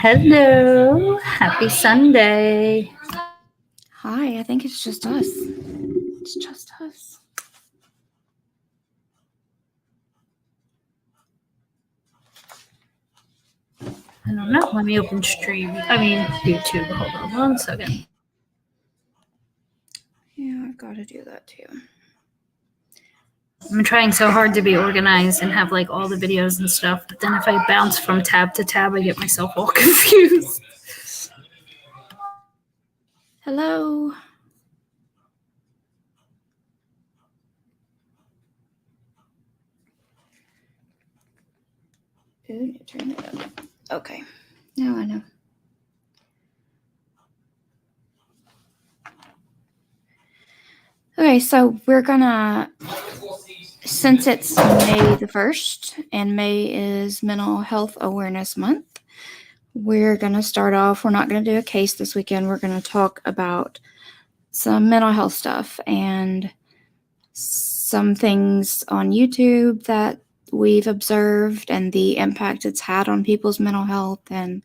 Hello, happy Sunday. Hi, I think it's just us. It's just us. I don't know. Let me open YouTube. Hold on 1 second. Yeah, I've got to do that too. I'm trying so hard to be organized and have like all the videos and stuff, but then if I bounce from tab to tab, I get myself all confused. Hello. Ooh, turn it up. Okay. Now I know. Okay, so we're gonna, since it's May the 1st, and May is Mental Health Awareness Month, we're gonna start off, we're not gonna do a case this weekend, we're gonna talk about some mental health stuff and some things on YouTube that we've observed and the impact it's had on people's mental health and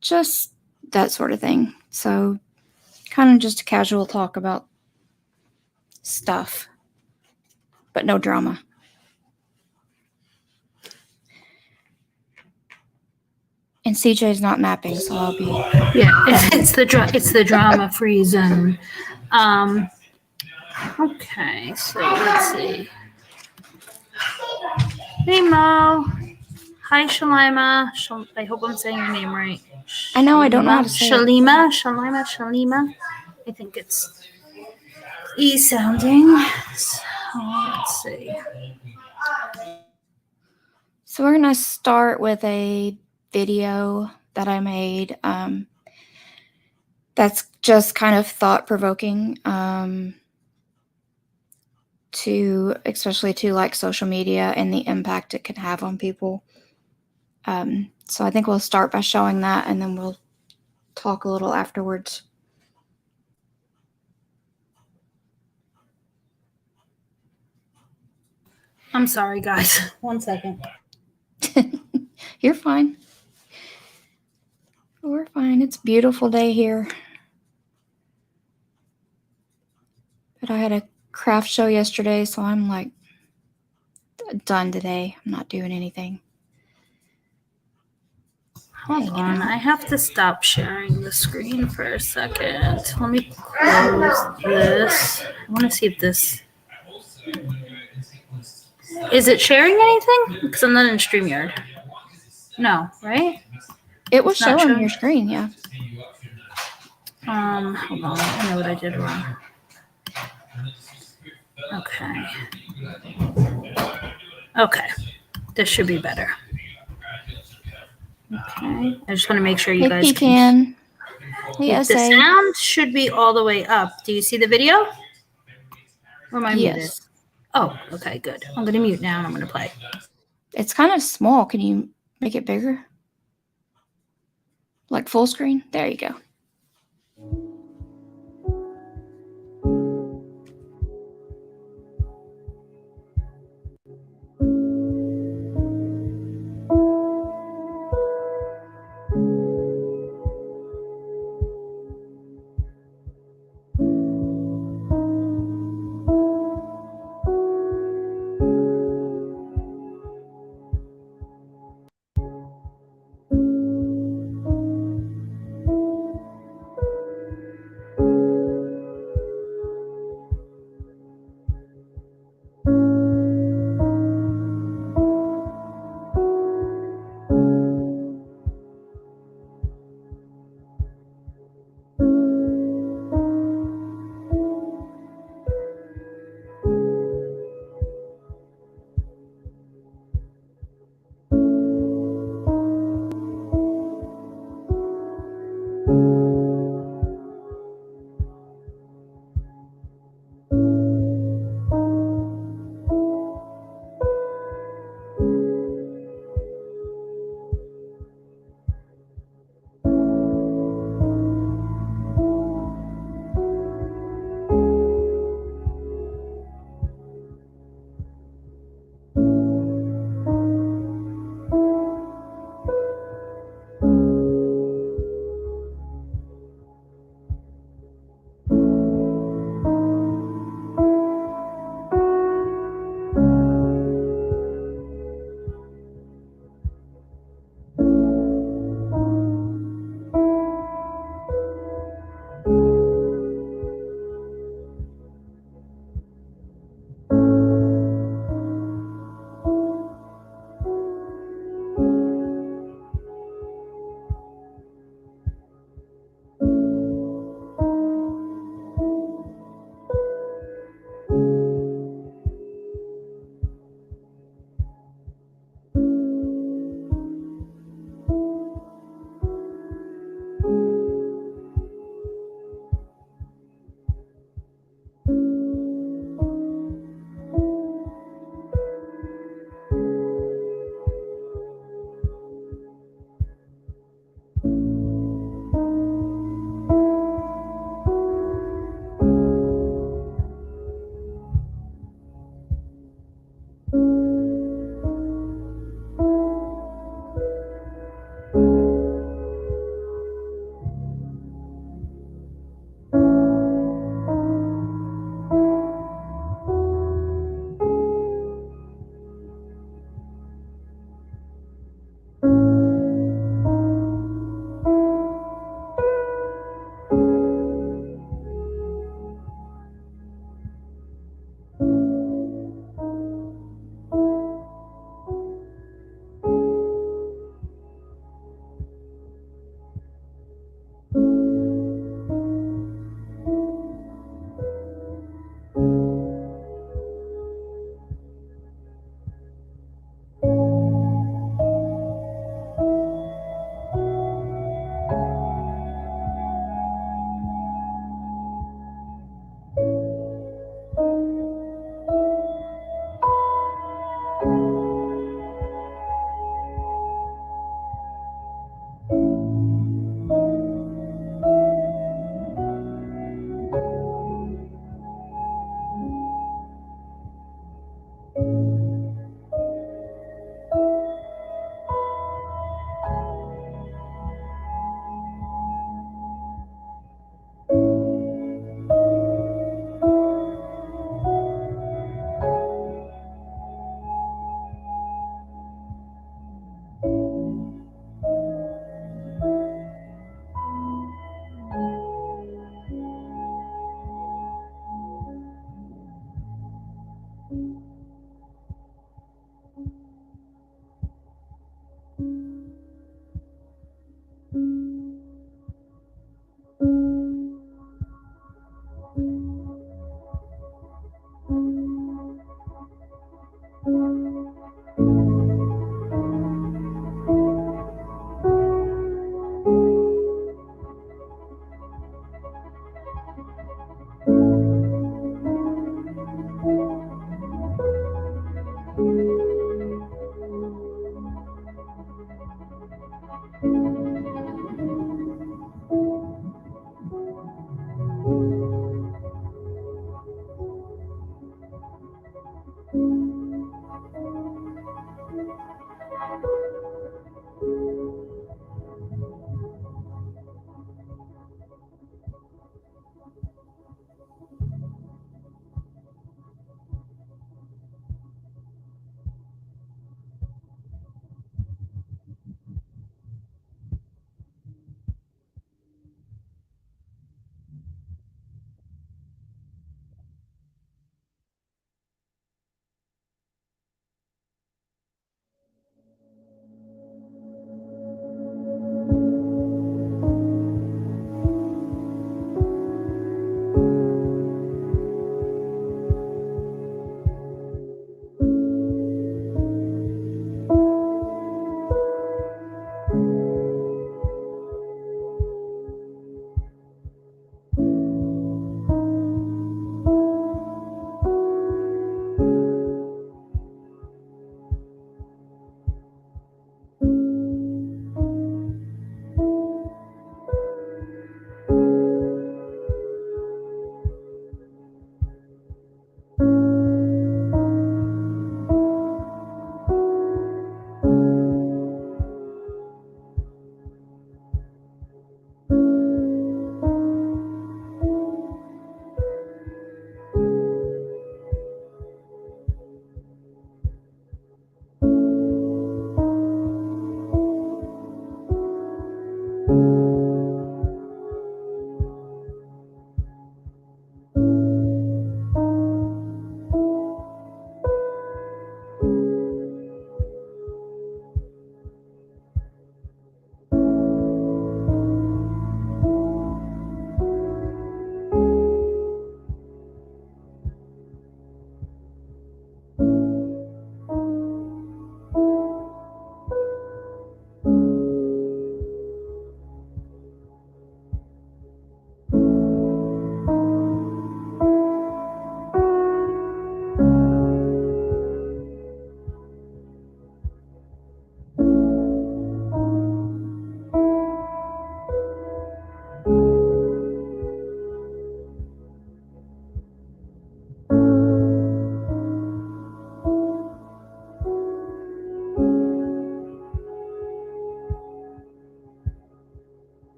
just that sort of thing. So kind of just a casual talk about stuff, but no drama. And CJ's not napping, so I'll be... Yeah, it's the drama-free zone. Okay, so let's see. Hey, Mo. Hi, Shalima. I hope I'm saying your name right. I know, I don't know how to say it. Shalima. I think it's E sounding. So let's see. So we're going to start with a video that I made that's just kind of thought-provoking especially to like social media and the impact it can have on people. So I think we'll start by showing that, and then we'll talk a little afterwards. I'm sorry, guys. 1 second. You're fine. We're fine. It's a beautiful day here. But I had a craft show yesterday, so I'm like done today. I'm not doing anything. Hold on, I have to stop sharing the screen for a second. Let me close this. I want to see if this... Is it sharing anything? Because I'm not in StreamYard. No, right? It was showing on your screen, yeah. Hold on. I know what I did wrong. Okay. This should be better. Okay. I just want to make sure you guys can. The sound should be all the way up. Do you see the video? Or am I muted? Oh, okay, good. I'm going to mute now and I'm going to play. It's kind of small. Can you make it bigger? Like full screen? There you go.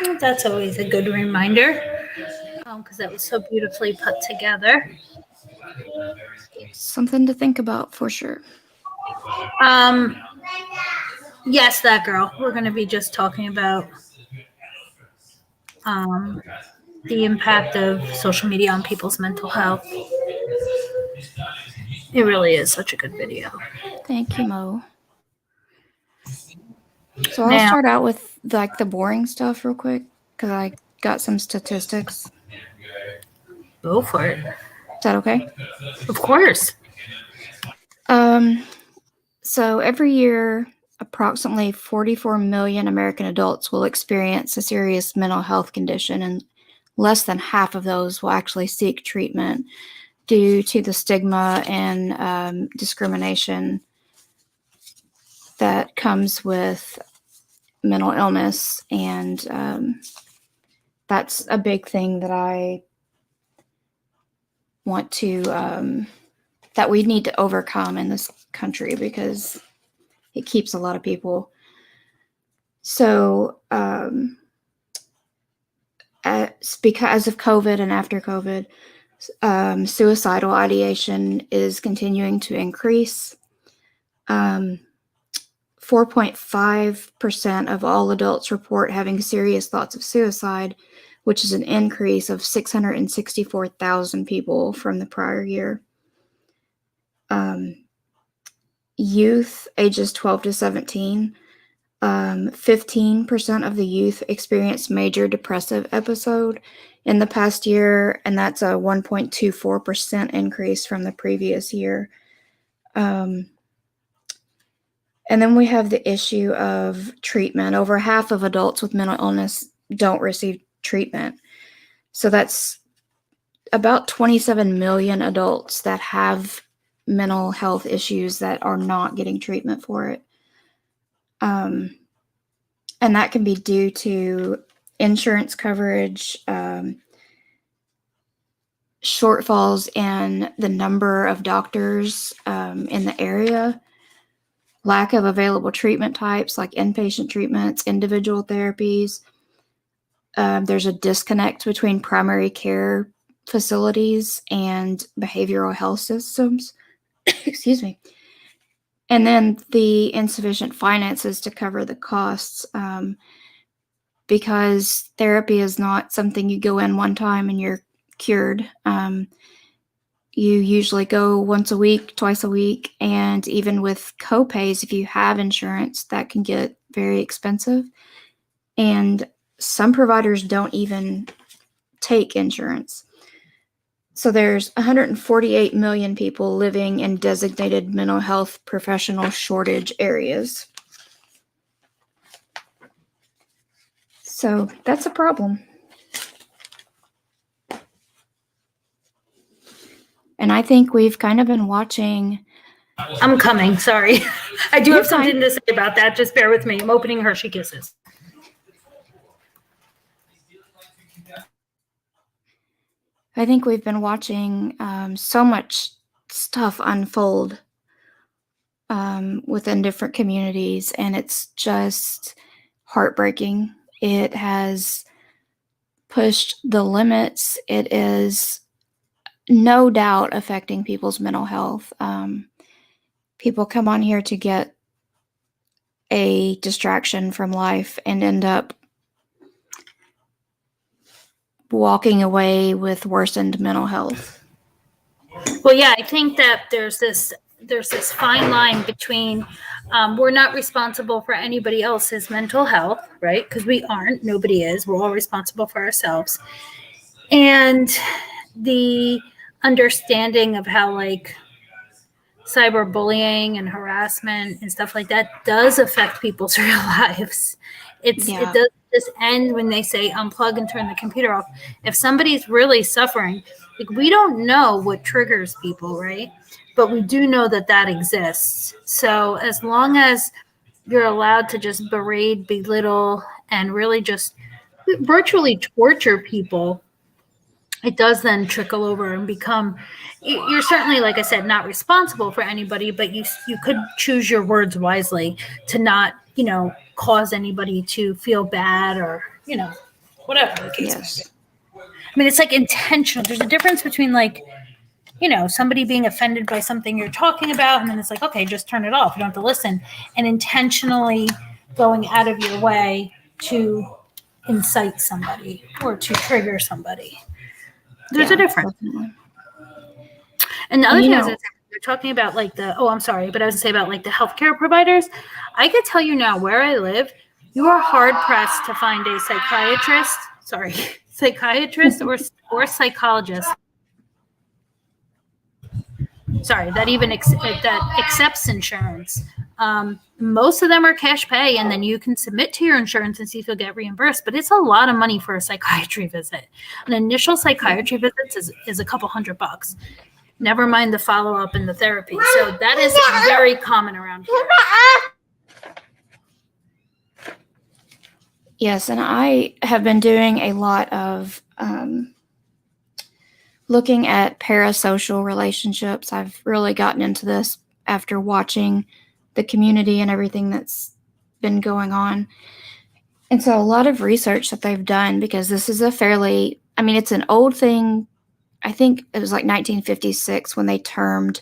Well, that's always a good reminder, because that was so beautifully put together. Something to think about for sure. Yes, that girl. We're going to be just talking about the impact of social media on people's mental health. It really is such a good video. Thank you, Mo. So I'll start out with like the boring stuff real quick because I got some statistics. Go for it. Is that okay? Of course. So every year, approximately 44 million American adults will experience a serious mental health condition, and less than half of those will actually seek treatment due to the stigma and discrimination that comes with mental illness. And that's a big thing that I want to, that we need to overcome in this country because it keeps a lot of people. So, because of COVID and after COVID, suicidal ideation is continuing to increase. 4.5% of all adults report having serious thoughts of suicide, which is an increase of 664,000 people from the prior year. Youth ages 12 to 17, 15% of the youth experienced major depressive episode in the past year, and that's a 1.24% increase from the previous year. And then we have the issue of treatment. Over half of adults with mental illness don't receive treatment. So that's about 27 million adults that have mental health issues that are not getting treatment for it. And that can be due to insurance coverage, shortfalls in the number of doctors in the area, lack of available treatment types like inpatient treatments, individual therapies. There's a disconnect between primary care facilities and behavioral health systems. Excuse me. And then the insufficient finances to cover the costs, because therapy is not something you go in one time and you're cured. You usually go once a week, twice a week, and even with co-pays, if you have insurance, that can get very expensive. And some providers don't even take insurance. So there's 148 million people living in designated mental health professional shortage areas. So that's a problem. And I think we've kind of been watching. I'm coming. Sorry. I do have something to say about that. Just bear with me. I'm opening Hershey Kisses. I think we've been watching so much stuff unfold within different communities, and it's just heartbreaking. It has pushed the limits. It is no doubt affecting people's mental health. People come on here to get a distraction from life and end up walking away with worsened mental health. Well, yeah, I think that there's this fine line between we're not responsible for anybody else's mental health, right? Because we aren't. Nobody is. We're all responsible for ourselves. And the understanding of how like cyberbullying and harassment and stuff like that does affect people's real lives. It does just end when they say unplug and turn the computer off. If somebody's really suffering, like we don't know what triggers people, right? But we do know that exists. So as long as you're allowed to just berate, belittle, and really just virtually torture people, it does then trickle over and become, you're certainly, like I said, not responsible for anybody, but you could choose your words wisely to not, cause anybody to feel bad or, whatever the case Yes. may be. I mean, it's like intentional. There's a difference between like, you know, somebody being offended by something you're talking about, and then it's like, okay, just turn it off. You don't have to listen. And intentionally going out of your way to incite somebody or to trigger somebody. There's a difference. Definitely. And the other And, thing is, you're talking about like I'm sorry, but I was going to say about like the healthcare providers. I could tell you now where I live, you are hard pressed to find a psychiatrist or psychologist. Sorry, that even that accepts insurance. Most of them are cash pay, and then you can submit to your insurance and see if you'll get reimbursed. But it's a lot of money for a psychiatry visit. An initial psychiatry visit is a couple $100. Never mind the follow up and the therapy. So that is very common around here. Yes, and I have been doing a lot of looking at parasocial relationships. I've really gotten into this after watching the community and everything that's been going on. And so a lot of research that they've done, because this is it's an old thing. I think it was like 1956 when they termed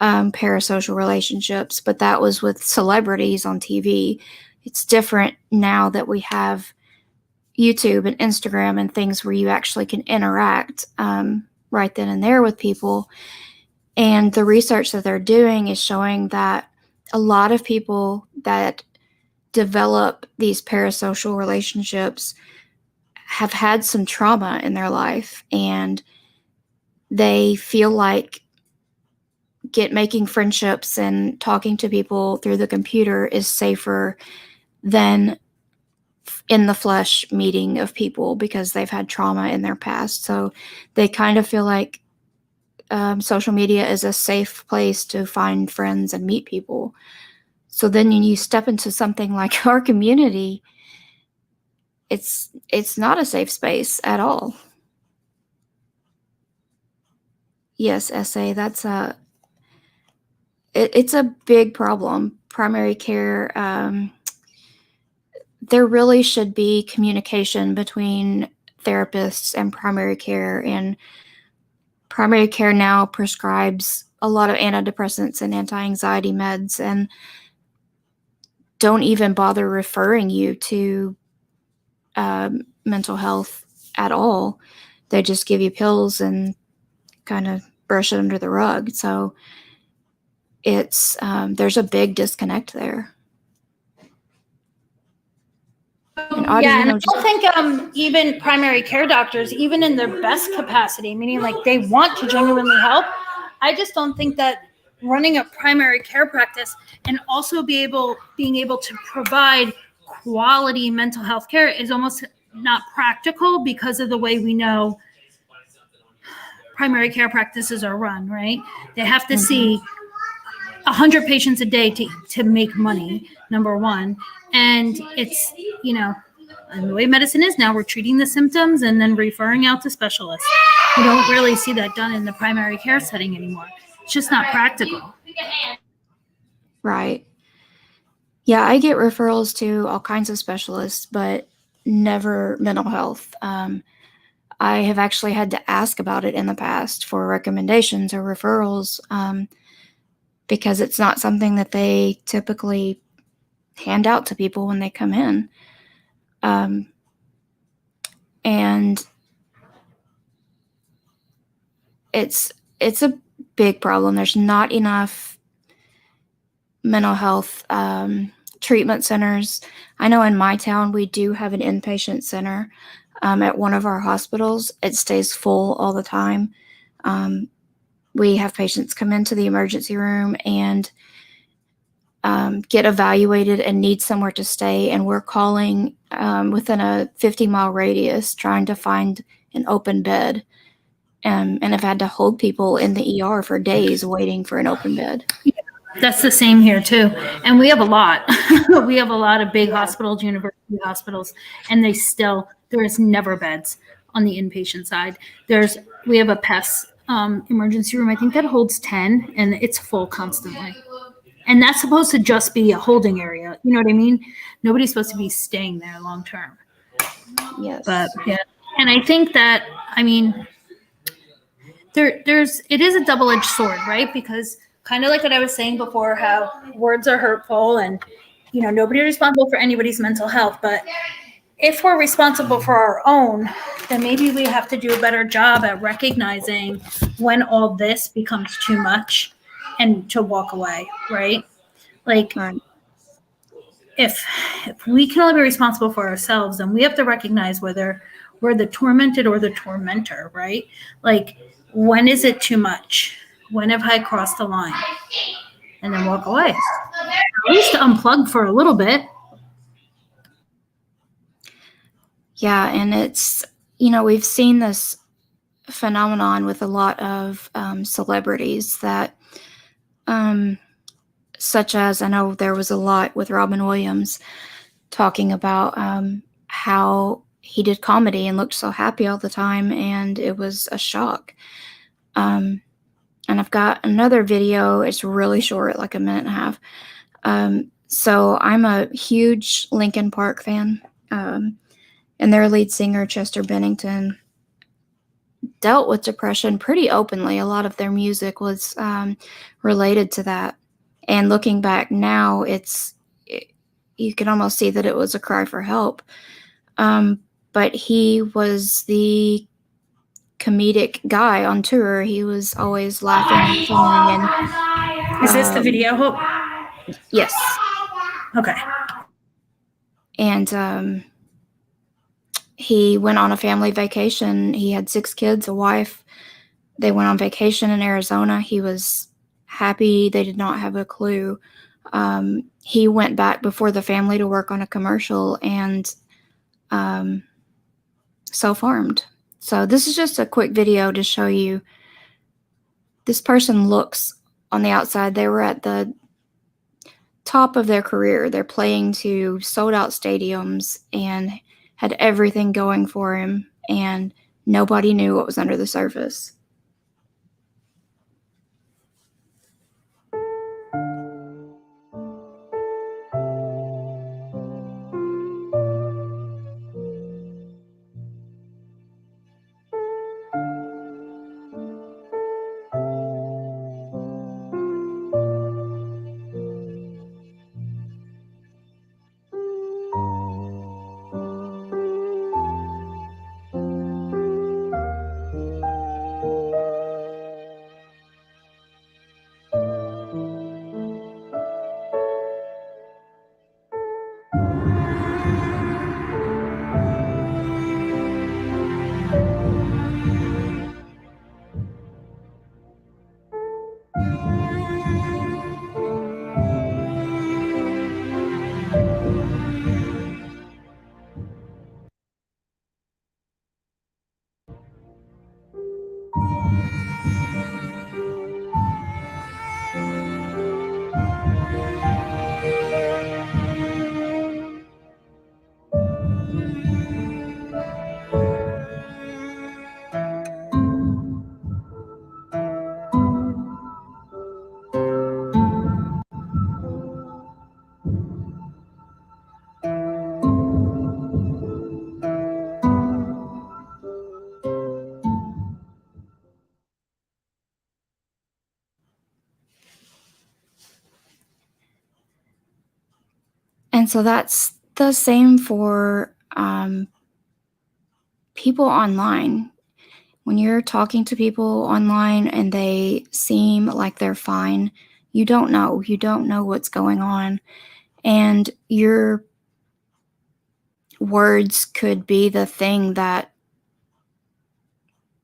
parasocial relationships, but that was with celebrities on TV. It's different now that we have YouTube and Instagram and things where you actually can interact right then and there with people. And the research that they're doing is showing that a lot of people that develop these parasocial relationships have had some trauma in their life, and they feel like making friendships and talking to people through the computer is safer than in the flesh meeting of people because they've had trauma in their past. So they kind of feel like social media is a safe place to find friends and meet people. So then when you step into something like our community, it's not a safe space at all. Yes, SA, it's a big problem. Primary care, there really should be communication between therapists and primary care, and primary care now prescribes a lot of antidepressants and anti-anxiety meds and don't even bother referring you to mental health at all. They just give you pills and kind of brush it under the rug. So it's there's a big disconnect there. And I don't think even primary care doctors, even in their best capacity, meaning like they want to genuinely help, I just don't think that running a primary care practice and also being able to provide quality mental health care is almost not practical because of the way we know primary care practices are run, right? They have to see 100 patients a day to make money, number one. And it's, and the way medicine is now, we're treating the symptoms and then referring out to specialists. You don't really see that done in the primary care setting anymore. It's just not practical. Right. Yeah, I get referrals to all kinds of specialists, but never mental health. I have actually had to ask about it in the past for recommendations or referrals because it's not something that they typically hand out to people when they come in. And it's a big problem. There's not enough mental health treatment centers. I know in my town we do have an inpatient center at one of our hospitals. It stays full all the time. We have patients come into the emergency room and get evaluated and need somewhere to stay, and we're calling within a 50-mile radius trying to find an open bed, and have had to hold people in the ER for days waiting for an open bed. That's the same here too. And we have a lot. We have a lot of big hospitals, university hospitals, and there is never beds on the inpatient side. We have a PES emergency room, I think that holds 10, and it's full constantly. And that's supposed to just be a holding area. You know what I mean? Nobody's supposed to be staying there long term. Yes. But yeah, and I think that, I mean, it is a double-edged sword, right? Because kind of like what I was saying before, how words are hurtful, and nobody's responsible for anybody's mental health. But if we're responsible for our own, then maybe we have to do a better job at recognizing when all this becomes too much and to walk away, right? Like, Right. if we can only be responsible for ourselves, then we have to recognize whether we're the tormented or the tormentor, right? Like, when is it too much? When have I crossed the line? And then walk away. At least unplug for a little bit. Yeah, and it's, we've seen this phenomenon with a lot of celebrities that, such as, I know there was a lot with Robin Williams talking about how he did comedy and looked so happy all the time, and it was a shock. And I've got another video. It's really short, like a minute and a half. So I'm a huge Linkin Park fan. And their lead singer, Chester Bennington, dealt with depression pretty openly. A lot of their music was related to that. And looking back now, you can almost see that it was a cry for help. But he was the comedic guy on tour. He was always laughing and singing. And is this the video, Hope? Yes. Okay. And he went on a family vacation. He had 6 kids, a wife. They went on vacation in Arizona. He was happy. They did not have a clue. He went back before the family to work on a commercial and self-harmed. So this is just a quick video to show you this person looks on the outside. They were at the top of their career. They're playing to sold-out stadiums and had everything going for him, and nobody knew what was under the surface. And so that's the same for people online. When you're talking to people online and they seem like they're fine, you don't know. You don't know what's going on. And your words could be the thing that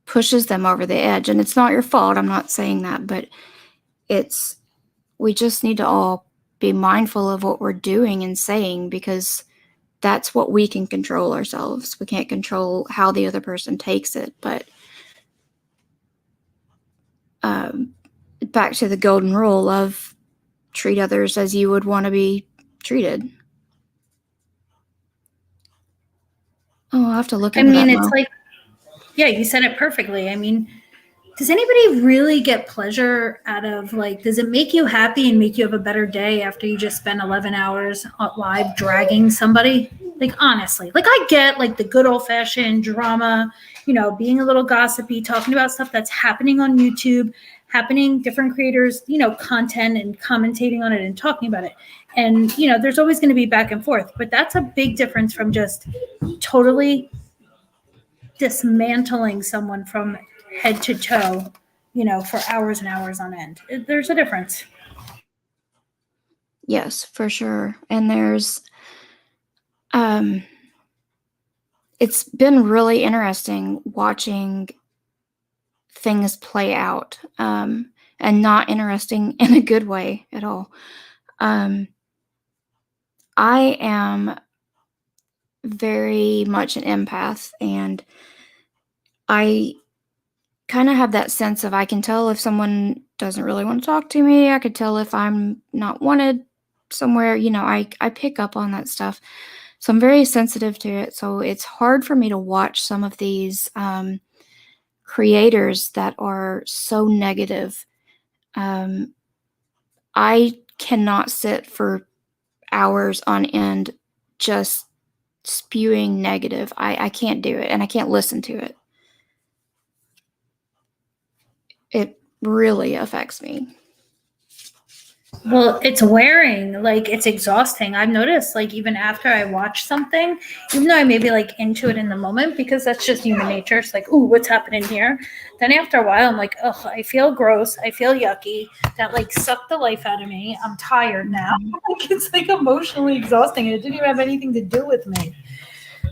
pushes them over the edge. And it's not your fault. I'm not saying that, but we just need to all be mindful of what we're doing and saying, because that's what we can control ourselves. We can't control how the other person takes it, but back to the golden rule of treat others as you would want to be treated. Oh, I'll have to look into that. I mean, it's like, yeah, you said it perfectly. I mean, does anybody really get pleasure out of, like, does it make you happy and make you have a better day after you just spend 11 hours live dragging somebody? Like, honestly, like, I get like the good old fashioned drama, being a little gossipy, talking about stuff that's happening on YouTube, different creators, content and commentating on it and talking about it. And, there's always going to be back and forth, but that's a big difference from just totally dismantling someone from head to toe, for hours and hours on end. There's a difference. Yes, for sure. And there's, it's been really interesting watching things play out, and not interesting in a good way at all. I am very much an empath, and I kind of have that sense of, I can tell if someone doesn't really want to talk to me. I could tell if I'm not wanted somewhere. I pick up on that stuff. So I'm very sensitive to it. So it's hard for me to watch some of these creators that are so negative. I cannot sit for hours on end just spewing negative. I can't do it, and I can't listen to it. It really affects me. Well, it's wearing, like, it's exhausting. I've noticed, like, even after I watch something, even though I may be like into it in the moment, because that's just human nature. It's like, ooh, what's happening here? Then after a while, I'm like, ugh, I feel gross. I feel yucky. That like sucked the life out of me. I'm tired now. Like, it's like emotionally exhausting, and it didn't even have anything to do with me.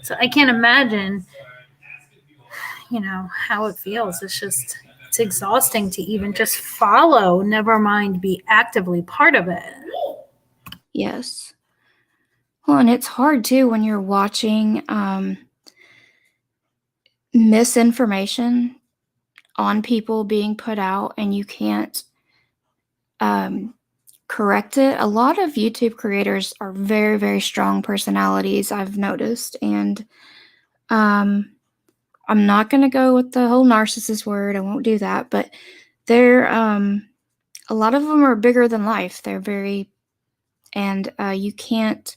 So I can't imagine, how it feels. It's exhausting to even just follow, never mind be actively part of it. Yes. Well, and it's hard too when you're watching misinformation on people being put out, and you can't correct it. A lot of YouTube creators are very, very strong personalities, I've noticed, and I'm not going to go with the whole narcissist word. I won't do that, but they're a lot of them are bigger than life. They're very, and you can't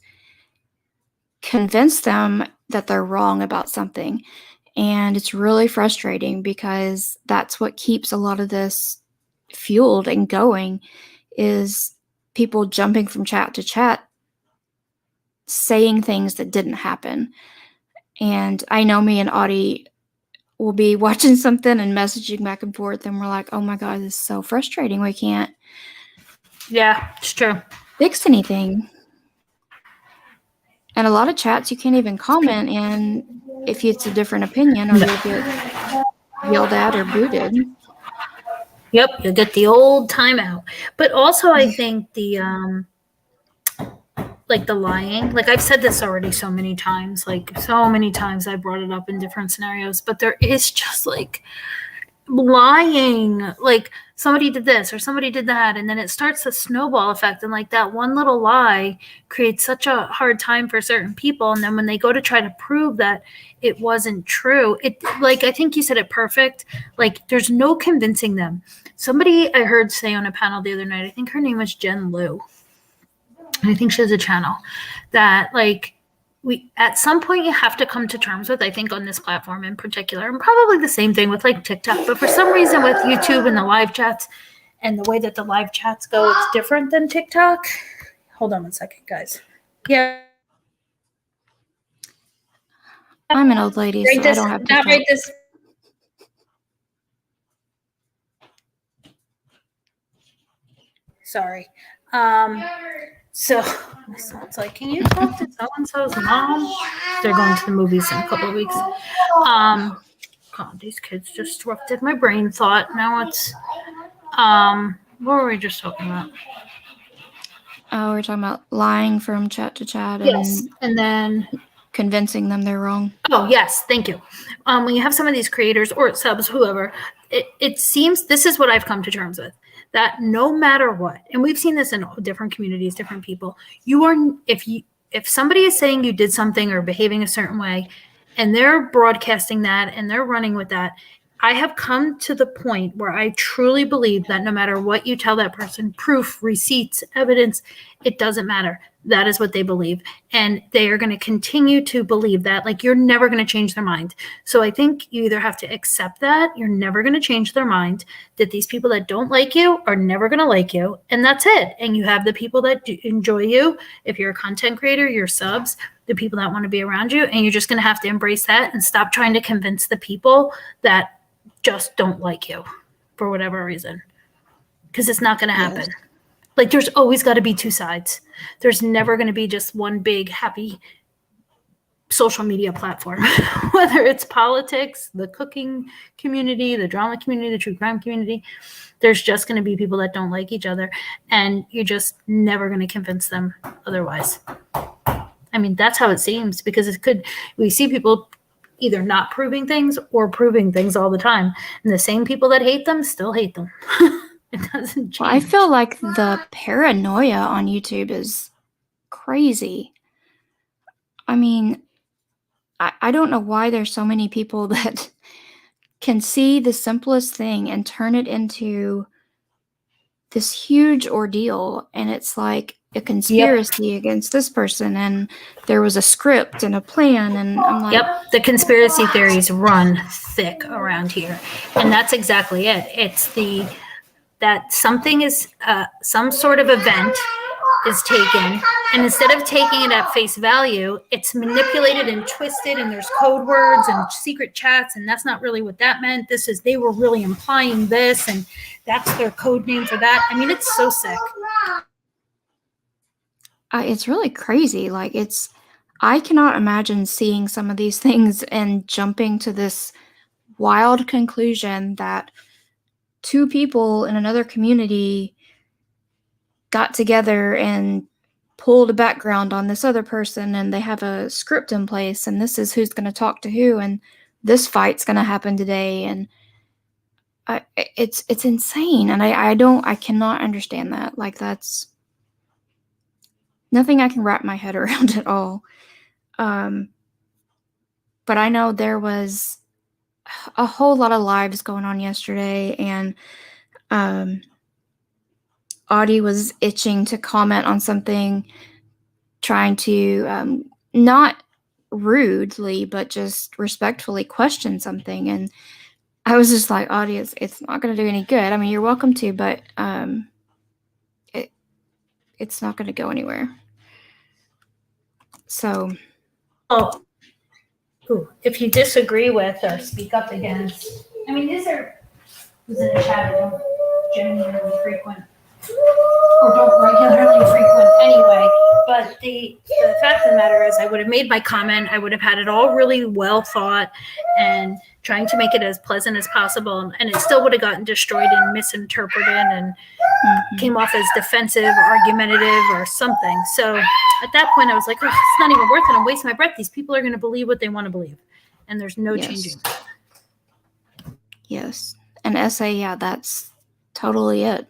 convince them that they're wrong about something. And it's really frustrating, because that's what keeps a lot of this fueled and going, is people jumping from chat to chat, saying things that didn't happen. And I know me and Audie will be watching something and messaging back and forth, and we're like, oh my God, this is so frustrating. We can't. Yeah, it's true. Fix anything. And a lot of chats you can't even comment in if it's a different opinion, or you'll get yelled at or booted. Yep, you'll get the old timeout. But also, I think the like the lying, like I've said this already so many times, I brought it up in different scenarios, but there is just like lying, like somebody did this or somebody did that, and then it starts a snowball effect, and like that one little lie creates such a hard time for certain people, and then when they go to try to prove that it wasn't true, it, like, I think you said it perfect, like there's no convincing them. Somebody I heard say on a panel the other night, I think her name was Jen Liu, and I think she has a channel, that like we at some point you have to come to terms with, I think on this platform in particular, and probably the same thing with like TikTok, but for some reason with YouTube and the live chats and the way that the live chats go, it's different than TikTok. Hold on one second, guys. Yeah. I'm an old lady, so I don't have TikTok. Right this. Sorry. So my son's like, can you talk to so-and-so's mom? They're going to the movies in a couple of weeks. God, these kids disrupted my brain thought. Now it's, what were we just talking about? Oh, we're talking about lying from chat to chat. Yes, and then convincing them they're wrong. Oh, yes, thank you. When you have some of these creators or subs, whoever, it seems, this is what I've come to terms with, that no matter what, and we've seen this in different communities, different people, if somebody is saying you did something or behaving a certain way, and they're broadcasting that and they're running with that, I have come to the point where I truly believe that no matter what you tell that person, proof, receipts, evidence, it doesn't matter. That is what they believe. And they are going to continue to believe that. Like, you're never going to change their mind. So I think you either have to accept that you're never going to change their mind, that these people that don't like you are never going to like you. And that's it. And you have the people that do enjoy you. If you're a content creator, your subs, the people that want to be around you. And you're just going to have to embrace that and stop trying to convince the people that just don't like you for whatever reason, because it's not going to happen. Yes. Like, there's always got to be two sides. There's never going to be just one big happy social media platform, whether it's politics, the cooking community, the drama community, the true crime community. There's just going to be people that don't like each other, and you're just never going to convince them otherwise. I mean, that's how it seems, because we see people either not proving things or proving things all the time. And the same people that hate them still hate them. It doesn't change. Well, I feel like the paranoia on YouTube is crazy. I mean, I don't know why there's so many people that can see the simplest thing and turn it into this huge ordeal. And it's like a conspiracy against this person, and there was a script and a plan, and I'm like, the conspiracy theories run thick around here, and that's exactly it. It's that something is some sort of event is taken, and instead of taking it at face value, it's manipulated and twisted, and there's code words and secret chats, and that's not really what that meant. They were really implying this, and that's their code name for that. I mean, it's so sick. It's really crazy. Like, I cannot imagine seeing some of these things and jumping to this wild conclusion that two people in another community got together and pulled a background on this other person, and they have a script in place, and this is who's going to talk to who, and this fight's going to happen today. And it's insane. And I cannot understand that. Like, that's nothing I can wrap my head around at all. But I know there was a whole lot of lives going on yesterday, and Audie was itching to comment on something, trying to not rudely, but just respectfully question something. And I was just like, Audie, it's not going to do any good. I mean, you're welcome to, but it's not going to go anywhere. So, if you disagree with or speak up against, I mean, these are who's in the chat that don't genuinely frequent or don't regularly frequent anyway. But the fact of the matter is, I would have made my comment. I would have had it all really well thought and trying to make it as pleasant as possible, and it still would have gotten destroyed and misinterpreted and came off as defensive, argumentative, or something. So at that point, I was like, oh, it's not even worth it. I'm wasting my breath. These people are going to believe what they want to believe, and there's no changing. Yes. And SA, yeah, that's totally it.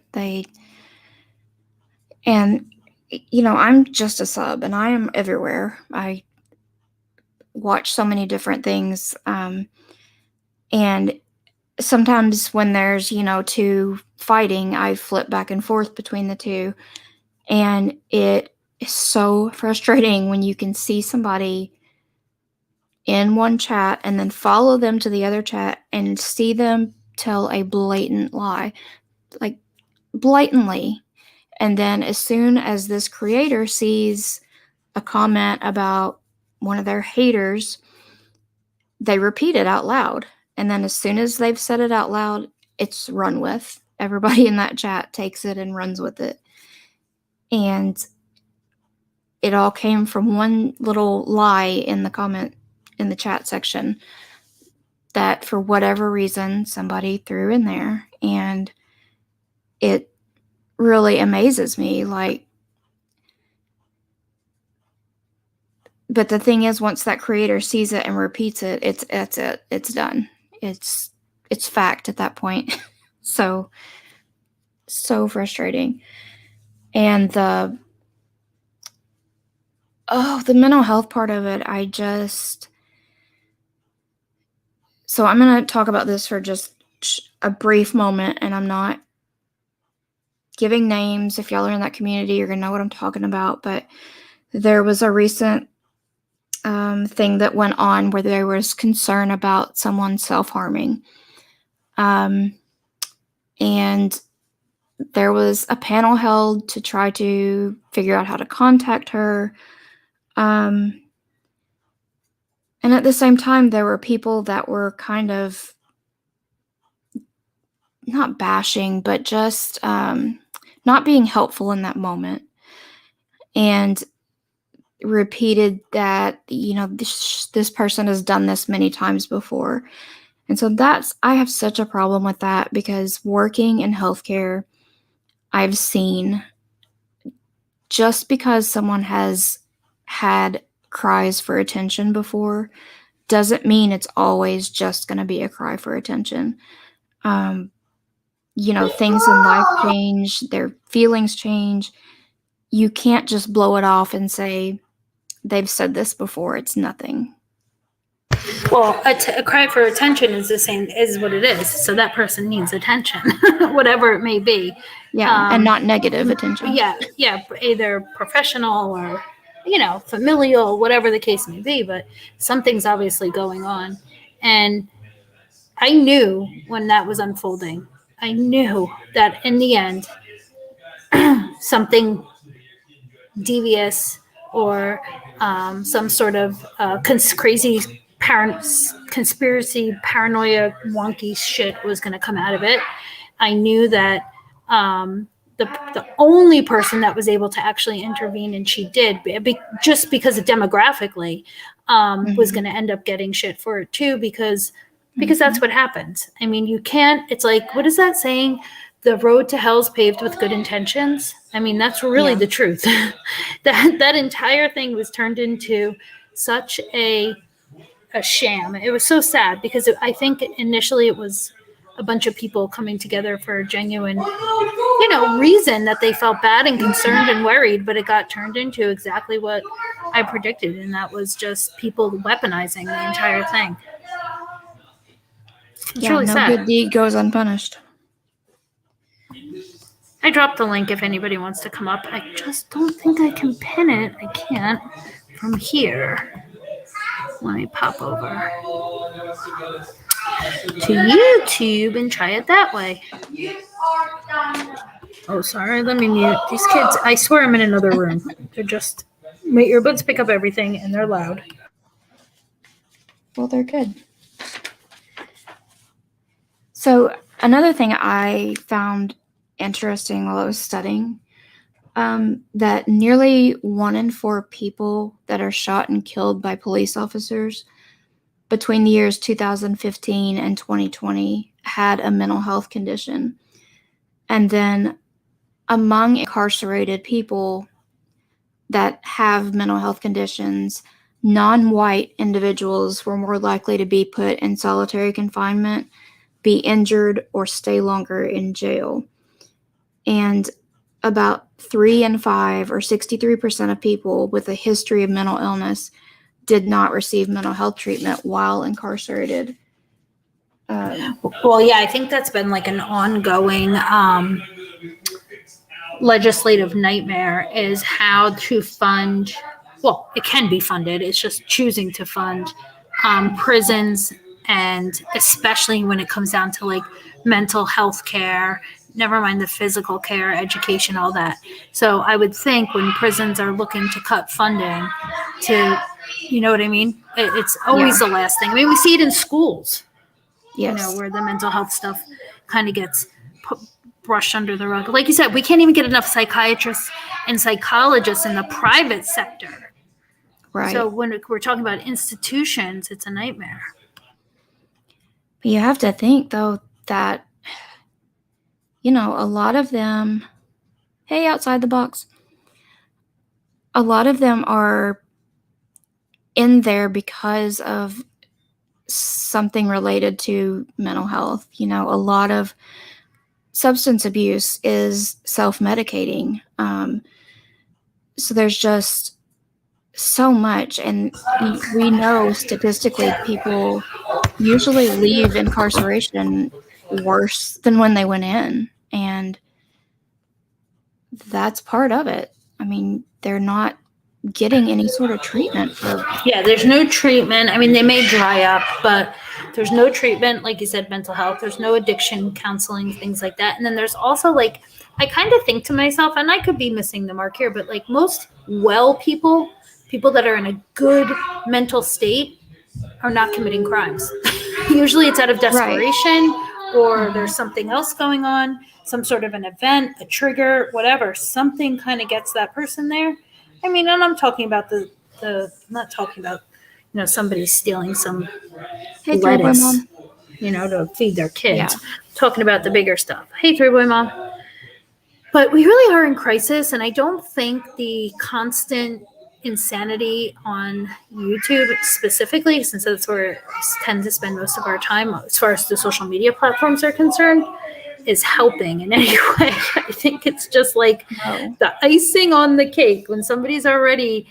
And you know, I'm just a sub, and I am everywhere. I watch so many different things. And sometimes when there's, two fighting, I flip back and forth between the two. And it is so frustrating when you can see somebody in one chat and then follow them to the other chat and see them tell a blatant lie, like blatantly. And then as soon as this creator sees a comment about one of their haters, they repeat it out loud. And then as soon as they've said it out loud, it's run with. Everybody in that chat takes it and runs with it. And it all came from one little lie in the comment in the chat section that for whatever reason somebody threw in there. And it really amazes me. But the thing is, once that creator sees it and repeats it, it's done. It's fact at that point. So frustrating. And the mental health part of it, So I'm going to talk about this for just a brief moment, and I'm not giving names. If y'all are in that community, you're going to know what I'm talking about. But there was a recent thing that went on where there was concern about someone self-harming. And there was a panel held to try to figure out how to contact her. And at the same time, there were people that were kind of not bashing, but just not being helpful in that moment. And repeated that, this person has done this many times before. And so I have such a problem with that, because working in healthcare, I've seen just because someone has had cries for attention before doesn't mean it's always just going to be a cry for attention. Things in life change, their feelings change. You can't just blow it off and say, they've said this before, it's nothing. Well, a cry for attention is the same, is what it is. So that person needs attention, whatever it may be. Yeah, and not negative attention. Yeah, either professional or, familial, whatever the case may be. But something's obviously going on. And I knew when that was unfolding, I knew that in the end, something devious or some sort of crazy conspiracy, paranoia, wonky shit was going to come out of it. I knew that the only person that was able to actually intervene, and she did, just because of demographically, was going to end up getting shit for it too, because that's what happens. I mean, you can't. It's like, what is that saying? The road to hell is paved with good intentions. I mean, that's really the truth. that entire thing was turned into such a sham. It was so sad, because I think initially it was a bunch of people coming together for a genuine, reason that they felt bad and concerned and worried, but it got turned into exactly what I predicted, and that was just people weaponizing the entire thing. It's really sad. No good deed goes unpunished. I dropped the link if anybody wants to come up. I just don't think I can pin it. I can't from here. Let me pop over to YouTube and try it that way. Oh, sorry. Let me mute. These kids, I swear I'm in another room. They're just, my earbuds pick up everything and they're loud. Well, they're good. So another thing I found interesting while I was studying, that nearly 1 in 4 people that are shot and killed by police officers between the years 2015 and 2020 had a mental health condition. And then among incarcerated people that have mental health conditions, non-white individuals were more likely to be put in solitary confinement, be injured, or stay longer in jail. And about 3 in 5, or 63% of people with a history of mental illness did not receive mental health treatment while incarcerated. Well, yeah, I think that's been like an ongoing legislative nightmare, is how to fund, well, it can be funded, it's just choosing to fund prisons, and especially when it comes down to like mental health care, never mind the physical care, education, all that. So I would think when prisons are looking to cut funding to, you know what I mean? It's always the last thing. I mean, we see it in schools, where the mental health stuff kind of gets brushed under the rug. Like you said, we can't even get enough psychiatrists and psychologists in the private sector. Right. So when we're talking about institutions, it's a nightmare. But you have to think, though, that a lot of them, hey, outside the box, a lot of them are in there because of something related to mental health. A lot of substance abuse is self-medicating. So there's just so much. And we know statistically people usually leave incarceration worse than when they went in. And that's part of it. I mean, they're not getting any sort of treatment for. Yeah, there's no treatment. I mean, they may dry up, but there's no treatment. Like you said, mental health. There's no addiction counseling, things like that. And then there's also like, I kind of think to myself, and I could be missing the mark here, but like most well people that are in a good mental state are not committing crimes. Usually it's out of desperation, or there's something else going on, some sort of an event, a trigger, whatever. Something kind of gets that person there. I mean, and I'm talking about the not talking about, somebody stealing some lettuce, to feed their kids. Yeah. Talking about the bigger stuff. Hey, 3-Boy Mom. But we really are in crisis, and I don't think the constant insanity on YouTube specifically, since that's where I tend to spend most of our time as far as the social media platforms are concerned, is helping in any way. I think it's just like the icing on the cake. When somebody's already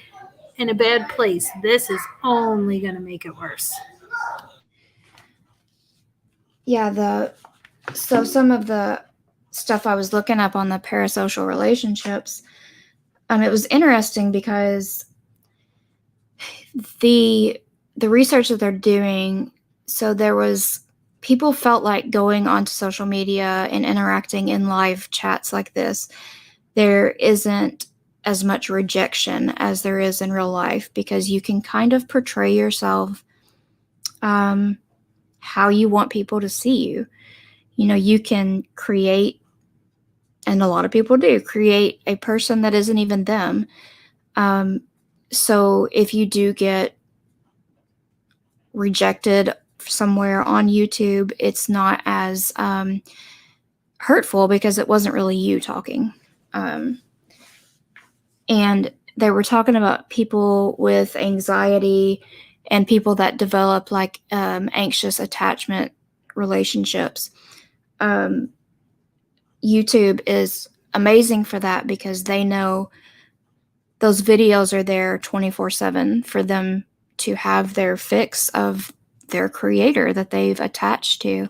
in a bad place, this is only going to make it worse. Yeah, so some of the stuff I was looking up on the parasocial relationships, it was interesting because the research that they're doing, so there was people felt like going onto social media and interacting in live chats like this, there isn't as much rejection as there is in real life, because you can kind of portray yourself how you want people to see you. You can create, and a lot of people do, create a person that isn't even them. So if you do get rejected somewhere on YouTube, it's not as hurtful because it wasn't really you talking. And they were talking about people with anxiety and people that develop like anxious attachment relationships. YouTube is amazing for that because they know those videos are there 24/7 for them to have their fix of their creator that they've attached to.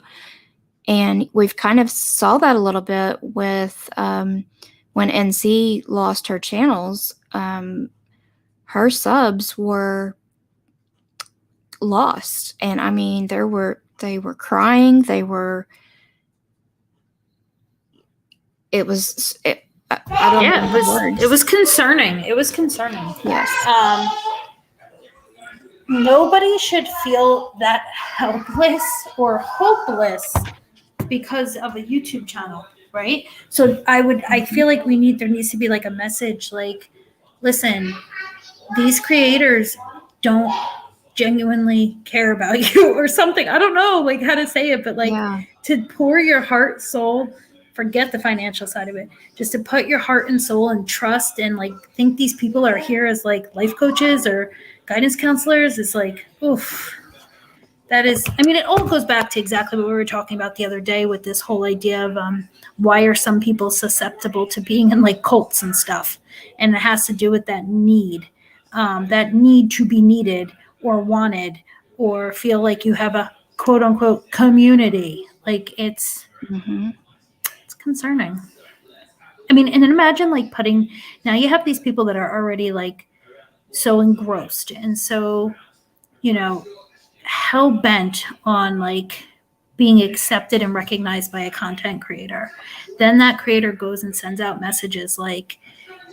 And we've kind of saw that a little bit with when NC lost her channels, her subs were lost. And I mean, they were crying. It was concerning. It was concerning. Yes. Nobody should feel that helpless or hopeless because of a YouTube channel, right? So I feel like there needs to be like a message like, listen, these creators don't genuinely care about you or something. I don't know like how to say it, but like to pour your heart, soul, forget the financial side of it, just to put your heart and soul and trust and like think these people are here as like life coaches or guidance counselors is like, oof. That is, I mean, it all goes back to exactly what we were talking about the other day with this whole idea of why are some people susceptible to being in like cults and stuff. And it has to do with that need to be needed or wanted or feel like you have a quote unquote community. Like it's concerning. I mean, and then imagine like now you have these people that are already like so engrossed and so, hell bent on like being accepted and recognized by a content creator. Then that creator goes and sends out messages like,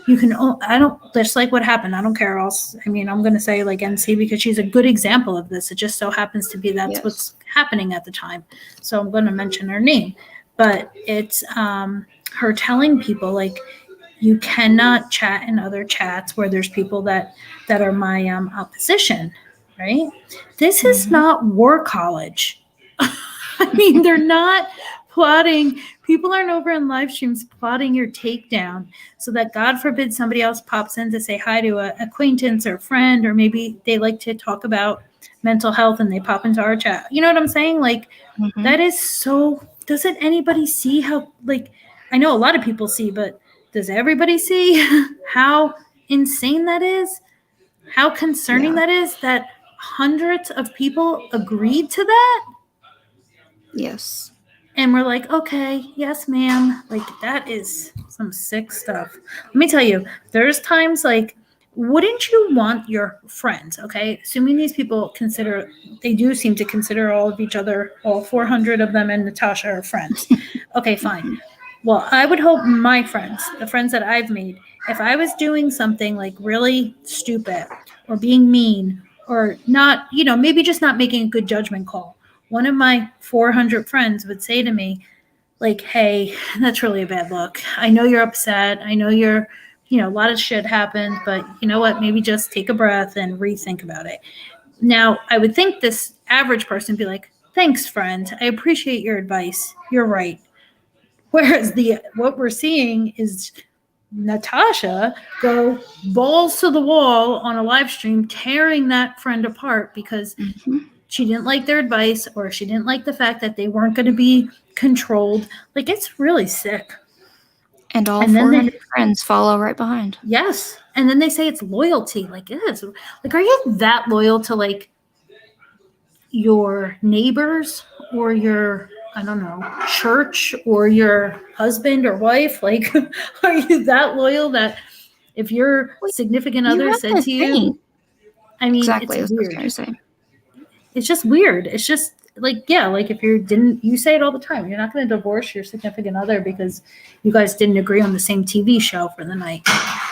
just like what happened. I don't care. I'm going to say like NC because she's a good example of this. It just so happens to be that's what's happening at the time. So I'm going to mention her name, but it's her telling people like, you cannot chat in other chats where there's people that are my opposition, right? This is not war college. I mean, they're not plotting. People aren't over in live streams plotting your takedown so that God forbid somebody else pops in to say hi to an acquaintance or friend, or maybe they like to talk about mental health and they pop into our chat. You know what I'm saying? Like that is so, doesn't anybody see how, like, I know a lot of people see, but does everybody see how insane that is? How concerning that is, that hundreds of people agreed to that. Yes. And we're like, okay, yes, ma'am. Like, that is some sick stuff. Let me tell you, there's times like, wouldn't you want your friends, okay? Assuming these people they do seem to consider all of each other, all 400 of them and Natasha are friends. Okay, fine. Well, I would hope my friends, the friends that I've made, if I was doing something like really stupid or being mean or not, maybe just not making a good judgment call, one of my 400 friends would say to me, like, hey, that's really a bad look. I know you're upset. I know a lot of shit happened, but you know what? Maybe just take a breath and rethink about it. Now, I would think this average person would be like, thanks, friend. I appreciate your advice. You're right. Whereas what we're seeing is Natasha go balls to the wall on a live stream, tearing that friend apart because she didn't like their advice or she didn't like the fact that they weren't going to be controlled. Like, it's really sick. And all 400 friends follow right behind. Yes. And then they say it's loyalty. Like, it is. Like, are you that loyal to, like, your neighbors or your, I don't know, church or your husband or wife? Like, are you that loyal that if your significant other said to you, I mean, exactly, it's weird. I was going to say. It's just weird. It's just like, yeah, like if you say it all the time, you're not going to divorce your significant other because you guys didn't agree on the same TV show for the night,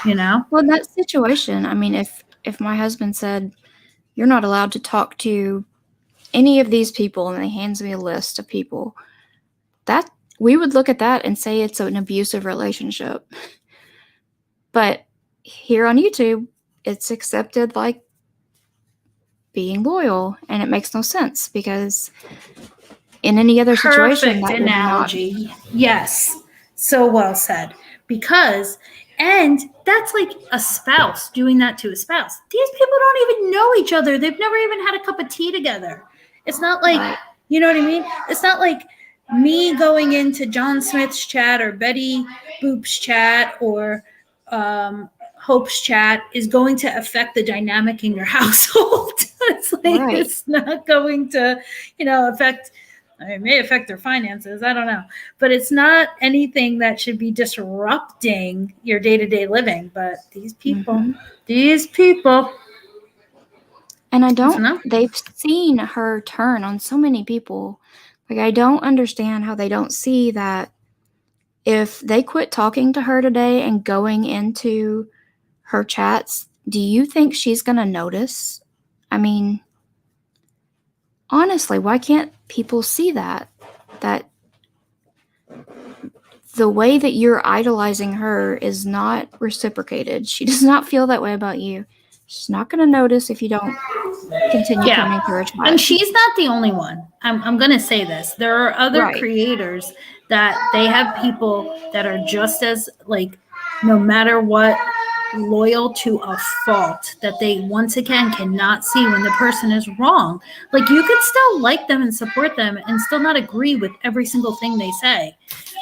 Well, in that situation, I mean, if my husband said, you're not allowed to talk to any of these people, and he hands me a list of people, that we would look at that and say it's an abusive relationship. But here on YouTube, it's accepted like being loyal, and it makes no sense because in any other situation, perfect analogy. Yes, so well said. And that's like a spouse doing that to a spouse. These people don't even know each other. They've never even had a cup of tea together. It's not like, you know what I mean? It's not like me going into John Smith's chat or Betty Boop's chat or Hope's chat is going to affect the dynamic in your household. It's like, it's not going to, affect, it may affect their finances. I don't know. But it's not anything that should be disrupting your day-to-day living. But these people. And they've seen her turn on so many people. Like, I don't understand how they don't see that if they quit talking to her today and going into her chats, do you think she's going to notice? I mean, honestly, why can't people see that the way that you're idolizing her is not reciprocated? She does not feel that way about you. She's not going to notice if you don't continue coming to her chat. And she's not the only one. I'm going to say this. There are other creators that they have people that are just as, like, no matter what, loyal to a fault that they once again cannot see when the person is wrong. Like, you could still like them and support them and still not agree with every single thing they say.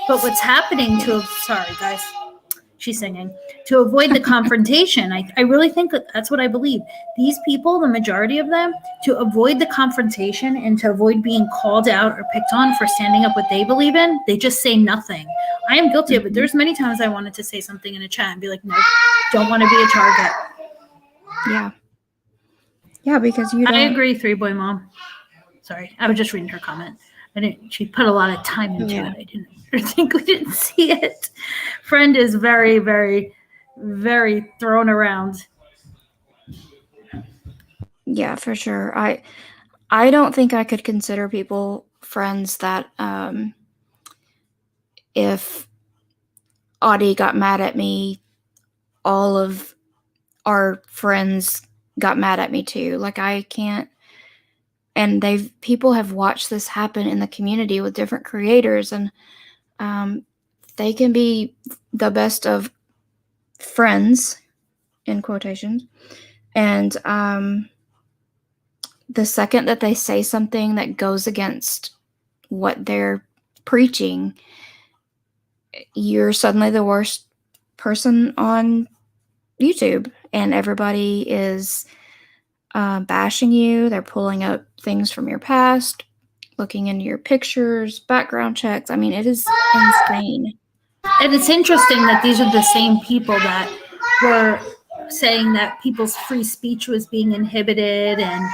But what's happening sorry guys, she's singing, to avoid the confrontation. I really think that's what I believe. These people, the majority of them, to avoid the confrontation and to avoid being called out or picked on for standing up what they believe in, they just say nothing. I am guilty of it. There's many times I wanted to say something in a chat and be like, nope, don't want to be a target. Yeah. Yeah, because you don't. I agree, 3-boy mom. Sorry, I was just reading her comment. She put a lot of time into it. I think we didn't see it. Friend is very, very, very thrown around. Yeah, for sure. I don't think I could consider people friends that if Audie got mad at me, all of our friends got mad at me too. Like, I can't. And people have watched this happen in the community with different creators, and they can be the best of friends, in quotations, and the second that they say something that goes against what they're preaching, you're suddenly the worst person on YouTube, and everybody is bashing you. They're pulling up things from your past, looking into your pictures, background checks. I mean, it is insane. And it's interesting that these are the same people that were saying that people's free speech was being inhibited, and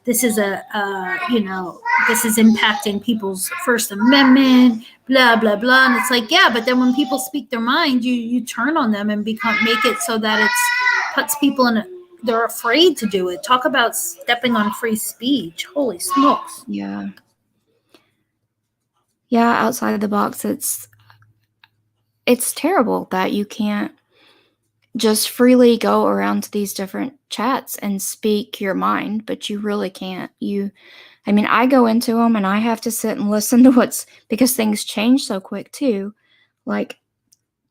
this is this is impacting people's First Amendment, blah blah blah. And it's like, yeah, but then when people speak their mind, you turn on them and make it so that it's puts people in they're afraid to do it. Talk about stepping on free speech. Holy smokes. Yeah. Yeah, outside of the box, it's terrible that you can't just freely go around to these different chats and speak your mind, but you really can't. I go into them and I have to sit and listen to because things change so quick too. Like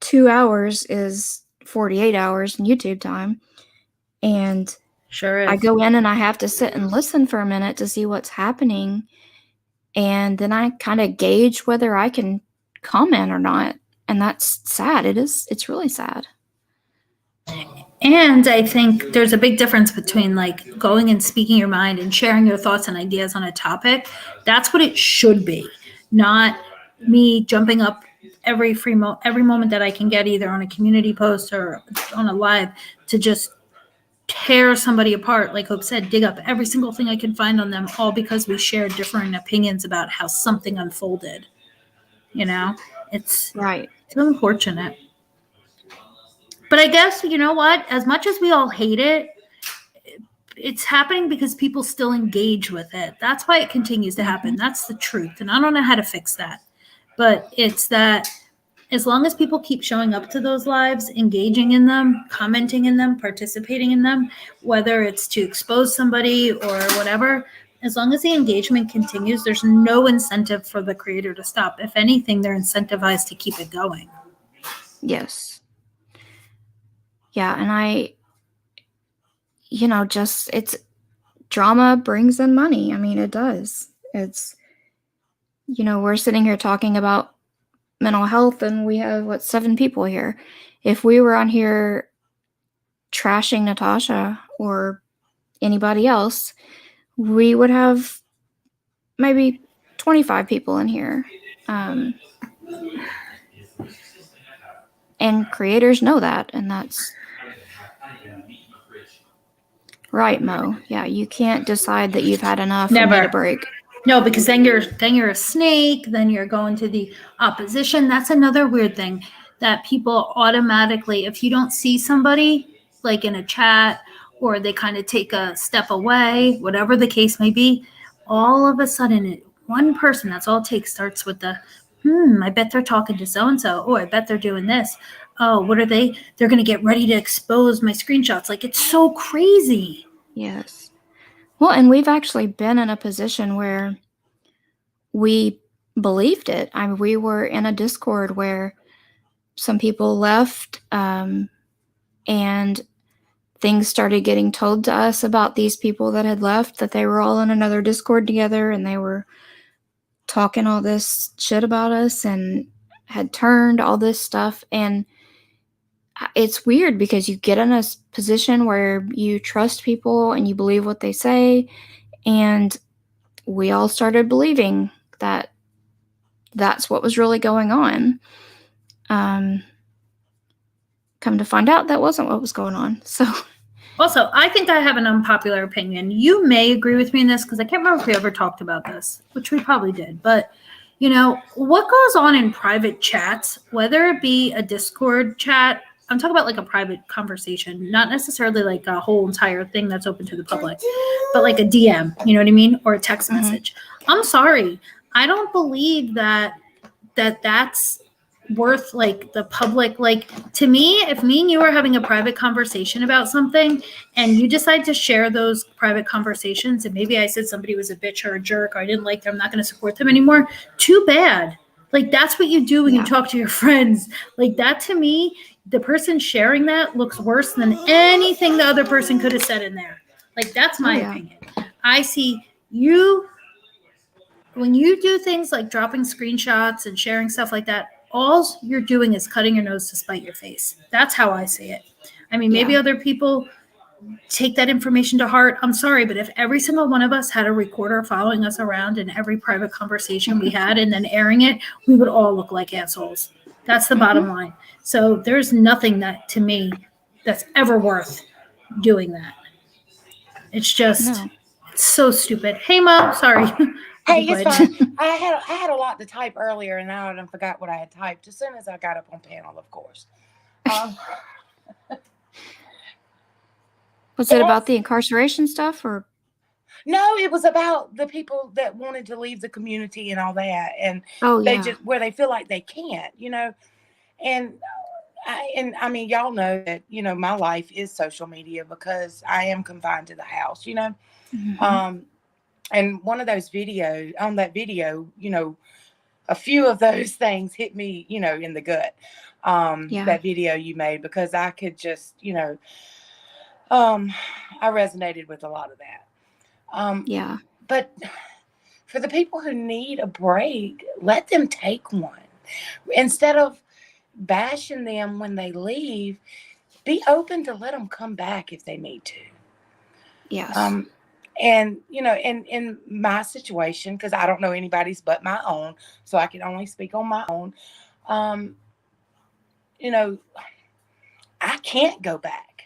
2 hours is 48 hours in YouTube time. And sure is. I go in and I have to sit and listen for a minute to see what's happening. And then I kind of gauge whether I can comment or not. And that's sad. It's really sad. And I think there's a big difference between like going and speaking your mind and sharing your thoughts and ideas on a topic. That's what it should be, not me jumping up every moment that I can get, either on a community post or on a live, to just tear somebody apart. Like Hope said, dig up every single thing I can find on them, all because we share different opinions about how something unfolded. It's right. So unfortunate. But I guess, you know what? As much as we all hate it, it's happening because people still engage with it. That's why it continues to happen. That's the truth. And I don't know how to fix that. But it's that as long as people keep showing up to those lives, engaging in them, commenting in them, participating in them, whether it's to expose somebody or whatever, as long as the engagement continues, there's no incentive for the creator to stop. If anything, they're incentivized to keep it going. Yes. Yeah, and it's drama brings in money. I mean, it does. It's, we're sitting here talking about mental health and we have 7 people here. If we were on here trashing Natasha or anybody else, we would have maybe 25 people in here. And creators know that, and that's right, Mo. Yeah, you can't decide that you've had enough and need a break. No, because then you're a snake, then you're going to the opposition. That's another weird thing, that people automatically, if you don't see somebody like in a chat, or they kind of take a step away, whatever the case may be, all of a sudden one person, that's all it takes, starts with the, I bet they're talking to so-and-so. Oh, I bet they're doing this. Oh, what are they? They're going to get ready to expose my screenshots. Like, it's so crazy. Yes. Well, and we've actually been in a position where we believed it. We were in a Discord where some people left, and things started getting told to us about these people that had left, that they were all in another Discord together and they were talking all this shit about us and had turned all this stuff. And it's weird because you get in a position where you trust people and you believe what they say. And we all started believing that that's what was really going on. Come to find out that wasn't what was going on. So also, I think I have an unpopular opinion. You may agree with me in this, because I can't remember if we ever talked about this, which we probably did. But, what goes on in private chats, whether it be a Discord chat, I'm talking about like a private conversation, not necessarily like a whole entire thing that's open to the public, but like a DM, you know what I mean? Or a text message. I'm sorry. I don't believe that's worth like the public. Like, to me, if me and you are having a private conversation about something and you decide to share those private conversations, and maybe I said somebody was a bitch or a jerk, or I didn't like them, I'm not going to support them anymore, too bad. Like, that's what you do when you talk to your friends. Like, that, to me, the person sharing that looks worse than anything the other person could have said in there. Like, that's my opinion. I see you, when you do things like dropping screenshots and sharing stuff like that, all you're doing is cutting your nose to spite your face. That's how I see it. I mean, maybe other people take that information to heart. I'm sorry, but if every single one of us had a recorder following us around in every private conversation we had and then airing it, we would all look like assholes. That's the bottom line. So there's nothing that, to me, that's ever worth doing that. It's just it's so stupid. Hey, Mom, sorry. Hey, it's fine. I had a lot to type earlier, and now I forgot what I had typed as soon as I got up on panel, of course. Was it about the incarceration stuff, or? No, it was about the people that wanted to leave the community and all that, and they just where they feel like they can't, and I mean, y'all know that my life is social media because I am confined to the house, and one of those videos on that video, a few of those things hit me, in the gut. That video you made, because I could just, I resonated with a lot of that. But for the people who need a break, let them take one. Instead of bashing them when they leave, be open to let them come back if they need to. Yes. And, in my situation, because I don't know anybody's but my own, so I can only speak on my own, I can't go back.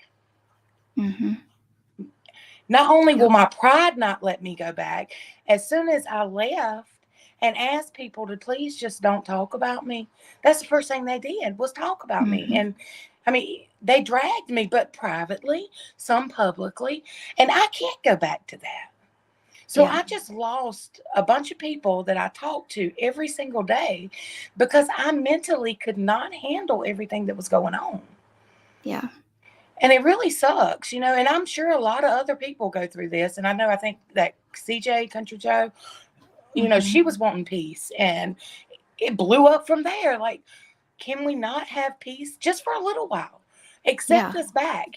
Not only will my pride not let me go back, as soon as I left and asked people to please just don't talk about me, that's the first thing they did was talk about me. And I mean, they dragged me, but privately, some publicly, and I can't go back to that. So I just lost a bunch of people that I talked to every single day because I mentally could not handle everything that was going on. Yeah. And it really sucks, and I'm sure a lot of other people go through this. And I think that CJ, Country Joe, she was wanting peace, and it blew up from there. Like, can we not have peace just for a little while? Accept us back,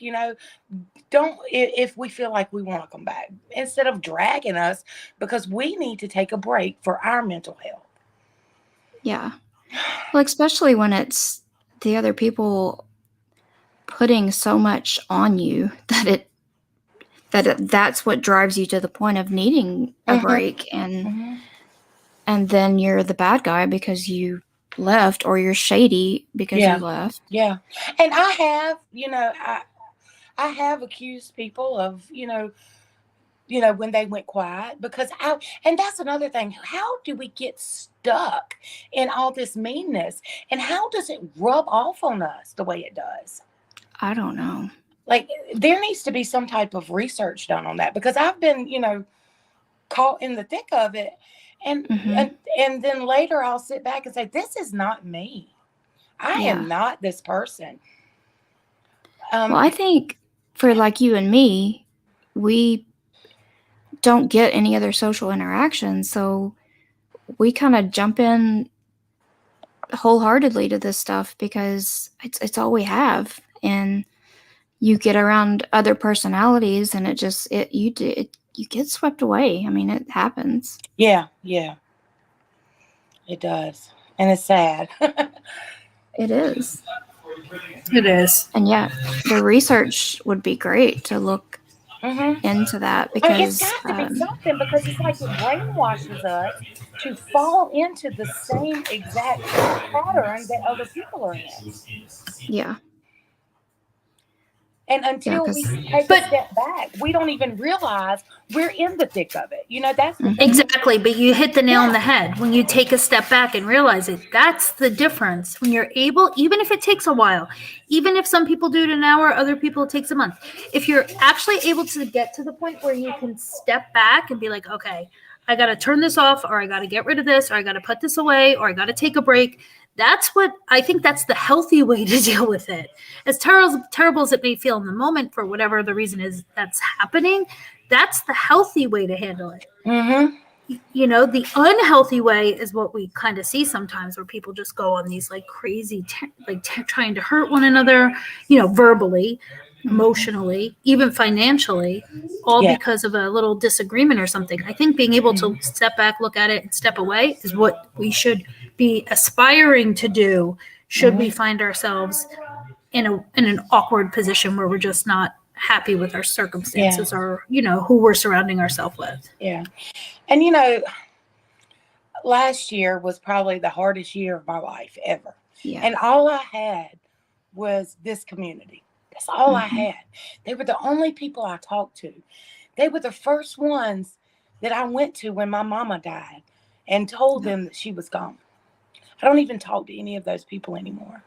don't, if we feel like we want to come back, instead of dragging us, because we need to take a break for our mental health. Yeah. Well, especially when it's the other people putting so much on you that's what drives you to the point of needing a break, and then you're the bad guy because you left, or you're shady because you left. Yeah. And I have, I have accused people of, when they went quiet, because and that's another thing. How do we get stuck in all this meanness, and how does it rub off on us the way it does? I don't know. Like, there needs to be some type of research done on that, because I've been, caught in the thick of it. And then later I'll sit back and say, this is not me. I am not this person. Well, I think for like you and me, we don't get any other social interaction. So we kind of jump in wholeheartedly to this stuff because it's all we have. And you get around other personalities, and you get swept away. I mean, it happens. Yeah, it does, and it's sad. It is. It is. And the research would be great to look into that, because it's got to be something, because it's like it brainwashes us to fall into the same exact pattern that other people are in. Yeah. And until we take a step back, we don't even realize we're in the thick of it. That's the exactly. But you hit the nail on the head. When you take a step back and realize it, that's the difference. When you're able, even if it takes a while, even if some people do it in an hour, other people it takes a month. If you're actually able to get to the point where you can step back and be like, okay, I got to turn this off, or I got to get rid of this, or I got to put this away, or I got to take a break. That's what I think, that's the healthy way to deal with it. As terrible as it may feel in the moment, for whatever the reason is that's happening, that's the healthy way to handle it. The unhealthy way is what we kind of see sometimes, where people just go on these like crazy, trying to hurt one another, verbally, emotionally, even financially, all because of a little disagreement or something. I think being able to step back, look at it, and step away is what we should be aspiring to do, should we find ourselves in an awkward position where we're just not happy with our circumstances or, you know, who we're surrounding ourselves with. Yeah. And, you know, last year was probably the hardest year of my life ever. Yeah. And all I had was this community. That's all I had. They were the only people I talked to. They were the first ones that I went to when my mama died and told them that she was gone. I don't even talk to any of those people anymore.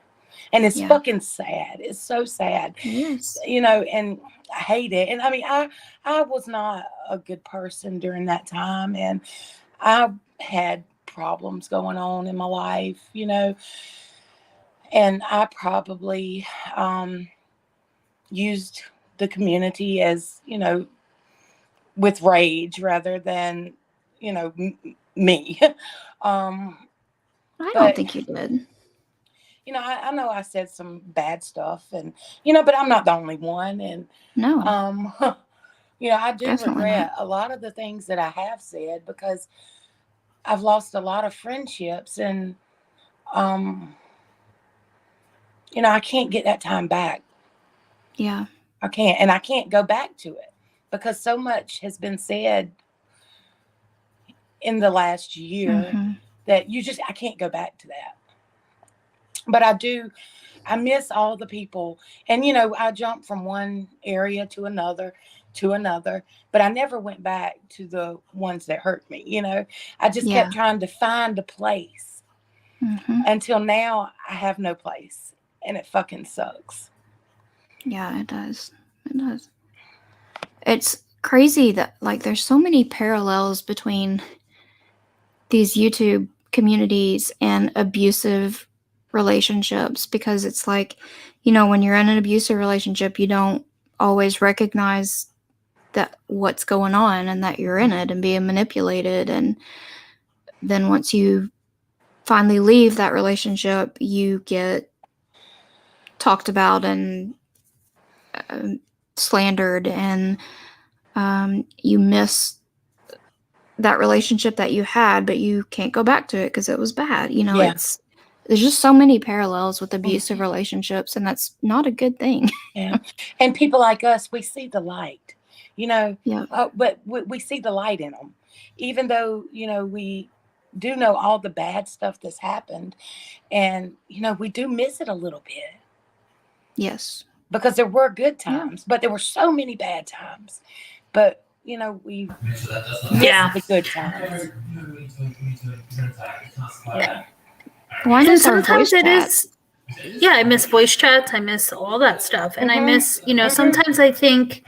And it's fucking sad. It's so sad. Yes. You know, and I hate it. And I mean, I was not a good person during that time. And I had problems going on in my life, you know. And I probably used the community as, you know, with rage rather than, you know, me. I don't think you did. You know, I know I said some bad stuff, and you know, but I'm not the only one. And No. you know, I do Definitely regret not. a lot of the things that I have said because I've lost a lot of friendships, and you know, I can't get that time back. Yeah. I can't, and I can't go back to it because so much has been said in the last year that I can't go back to that. But I miss all the people. And, you know, I jumped from one area to another, but I never went back to the ones that hurt me. You know, I just kept trying to find a place until now I have no place, and it fucking sucks. Yeah, it does. It does. It's crazy that, like, there's so many parallels between these YouTube communities and abusive relationships, because it's like, you know, when you're in an abusive relationship, you don't always recognize that what's going on and that you're in it and being manipulated. And then once you finally leave that relationship, you get talked about and slandered, and you miss that relationship that you had, but you can't go back to it because it was bad. You know, there's just so many parallels with abusive relationships, and that's not a good thing. Yeah. And people like us, we see the light, you know, but we see the light in them, even though, you know, we do know all the bad stuff that's happened, and, you know, we do miss it a little bit. Yes. Because there were good times, but there were so many bad times. But, you know, we missed the good times. Yeah. Well, and sometimes it is. Yeah, I miss voice chats. I miss all that stuff. And I miss, you know, sometimes I think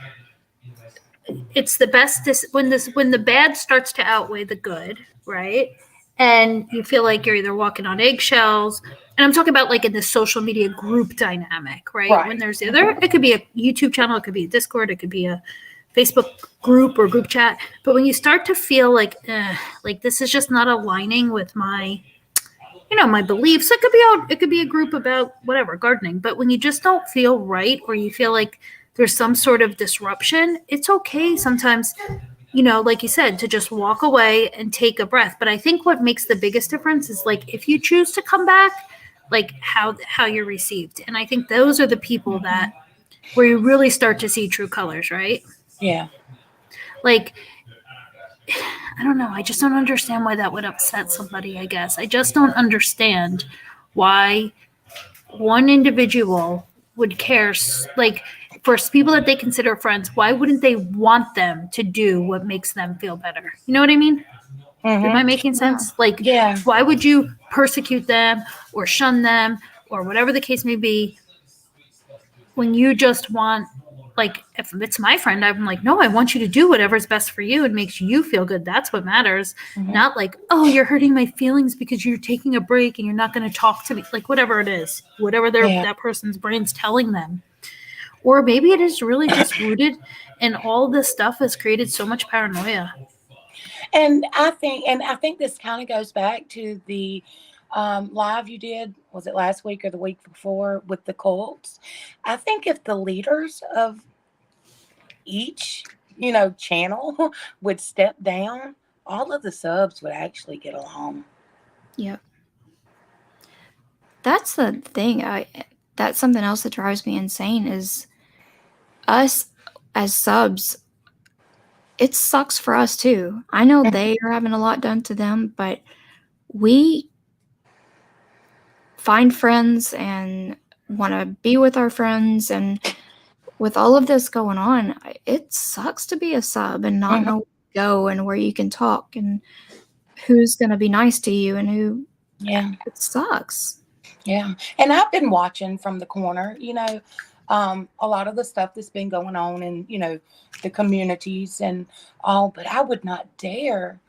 it's the best when the bad starts to outweigh the good, right? And you feel like you're either walking on eggshells. And I'm talking about like in the social media group dynamic, right? When there's it could be a YouTube channel, it could be a Discord, it could be a Facebook group or group chat. But when you start to feel like this is just not aligning with my, you know, my beliefs, it could be a group about whatever, gardening. But when you just don't feel right, or you feel like there's some sort of disruption, it's okay sometimes, you know, like you said, to just walk away and take a breath. But I think what makes the biggest difference is like if you choose to come back, like how you're received. And I think those are the people that where you really start to see true colors, right? Yeah. Like, I don't know. I just don't understand why that would upset somebody, I guess. I just don't understand why one individual would care. Like, for people that they consider friends, why wouldn't they want them to do what makes them feel better? You know what I mean? Am I making sense? Like, why would you persecute them or shun them or whatever the case may be when you just want, like, if it's my friend, I'm like, no, I want you to do whatever's best for you and makes you feel good. That's what matters. Not like, oh, you're hurting my feelings because you're taking a break and you're not going to talk to me. Like, whatever it is, whatever that person's brain's telling them. Or maybe it is really just rooted in all this stuff has created so much paranoia. And I think this kind of goes back to the live you did, was it last week or the week before, with the cults? I think if the leaders of each, you know, channel would step down, all of the subs would actually get along. Yep. That's the thing. That's something else that drives me insane is us as subs, it sucks for us too. I know they are having a lot done to them, but we find friends and want to be with our friends, and with all of this going on, it sucks to be a sub and not know where to go and where you can talk and who's going to be nice to you and who. Yeah. It sucks. Yeah. And I've been watching from the corner, a lot of the stuff that's been going on in, the communities and all, but I would not dare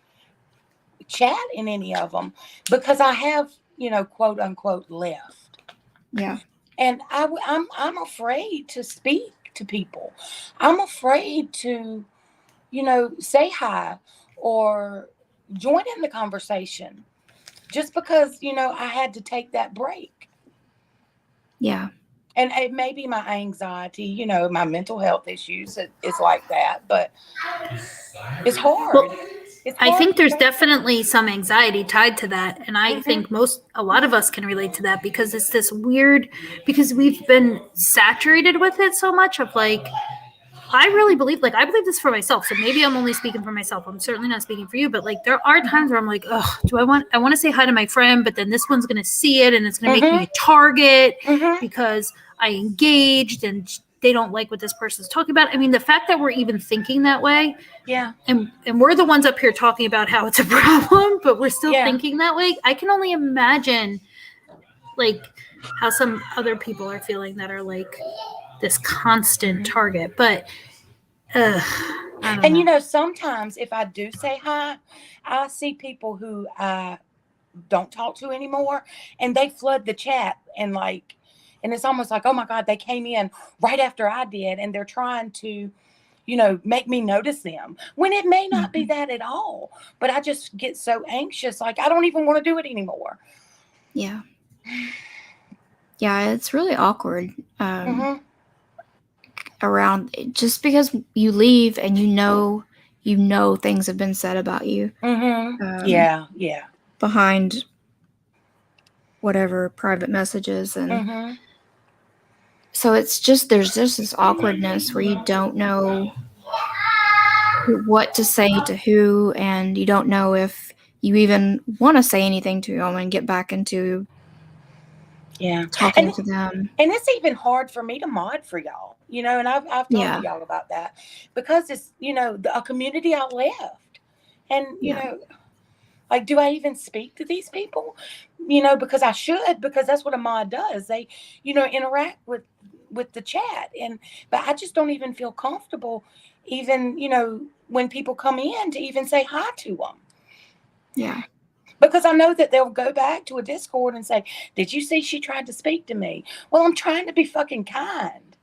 chat in any of them because I have, quote unquote left. Yeah. And I'm afraid to speak to people. I'm afraid to, say hi or join in the conversation just because, I had to take that break. Yeah. And it may be my anxiety, my mental health issues. It's like that, but it's hard. Well, I think there's definitely some anxiety tied to that. And I think a lot of us can relate to that because it's this weird, because we've been saturated with it so much of like, I really believe, I believe this for myself. So maybe I'm only speaking for myself. I'm certainly not speaking for you, but there are times where I'm like, oh, I want to say hi to my friend, but then this one's going to see it and it's going to make me a target because I engaged and they don't like what this person's talking about. I mean, the fact that we're even thinking that way. Yeah. And we're the ones up here talking about how it's a problem, but we're still thinking that way. I can only imagine how some other people are feeling that are this constant target. But I don't know. Sometimes if I do say hi, I see people who I don't talk to anymore and they flood the chat and it's almost like, oh my God, they came in right after I did and they're trying to, make me notice them when it may not be that at all. But I just get so anxious. I don't even want to do it anymore. Yeah. Yeah, it's really awkward around just because you leave and you know things have been said about you. Yeah. Behind whatever private messages and so it's just there's just this awkwardness where you don't know what to say to who, and you don't know if you even want to say anything to them and get back into talking to them. And it's even hard for me to mod for y'all, and I've talked to y'all about that because it's, a community I left. And, do I even speak to these people? Because I should, because that's what a mod does. They, interact with the chat. But I just don't even feel comfortable even, when people come in to even say hi to them. Yeah. Because I know that they'll go back to a Discord and say, did you see she tried to speak to me? Well, I'm trying to be fucking kind.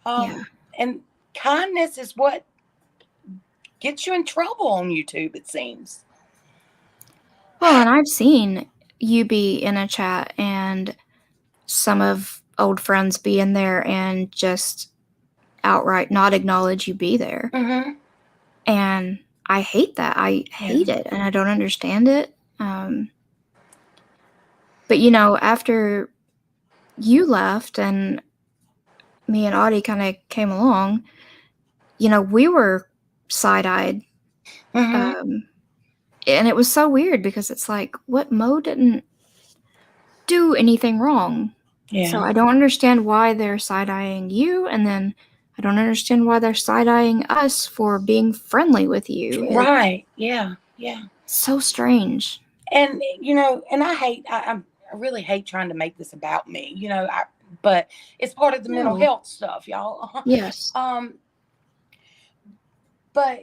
And kindness is what gets you in trouble on YouTube, it seems. Well, and I've seen you be in a chat and some of old friends be in there and just outright not acknowledge you be there. And I hate that. I hate it and I don't understand it. But after you left and me and Audie kind of came along, we were side-eyed. And it was so weird because it's like, what? Mo didn't do anything wrong. So I don't understand why they're side-eyeing you, and then I don't understand why they're side-eyeing us for being friendly with you. Right. Yeah. So strange. And, and I really hate trying to make this about me, but it's part of the mental health stuff, y'all. Yes. But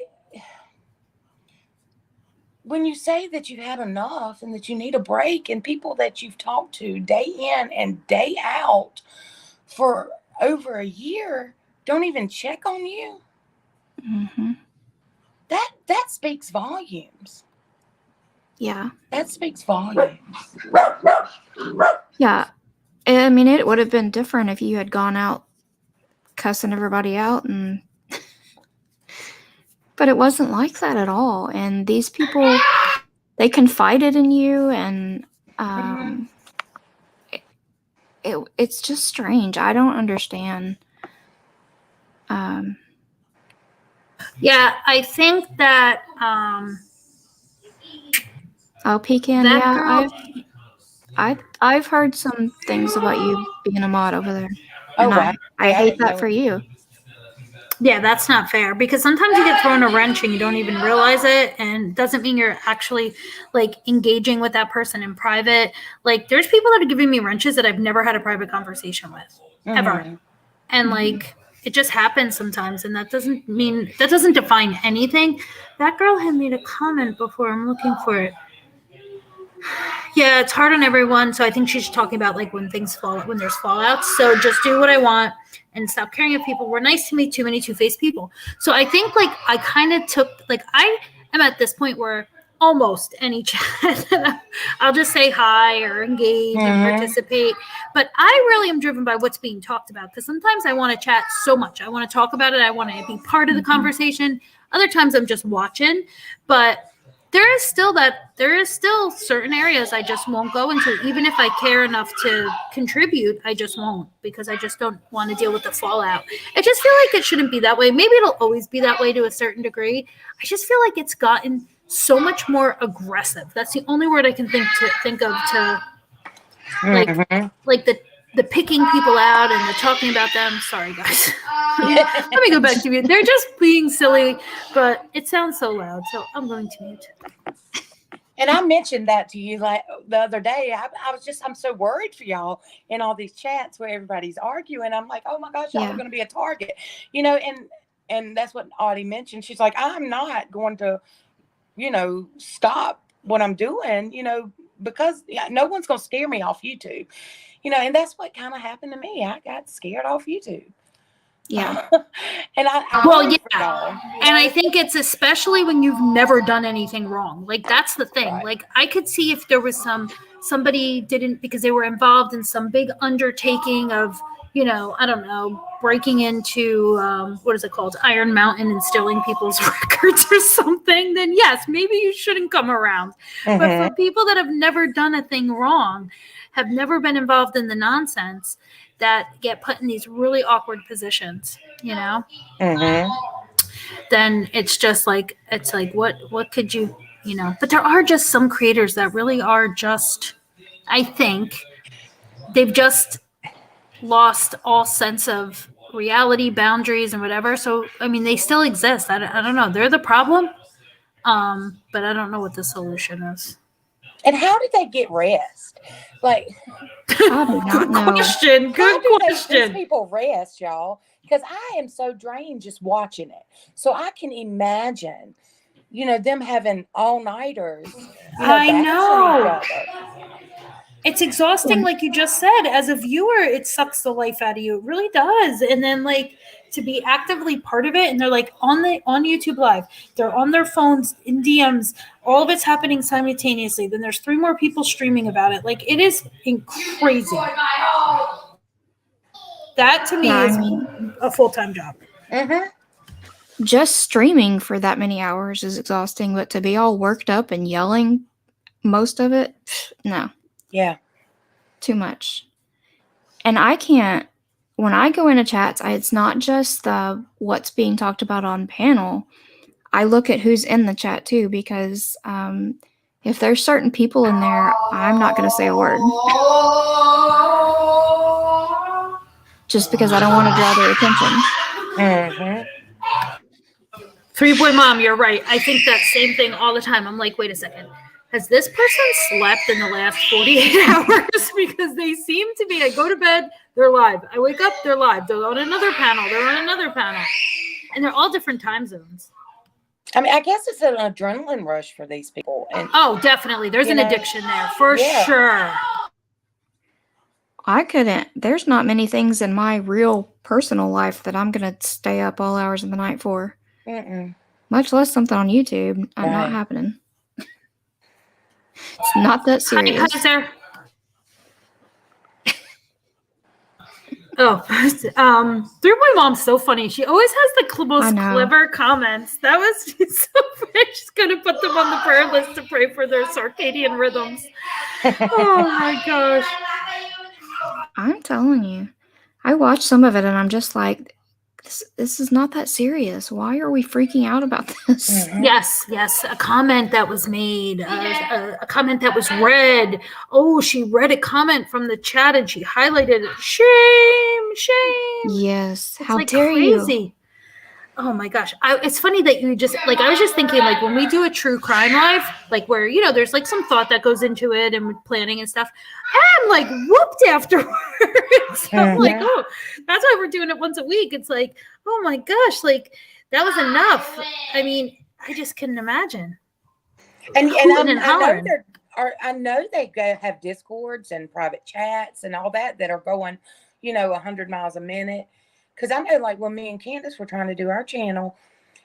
when you say that you've had enough and that you need a break, and people that you've talked to day in and day out for over a year don't even check on you, that speaks volumes. Yeah. That speaks volumes. Yeah. I mean, it would have been different if you had gone out cussing everybody out, but it wasn't like that at all. And these people, they confided in you, and it's just strange. I don't understand. Yeah, I think that Pecan, that yeah, girl. I've heard some things about you being a mod over there. Oh, And wow. I Yeah, I hate didn't that know. for you. Yeah, that's not fair because sometimes you get thrown a wrench and you don't even realize it, and it doesn't mean you're actually like engaging with that person in private. Like, there's people that are giving me wrenches that I've never had a private conversation with ever, and like it just happens sometimes, and that doesn't define anything. That girl had made a comment before. I'm looking for it. Yeah, it's hard on everyone. So I think she's talking about like when there's fallouts. So just do what I want and stop caring if people were nice to me. Too many two-faced people. So I think like I kind of took like I am at this point where almost any chat I'll just say hi or engage and participate. But I really am driven by what's being talked about because sometimes I want to chat so much. I want to talk about it. I want to be part of the conversation. Other times I'm just watching, but there is still certain areas I just won't go into, even if I care enough to contribute. I just won't because I just don't want to deal with the fallout. I just feel like it shouldn't be that way. Maybe it'll always be that way to a certain degree. I just feel like it's gotten so much more aggressive. That's the only word I can think of to like the picking people out and the talking about them. Sorry, guys. Let me go back to mute. They're just being silly, but it sounds so loud, so I'm going to mute. And I mentioned that to you like the other day. I'm so worried for y'all in all these chats where everybody's arguing. I'm like, oh my gosh, y'all are going to be a target, and that's what Audie mentioned. She's like, I'm not going to, stop what I'm doing, because no one's going to scare me off YouTube, and that's what kind of happened to me. I got scared off YouTube. Yeah. And and I think it's especially when you've never done anything wrong. Like, that's the thing. Right. Like, I could see if there was somebody didn't, because they were involved in some big undertaking of, I don't know, breaking into what is it called, Iron Mountain, and stealing people's records or something, then yes, maybe you shouldn't come around. But for people that have never done a thing wrong, have never been involved in the nonsense, that get put in these really awkward positions, then it's just like, what could you, but there are just some creators that really are just, I think they've just lost all sense of reality, boundaries, and whatever. So, I mean, they still exist. I don't know. They're the problem. But I don't know what the solution is. And how did they get rest? Like, good question. Good question. These people rest, y'all? Because I am so drained just watching it. So I can imagine, them having all-nighters. I know. It's exhausting, like you just said. As a viewer, it sucks the life out of you. It really does. And then, like, to be actively part of it, and they're like on YouTube Live, they're on their phones in DMs, all of it's happening simultaneously. Then there's 3 more people streaming about it. Like, it is crazy. That to me is a full-time job. Just streaming for that many hours is exhausting, but to be all worked up and yelling most of it, no. Yeah. Too much. And I can't, when I go into chats, it's not just what's being talked about on panel. I look at who's in the chat too, because if there's certain people in there, I'm not going to say a word. Just because I don't want to draw their attention. 3-boy mom, you're right. I think that same thing all the time. I'm like, wait a second. Has this person slept in the last 48 hours? Because they seem to be, I go to bed, they're live. I wake up, they're live. They're on another panel. And they're all different time zones. I mean, I guess it's an adrenaline rush for these people. And, definitely. There's an addiction there, for sure. I couldn't. There's not many things in my real personal life that I'm going to stay up all hours of the night for. Much less something on YouTube. Not happening. It's not that serious. Hi, sir. 3-boy mom's so funny. She always has the most clever comments. She's so funny. She's going to put them on the prayer list to pray for their circadian rhythms. Oh my gosh. I'm telling you. I watch some of it and I'm just like, this is not that serious. Why are we freaking out about this? Mhm. Yes. A comment that was made, a comment that was read. Oh, she read a comment from the chat and she highlighted it. Shame. Yes. It's How like dare you? crazy. Oh my gosh. It's funny that you just like, I was just thinking like when we do a true crime live, like where, you know, there's like some thought that goes into it and planning and stuff. I'm like whooped afterwards. I'm like, oh, that's why we're doing it once a week. It's like, oh my gosh, like that was enough. I mean, I just couldn't imagine. And Hooting and hollering. I know they have discords and private chats and all that are going, you know, 100 miles a minute. Because I know, like, when me and Candace were trying to do our channel,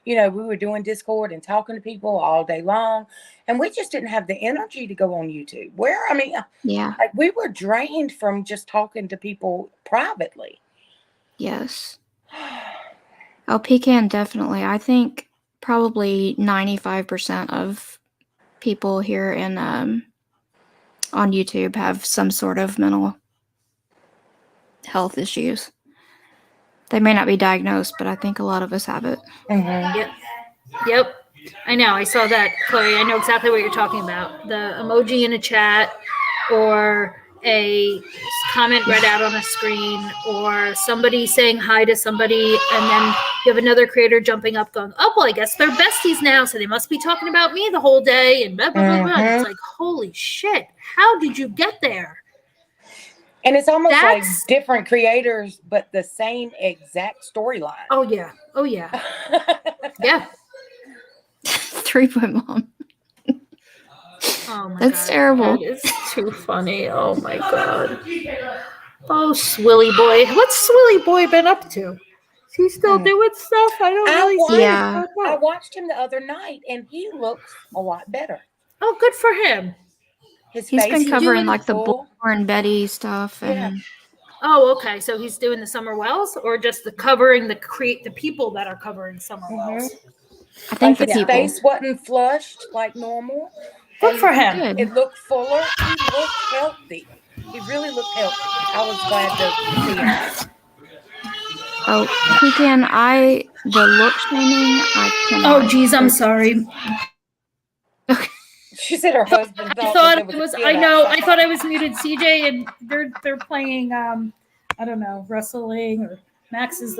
you know, we were doing Discord and talking to people all day long. And we just didn't have the energy to go on YouTube. Yeah. Like, we were drained from just talking to people privately. Yes. Oh, pecan, definitely. I think probably 95% of people here in on YouTube have some sort of mental health issues. They may not be diagnosed, but I think a lot of us have it. Mm-hmm. Yep. I know. I saw that, Chloe. I know exactly what you're talking about. The emoji in a chat or a comment read out on a screen or somebody saying hi to somebody and then you have another creator jumping up going, oh, well, I guess they're besties now, so they must be talking about me the whole day and blah, blah, blah, blah. And it's like, holy shit. How did you get there? And it's almost like different creators, but the same exact storyline. Oh, yeah. Yeah. 3-point mom. Oh my That's God. terrible. That is too funny. Oh my God. Oh, Swilly boy. What's Swilly boy been up to? Is he still doing stuff? I don't really see. Yeah. I watched him the other night and he looks a lot better. Oh, good for him. He's been covering like the Bull and Betty stuff. And Oh, okay. So he's doing the Summer Wells or just the covering the people that are covering Summer Wells? I think like the his people. face wasn't flushed like normal. Good for him. Good. It looked fuller. He looked healthy. He really looked healthy. I was glad to see him. Oh, pecan, the look shaming, I cannot. Oh, geez, I'm sorry. She said her husband I thought it was. I know. I thought I was muted, CJ, and they're playing. I don't know, wrestling, or Max is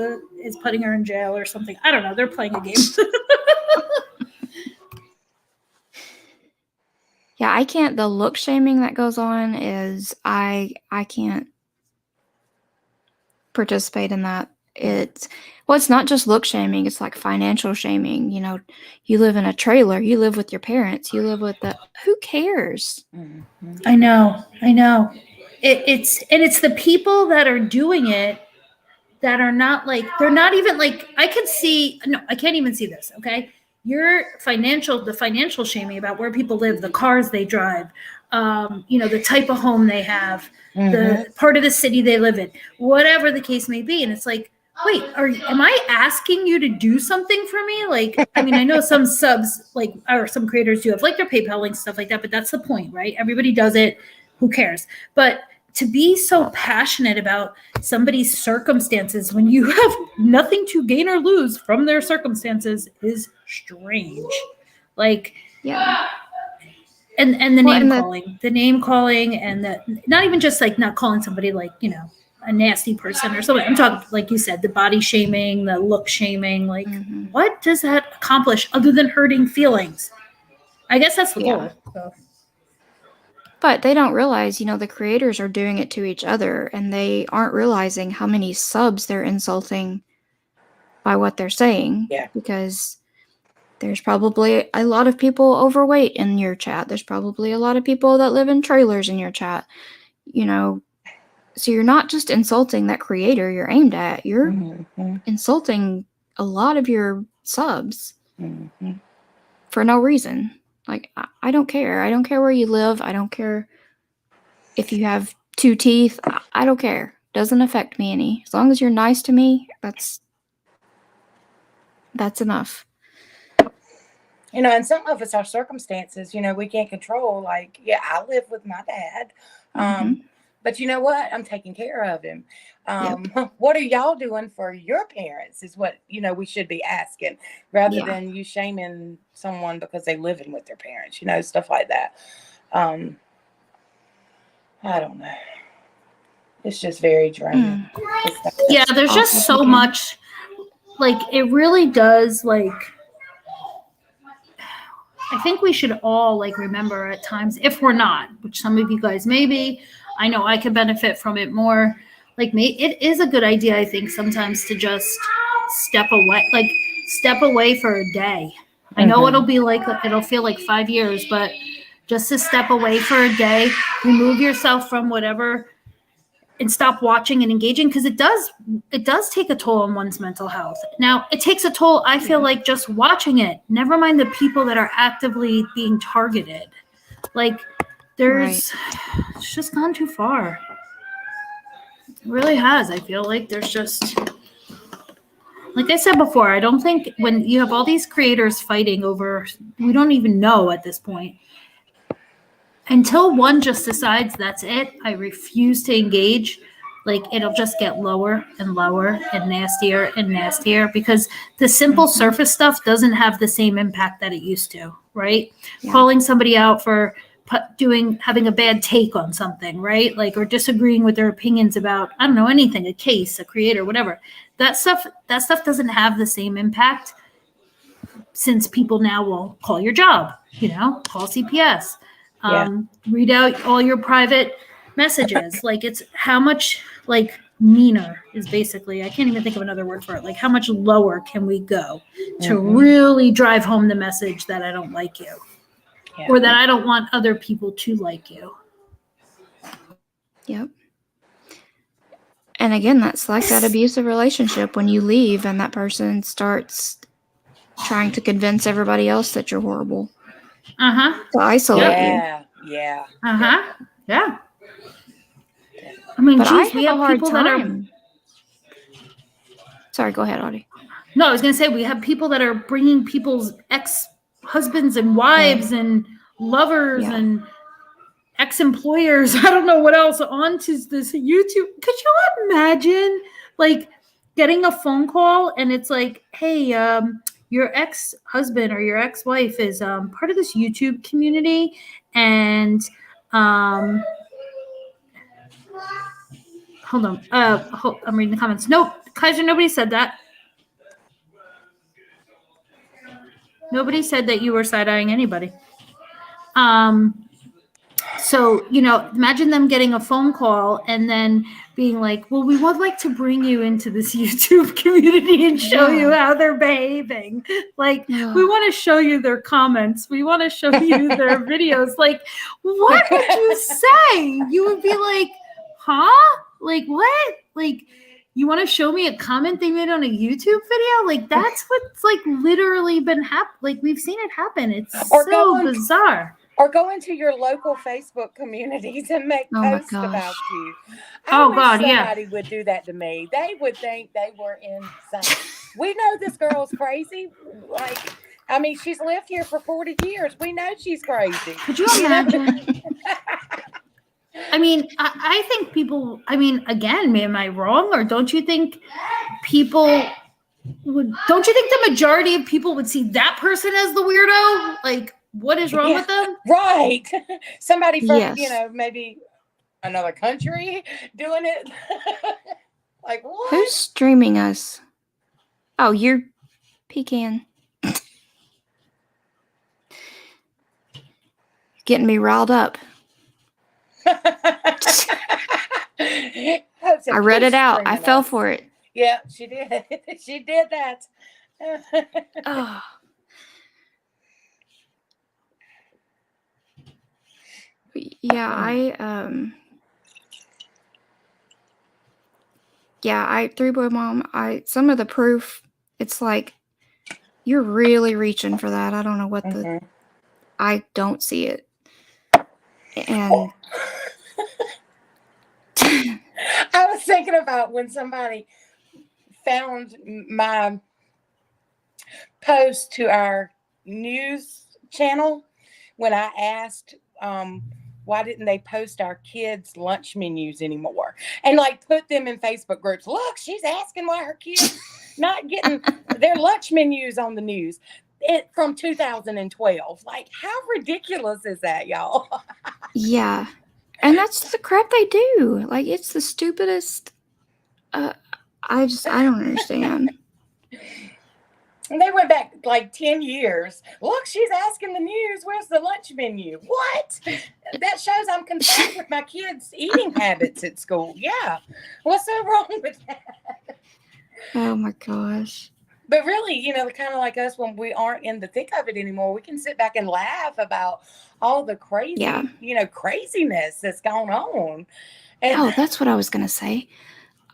putting her in jail or something. I don't know. They're playing a game. Yeah, I can't. The look shaming that goes on is I can't participate in that. It's not just look shaming. It's like financial shaming. You know, you live in a trailer. You live with your parents. You live with who cares? Mm-hmm. I know. It's the people that are doing it that are not like, they're not even like, I can't even see this. Okay. The financial shaming about where people live, the cars they drive, the type of home they have, the part of the city they live in, whatever the case may be. And it's like, wait, am I asking you to do something for me? Like, I mean, I know some subs or some creators do have like their PayPal links, stuff like that, but that's the point, right? Everybody does it. Who cares? But to be so passionate about somebody's circumstances when you have nothing to gain or lose from their circumstances is strange. Like, yeah. And the name calling and not even just like not calling somebody like, a nasty person or something. I'm talking, like you said, the body shaming, the look shaming, like what does that accomplish other than hurting feelings? I guess that's the goal. So. But they don't realize, the creators are doing it to each other and they aren't realizing how many subs they're insulting by what they're saying. Yeah. Because there's probably a lot of people overweight in your chat. There's probably a lot of people that live in trailers in your chat. So you're not just insulting that creator you're aimed at. You're insulting a lot of your subs for no reason. Like, I don't care. I don't care where you live. I don't care if you have 2 teeth. I don't care. Doesn't affect me any. As long as you're nice to me, that's enough. And some of us, our circumstances, we can't control. Like, I live with my dad. But you know what? I'm taking care of him. What are y'all doing for your parents is what, we should be asking, rather than you shaming someone because they living with their parents, stuff like that. I don't know. It's just very draining. Yeah, there's just so much, like, it really does, like, I think we should all, like, remember at times, if we're not, which some of you guys maybe, I know I could benefit from it more. Like, it is a good idea, I think, sometimes to just step away for a day. I know it'll feel like 5 years, but just to step away for a day, remove yourself from whatever, and stop watching and engaging, because it does take a toll on one's mental health. Now, it takes a toll, I feel like, just watching it. Never mind the people that are actively being targeted. Like, it's just gone too far. It really has. I feel like there's just, like I said before, I don't think when you have all these creators fighting over, we don't even know at this point. Until one just decides that's it, I refuse to engage. Like, it'll just get lower and lower and nastier, because the simple surface stuff doesn't have the same impact that it used to, right? Yeah. Calling somebody out for having a bad take on something, right? Like, or disagreeing with their opinions about, I don't know, anything, a case, a creator, whatever. That stuff doesn't have the same impact, since people now will call your job, call CPS, read out all your private messages. Like, it's how much, like, meaner is basically, I can't even think of another word for it. Like, how much lower can we go to really drive home the message that I don't like you, or that I don't want other people to like you. Yep. And again, that's like that abusive relationship when you leave and that person starts trying to convince everybody else that you're horrible. To isolate you. Yeah. Yeah. I mean, but geez, we have people that are. Sorry, go ahead, Audie. No, I was going to say, we have people that are bringing people's ex-husbands and wives and lovers and ex-employers, I don't know what else, onto this YouTube. Could you imagine, like, getting a phone call and it's like, hey, your ex-husband or your ex-wife is part of this YouTube community, and hold on, I'm reading the comments. Nope, Kaiser, nobody said that. Nobody said that you were side-eyeing anybody. So, imagine them getting a phone call and then being like, well, we would like to bring you into this YouTube community and show you how they're behaving. Like, we want to show you their comments. We want to show you their videos. Like, what would you say? You would be like, huh? Like, what? Like, you want to show me a comment they made on a YouTube video? Like, that's what's, like, literally been happening. Like, we've seen it happen. It's so bizarre. Or go into your local Facebook communities and make posts about you. Somebody would do that to me. They would think they were insane. We know this girl's crazy. Like, I mean, she's lived here for 40 years. We know she's crazy. Could you imagine? I mean, I think people, again, am I wrong? Or don't you think the majority of people would see that person as the weirdo? Like, what is wrong with them? Right. Somebody from, maybe another country doing it. Like, what? Who's streaming us? Oh, you're Pecan. Getting me riled up. I read it out. I fell for it. Yeah, she did. She did that. Oh. Yeah, I Three Boy Mom, some of the proof, it's like, you're really reaching for that. I don't know what I don't see it. And I was thinking about when somebody found my post to our news channel when I asked why didn't they post our kids' lunch menus anymore? And like put them in Facebook groups. Look, she's asking why her kids not getting their lunch menus on the news. From 2012. Like, how ridiculous is that, y'all? Yeah. And that's the crap they do. Like, it's the stupidest. I don't understand. And they went back like 10 years. Look, she's asking the news, where's the lunch menu? What? That shows I'm concerned with my kids' eating habits at school. Yeah. What's so wrong with that? Oh my gosh. But really, kind of like us, when we aren't in the thick of it anymore, we can sit back and laugh about all the crazy, craziness that's going on. And that's what I was going to say.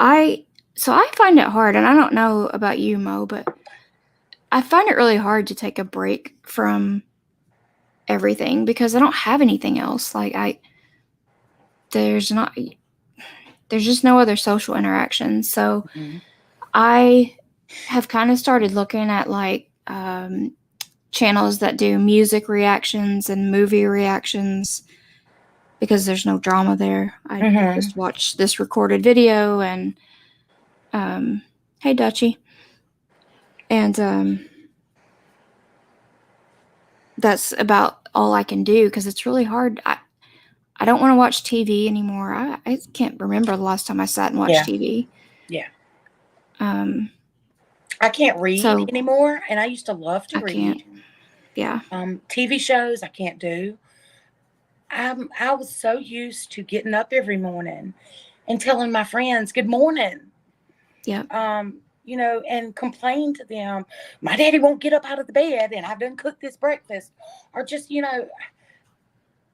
I find it hard, and I don't know about you, Mo, but I find it really hard to take a break from everything because I don't have anything else. Like there's just no other social interaction. So I have kind of started looking at like channels that do music reactions and movie reactions because there's no drama there. I just watch this recorded video and hey Dutchie. And that's about all I can do because it's really hard. I don't want to watch TV anymore. I can't remember the last time I sat and watched TV. Yeah. I can't read anymore, and I used to love to read. Can't. Yeah. TV shows I can't do. I was so used to getting up every morning and telling my friends good morning. Yeah. And complain to them, my daddy won't get up out of the bed and I've done cooked this breakfast. Or just,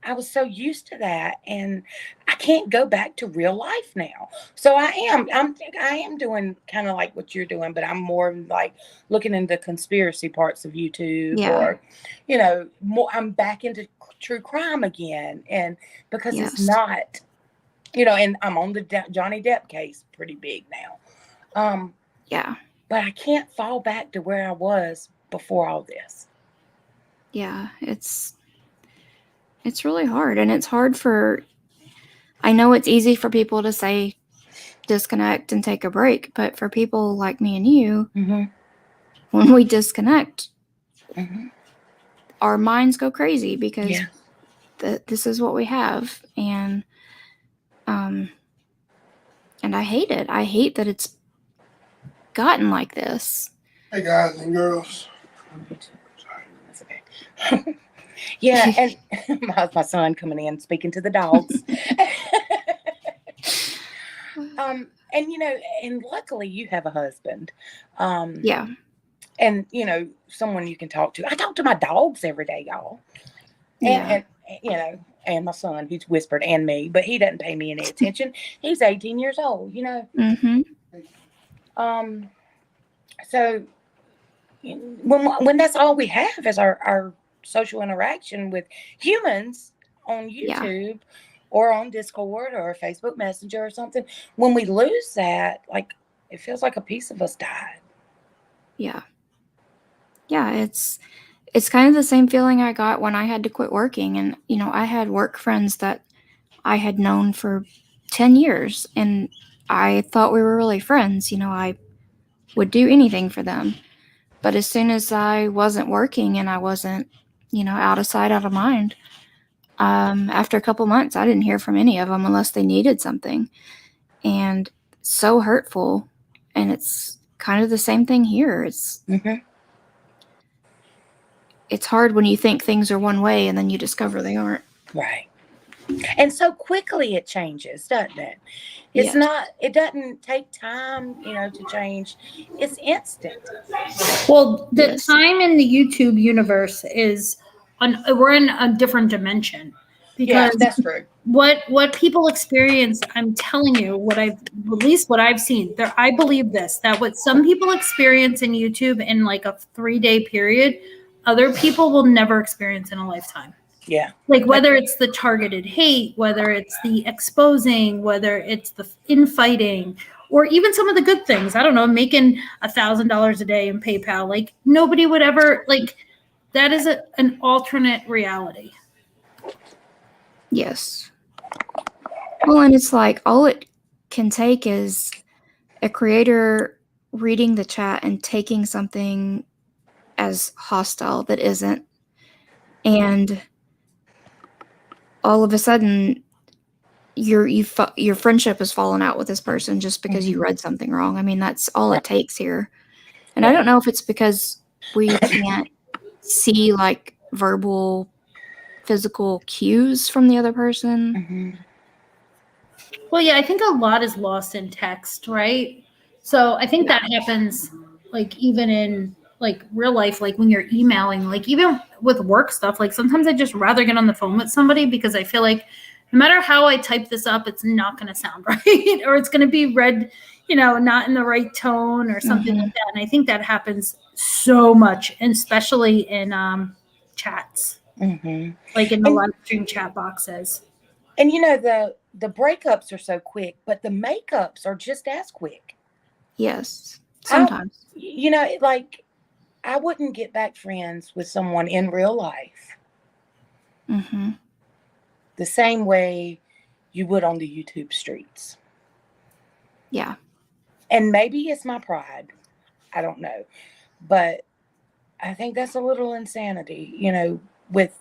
I was so used to that and I can't go back to real life now. So I am doing kind of like what you're doing, but I'm more like looking into conspiracy parts of YouTube or, more, I'm back into true crime again. And because it's not, and I'm on the Johnny Depp case pretty big now. Yeah. But I can't fall back to where I was before all this. Yeah, it's really hard. And it's hard I know it's easy for people to say disconnect and take a break, but for people like me and you, when we disconnect, our minds go crazy because this is what we have. And I hate it. I hate that it's gotten like this. Hey guys and girls. Sorry, that's okay. Yeah, and my son coming in speaking to the dogs. And luckily you have a husband. Yeah. And someone you can talk to. I talk to my dogs every day, y'all. And my son, he's whispered, and me, but he doesn't pay me any attention. He's 18 years old, So when that's all we have is our social interaction with humans on YouTube or on Discord or Facebook Messenger or something, when we lose that, like it feels like a piece of us died. Yeah. Yeah, it's kind of the same feeling I got when I had to quit working. And, I had work friends that I had known for 10 years and I thought we were really friends. I would do anything for them. But as soon as I wasn't working and I wasn't, out of sight, out of mind, after a couple months, I didn't hear from any of them unless they needed something. And so hurtful. And it's kind of the same thing here. It's hard when you think things are one way and then you discover they aren't. Right. And so quickly it changes, doesn't it? It's not, it doesn't take time, to change. It's instant. Well, the time in the YouTube universe we're in a different dimension. Because that's true. What people experience, I'm telling you, at least what I've seen, I believe that what some people experience in YouTube in like a 3-day period, other people will never experience in a lifetime. Yeah. Like whether it's the targeted hate, whether it's the exposing, whether it's the infighting, or even some of the good things. I don't know, making $1,000 a day in PayPal. Like nobody would ever, like, that is an alternate reality. Yes. Well, and it's like all it can take is a creator reading the chat and taking something as hostile that isn't, and all of a sudden your friendship has fallen out with this person just because you read something wrong. I mean, that's all it takes here. And I don't know if it's because we can't see like verbal, physical cues from the other person. Well, yeah, I think a lot is lost in text, right? So I think that happens like even in like real life, like when you're emailing, like even with work stuff, like sometimes I just rather get on the phone with somebody because I feel like no matter how I type this up, it's not going to sound right or it's going to be read, not in the right tone or something like that. And I think that happens so much, and especially in chats, like in the live stream chat boxes. And the breakups are so quick, but the makeups are just as quick. Yes, sometimes. Like I wouldn't get back friends with someone in real life the same way you would on the YouTube streets. Yeah. And maybe it's my pride. I don't know. But I think that's a little insanity, with,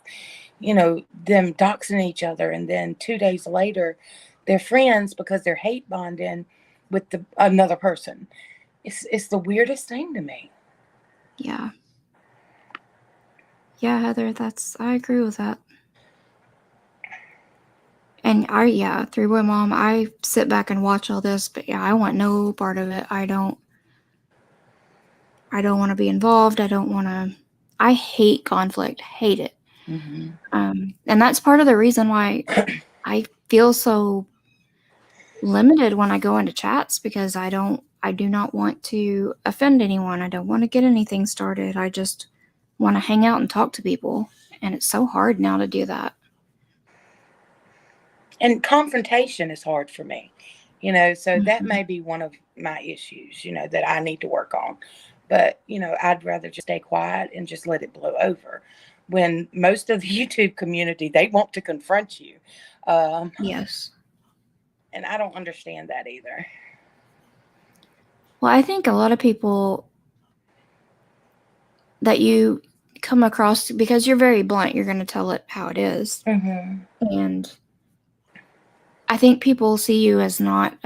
them doxing each other. And then 2 days later, they're friends because they're hate bonding with another person. It's the weirdest thing to me. Yeah. Yeah, Heather, I agree with that. And Three-Boy Mom, I sit back and watch all this, but I want no part of it. I don't want to be involved. I hate conflict, hate it. And that's part of the reason why I feel so limited when I go into chats, because I do not want to offend anyone. I don't want to get anything started. I just want to hang out and talk to people. And it's so hard now to do that. And confrontation is hard for me, so that may be one of my issues, that I need to work on. But, I'd rather just stay quiet and just let it blow over. When most of the YouTube community, they want to confront you. Yes. And I don't understand that either. Well, I think a lot of people that you come across, because you're very blunt, you're going to tell it how it is. And I think people see you as not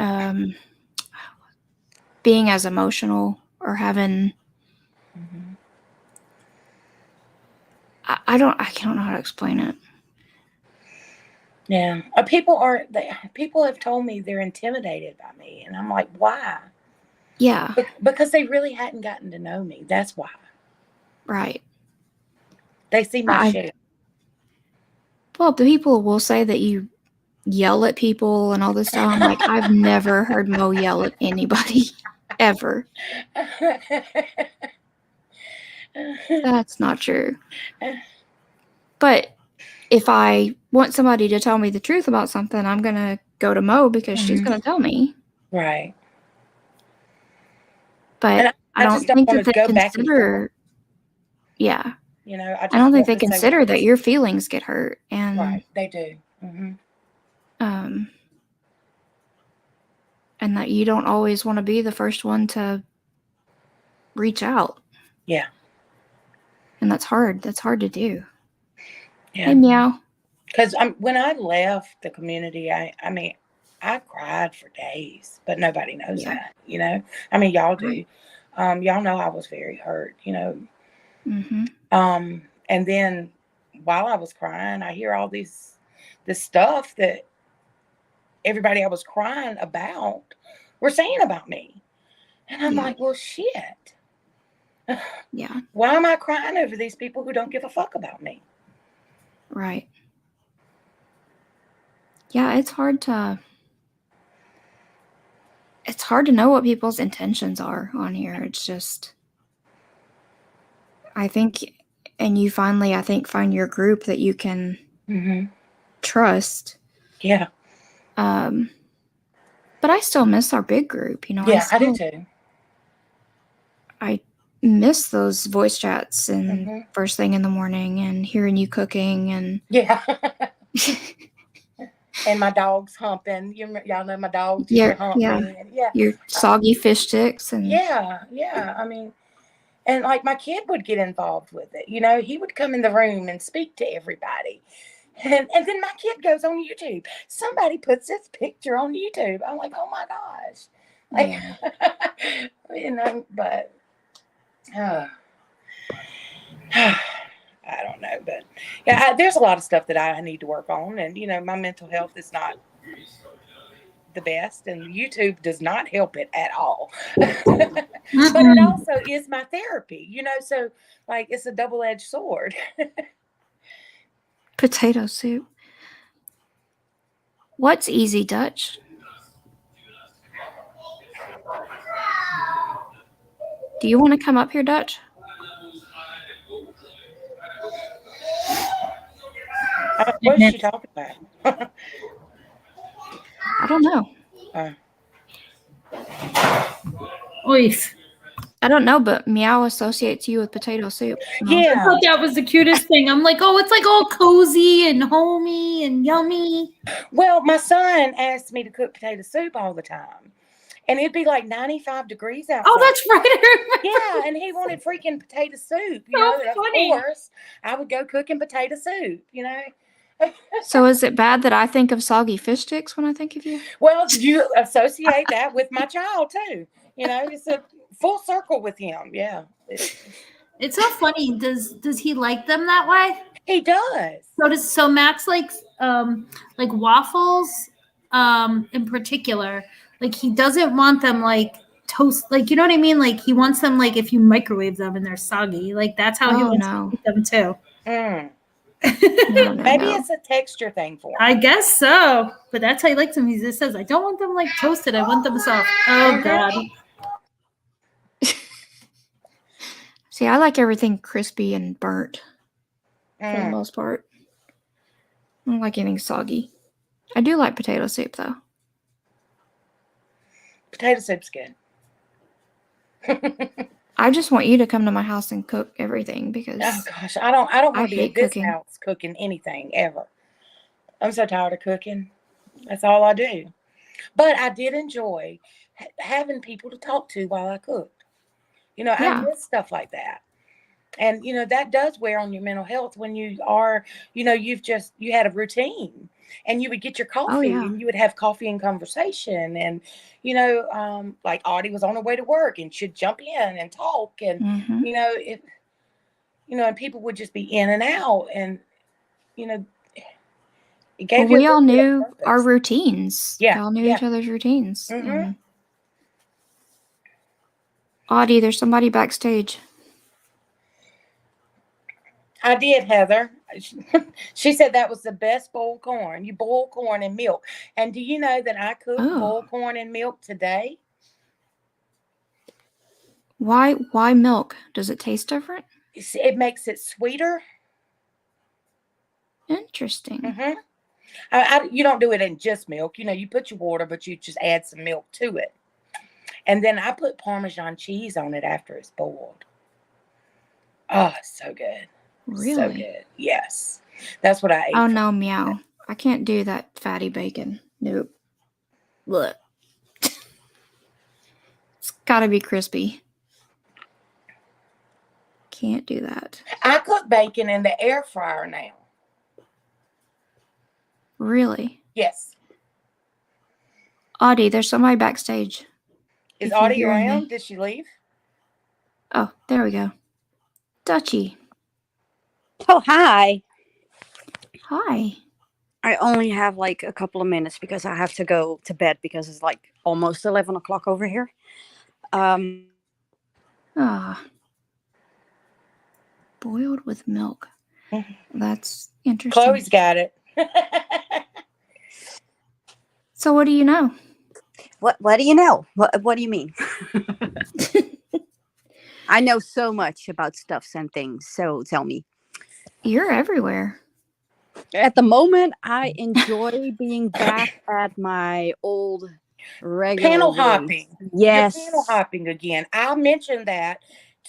being as emotional or having... I don't know how to explain it. Yeah. People have told me they're intimidated by me. And I'm like, why? Yeah. Because they really hadn't gotten to know me. That's why. Right. They see my shit. Well, the people will say that you yell at people and all this stuff. I'm like, I've never heard Mo yell at anybody, ever. That's not true. But if I want somebody to tell me the truth about something, I'm going to go to Mo because she's going to tell me. Right. But I don't think that they consider... Yeah. I don't think they consider that your feelings get hurt. And right. They do. And that you don't always want to be the first one to reach out. Yeah. And that's hard. That's hard to do. Yeah. Hey, Meow. Because when I left the community, I cried for days, but nobody knows that, I mean, y'all do. Y'all know I was very hurt, And then while I was crying, I hear all this stuff that everybody I was crying about were saying about me. And I'm like, well, shit. Yeah. Why am I crying over these people who don't give a fuck about me? Right. Yeah, it's hard to know what people's intentions are on here. It's just, I think, and you finally, I think, find your group that you can trust. Yeah. But I still miss our big group, Yeah, I do too. I miss those voice chats and first thing in the morning and hearing you cooking and... Yeah. And my dog's humping. Y'all know my dogs used Yeah, to hump yeah. me. And yeah. Your soggy fish sticks and Yeah. I mean, and like my kid would get involved with it. You know, he would come in the room and speak to everybody. And then my kid goes on YouTube. Somebody puts this picture on YouTube. I'm like, oh my gosh. Like, you know, but I don't know. But yeah, there's a lot of stuff that I need to work on. And, you know, my mental health is not the best. And YouTube does not help it at all. But it also is my therapy, you know, so like it's a double-edged sword. potato soup. What's easy Dutch? Do you want to come up here, Dutch? What is she talking about? I don't know. Oif. I don't know, but Meow associates you with potato soup. No? I Yeah. thought that was the cutest thing. I'm like, oh, it's like all cozy and homey and yummy. Well, my son asked me to cook potato soup all the time. And it'd be like 95 degrees outside. Oh, that's right. Yeah, and he wanted freaking potato soup, you Oh, know. And funny. of course, I would go cooking potato soup, you know. So is it bad that I think of soggy fish sticks when I think of you? Well, you associate that with my child too. You know, it's a full circle with him. Yeah. It's so funny. Does he like them that way? He does. So Max likes like waffles in particular. Like he doesn't want them like toast, like you know what I mean? Like he wants them like if you microwave them and they're soggy. Like that's how he wants to eat them too. No, Maybe it's a texture thing for him. I guess so. But that's how he likes them. He just says, I don't want them like toasted. I want them soft. Oh God. See, I like everything crispy and burnt for the most part. I don't like anything soggy. I do like potato soup though. Potato soup's good. I just want you to come to my house and cook everything because oh gosh, I don't want to be at this cooking. house cooking anything ever. I'm so tired of cooking. That's all I do. But I did enjoy having people to talk to while I cooked. You know, I miss stuff like that. And, you know, that does wear on your mental health when you are, you know, you had a routine and you would get your coffee and you would have coffee and conversation. And, you know, like Audie was on her way to work and she'd jump in and talk. And, you know, and people would just be in and out. And, you know, it gave we all knew our routines. Yeah. We all knew each other's routines. Mm-hmm. Audie, there's somebody backstage. I did, Heather. She said that was the best boiled corn. You boil corn and milk. And do you know that I cooked boiled corn and milk today? Why milk? Does it taste different? It makes it sweeter. Interesting. Mm-hmm. You don't do it in just milk. You know, you put your water, but you just add some milk to it. And then I put Parmesan cheese on it after it's boiled. Oh, so good. Really? So good. Yes. That's what I ate. Oh, no, Meow. I can't do that fatty bacon. Nope. Look. It's got to be crispy. Can't do that. I cook bacon in the air fryer now. Really? Yes. Audie, there's somebody backstage. Is Audie around? Did she leave? Oh, there we go. Dutchie. Oh, hi. Hi. I only have like a couple of minutes because I have to go to bed because it's like almost 11 o'clock over here. Boiled with milk. That's interesting. Chloe's got it. So what do you know? What do you know? What do you mean? I know so much about stuffs and things, so tell me. You're everywhere. At the moment, I enjoy being back at my old regular panel ways. hopping. Yes. You're panel hopping again. I mentioned that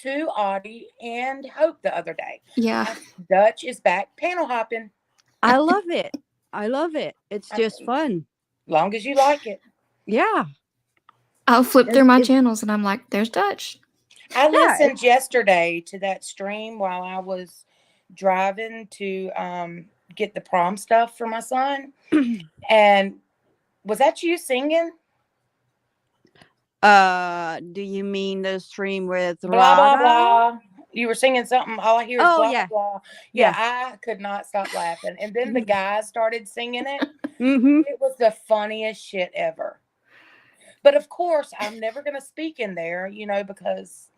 to Audie and Hope the other day. Yeah. Dutch is back panel hopping. I love it. I love it. It's I just mean, fun. long as you like it. Yeah. I'll flip through my It's channels and I'm like, there's Dutch. I yeah. listened yesterday to that stream while I was driving to get the prom stuff for my son. And was that you singing? Do you mean the stream with Blah, blah, Rada? blah. You were singing something. All I hear is Oh blah, yeah. blah, blah. Yeah. Yeah, I could not stop laughing. And then the guys started singing it. Mm-hmm. It was the funniest shit ever. But of course, I'm never going to speak in there, because,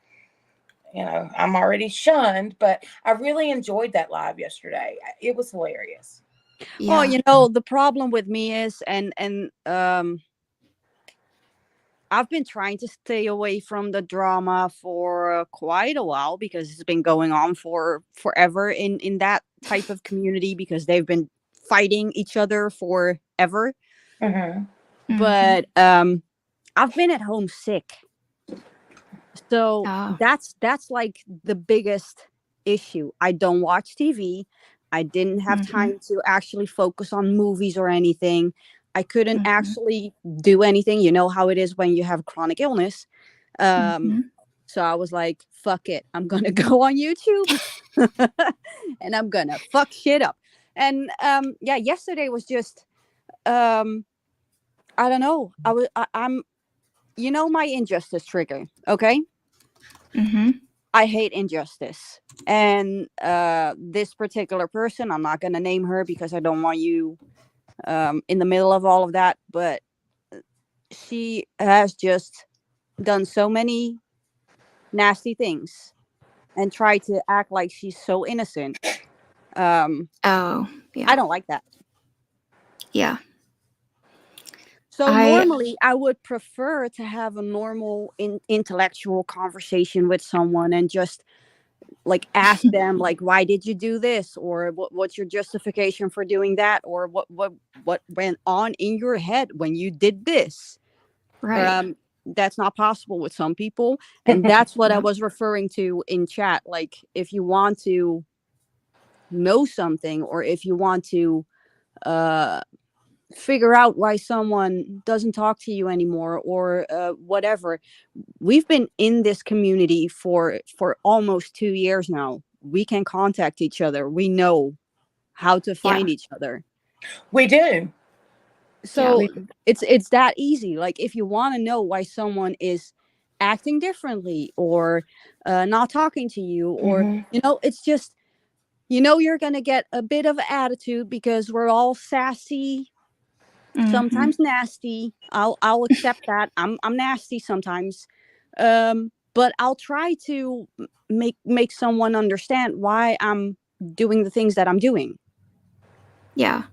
I'm already shunned. But I really enjoyed that live yesterday. It was hilarious. Well, Yeah. the problem with me is, and I've been trying to stay away from the drama for quite a while because it's been going on for forever in that type of community because they've been fighting each other forever. Mm-hmm. But I've been at home sick. So that's like the biggest issue. I don't watch TV. I didn't have time to actually focus on movies or anything. I couldn't actually do anything. You know how it is when you have chronic illness. So I was like, fuck it. I'm going to go on YouTube and I'm going to fuck shit up. And yesterday was just, I don't know. I'm my injustice trigger. Okay. I hate injustice. And this particular person, I'm not going to name her because I don't want you in the middle of all of that, but she has just done so many nasty things and tried to act like she's so innocent. Yeah. I don't like that. Yeah. So normally I would prefer to have a normal intellectual conversation with someone and just like ask them like, why did you do this? Or what's your justification for doing that? Or what went on in your head when you did this? Right. That's not possible with some people. And that's what I was referring to in chat. Like, if you want to know something, or if you want to figure out why someone doesn't talk to you anymore, or whatever, we've been in this community for almost 2 years now. We can contact each other. We know how to find each other. We do. So it's that easy. Like, if you want to know why someone is acting differently or not talking to you, or it's just you're gonna get a bit of attitude because we're all sassy, sometimes nasty. I'll accept that. I'm nasty sometimes, but I'll try to make someone understand why I'm doing the things that I'm doing. Yeah.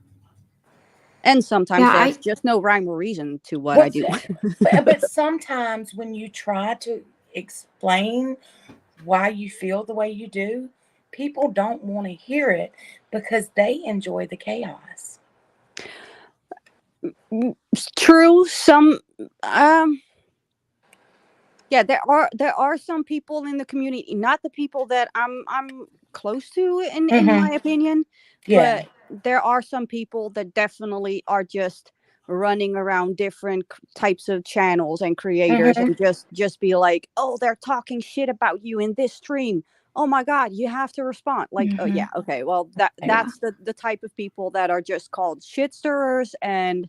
And sometimes there's just no rhyme or reason to what I do. but sometimes when you try to explain why you feel the way you do, people don't want to hear it because they enjoy the chaos. True. Some there are some people in the community, not the people that I'm close to in my opinion. Yeah. But there are some people that definitely are just running around different types of channels and creators and just be like, oh, they're talking shit about you in this stream. Oh my God, you have to respond. Like, oh yeah, okay. Well, that's the type of people that are just called shit stirrers, and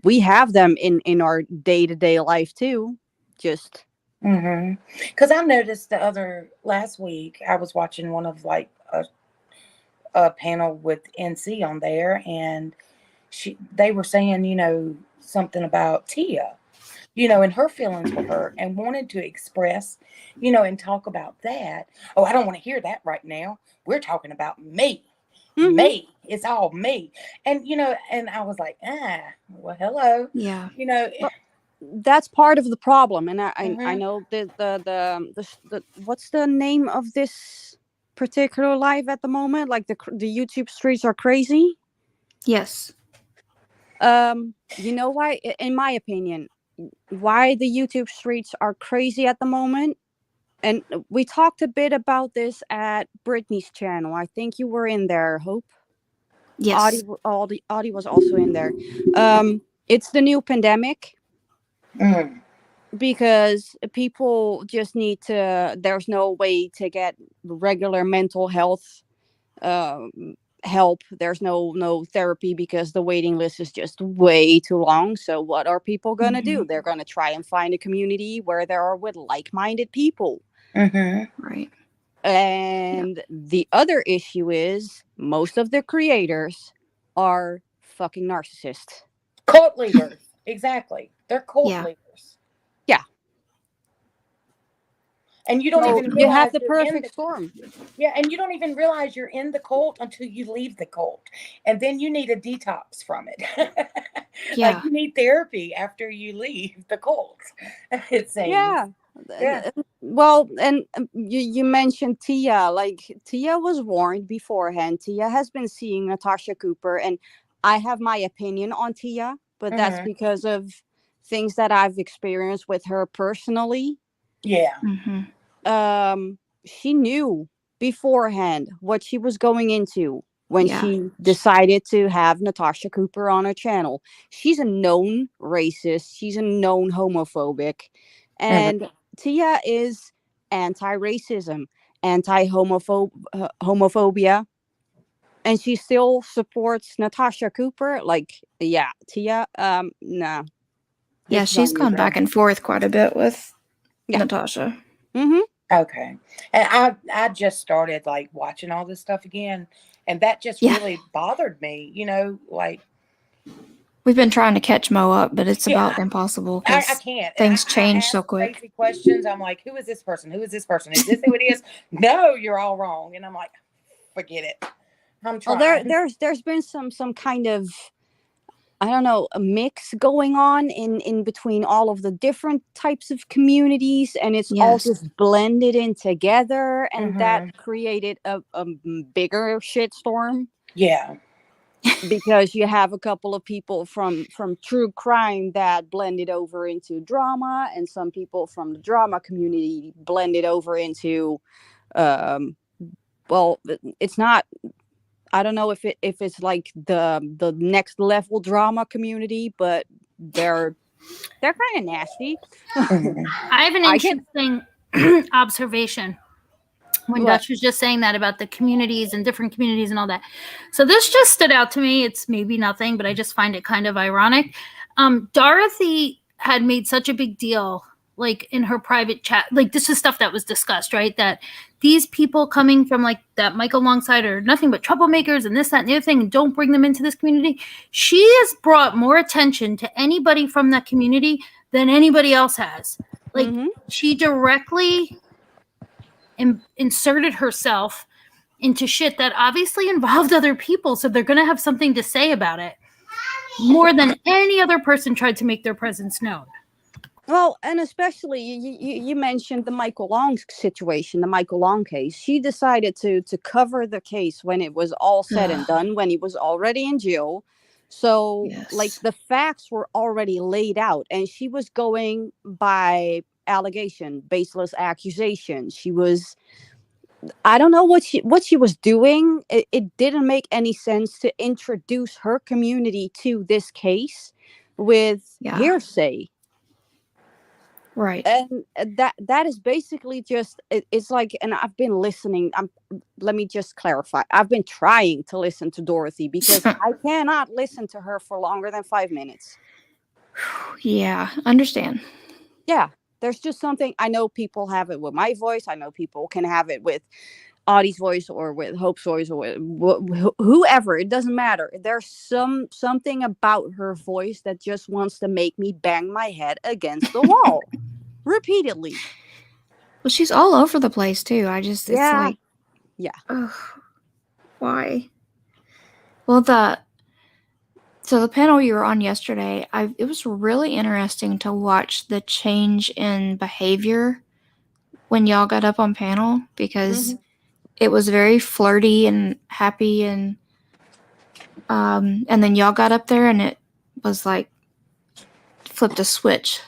we have them in our day-to-day life too. Just because I noticed last week I was watching one of like a panel with NC on there, and they were saying something about Tia, and her feelings were hurt and wanted to express, and talk about that. Oh, I don't want to hear that right now. We're talking about me. Me. It's all me. And and I was like, well, hello. Yeah. That's part of the problem. And I know the what's the name of this particular live at the moment? Like the YouTube streets are crazy. Yes. Why, in my opinion, why the YouTube streets are crazy at the moment? And we talked a bit about this at Brittany's channel. I think you were in there, Hope. Yes. Audie was also in there. It's the new pandemic. Mm. Because people just need to, there's no way to get regular mental health help. There's no therapy because the waiting list is just way too long. So what are people going to do? They're going to try and find a community where they are with like-minded people. Right. And the other issue is most of the creators are fucking narcissists. Cult leaders. Exactly. They're cult leaders. Yeah. And you don't even realize you have the you're in perfect storm. Yeah, and you don't even realize you're in the cult until you leave the cult. And then you need a detox from it. Yeah. Like you need therapy after you leave the cult. It seems. Yeah. Well, and you mentioned Tia. Like Tia was warned beforehand. Tia has been seeing Natasha Cooper, and I have my opinion on Tia, but that's because of things that I've experienced with her personally. Yeah. She knew beforehand what she was going into when she decided to have Natasha Cooper on her channel. She's a known racist. She's a known homophobic. And Tia is anti-racism, anti-homophobia. And she still supports Natasha Cooper. Like, yeah, Tia, nah. Yeah, she's gone back and forth quite a bit with Natasha. Okay. And I just started like watching all this stuff again, and that just really bothered me, like we've been trying to catch Mo up, but it's about impossible. I can't. Things change I so quick. Crazy questions. I'm like, who is this person? Who is this person? Is this who it is? No, you're all wrong. And I'm like, forget it. I'm trying. Well, there's been some kind of, I don't know, a mix going on in between all of the different types of communities, and it's all just blended in together, and that created a bigger shitstorm. Yeah. Because you have a couple of people from true crime that blended over into drama, and some people from the drama community blended over into well, it's not, I don't know if it's like the next level drama community, but they're kind of nasty. I have an interesting observation when Dutch was just saying that about the communities and different communities and all that. So this just stood out to me. It's maybe nothing, but I just find it kind of ironic. Dorothy had made such a big deal, like in her private chat, like this is stuff that was discussed, right? That these people coming from like that Michael Longside are nothing but troublemakers and this, that, and the other thing, and don't bring them into this community. She has brought more attention to anybody from that community than anybody else has. Like she directly inserted herself into shit that obviously involved other people, so they're going to have something to say about it more than any other person tried to make their presence known. Well, and especially you mentioned the Michael Long situation, the Michael Long case. She decided to cover the case when it was all said and done, when he was already in jail. So like the facts were already laid out, and she was going by allegation, baseless accusation. She was, I don't know what she was doing. It didn't make any sense to introduce her community to this case with hearsay. Right. And that is basically just, it's like, and I've been listening. Let me just clarify. I've been trying to listen to Dorothy because I cannot listen to her for longer than 5 minutes. Yeah, understand. Yeah. There's just something, I know people have it with my voice. I know people can have it with Audie's voice or with Hope's voice or with whoever. It doesn't matter. There's something about her voice that just wants to make me bang my head against the wall repeatedly. Well, she's all over the place too. It's like, ugh, why? Well, so the panel you were on yesterday, it was really interesting to watch the change in behavior when y'all got up on panel, because it was very flirty and happy, and then y'all got up there and it was like flipped a switch.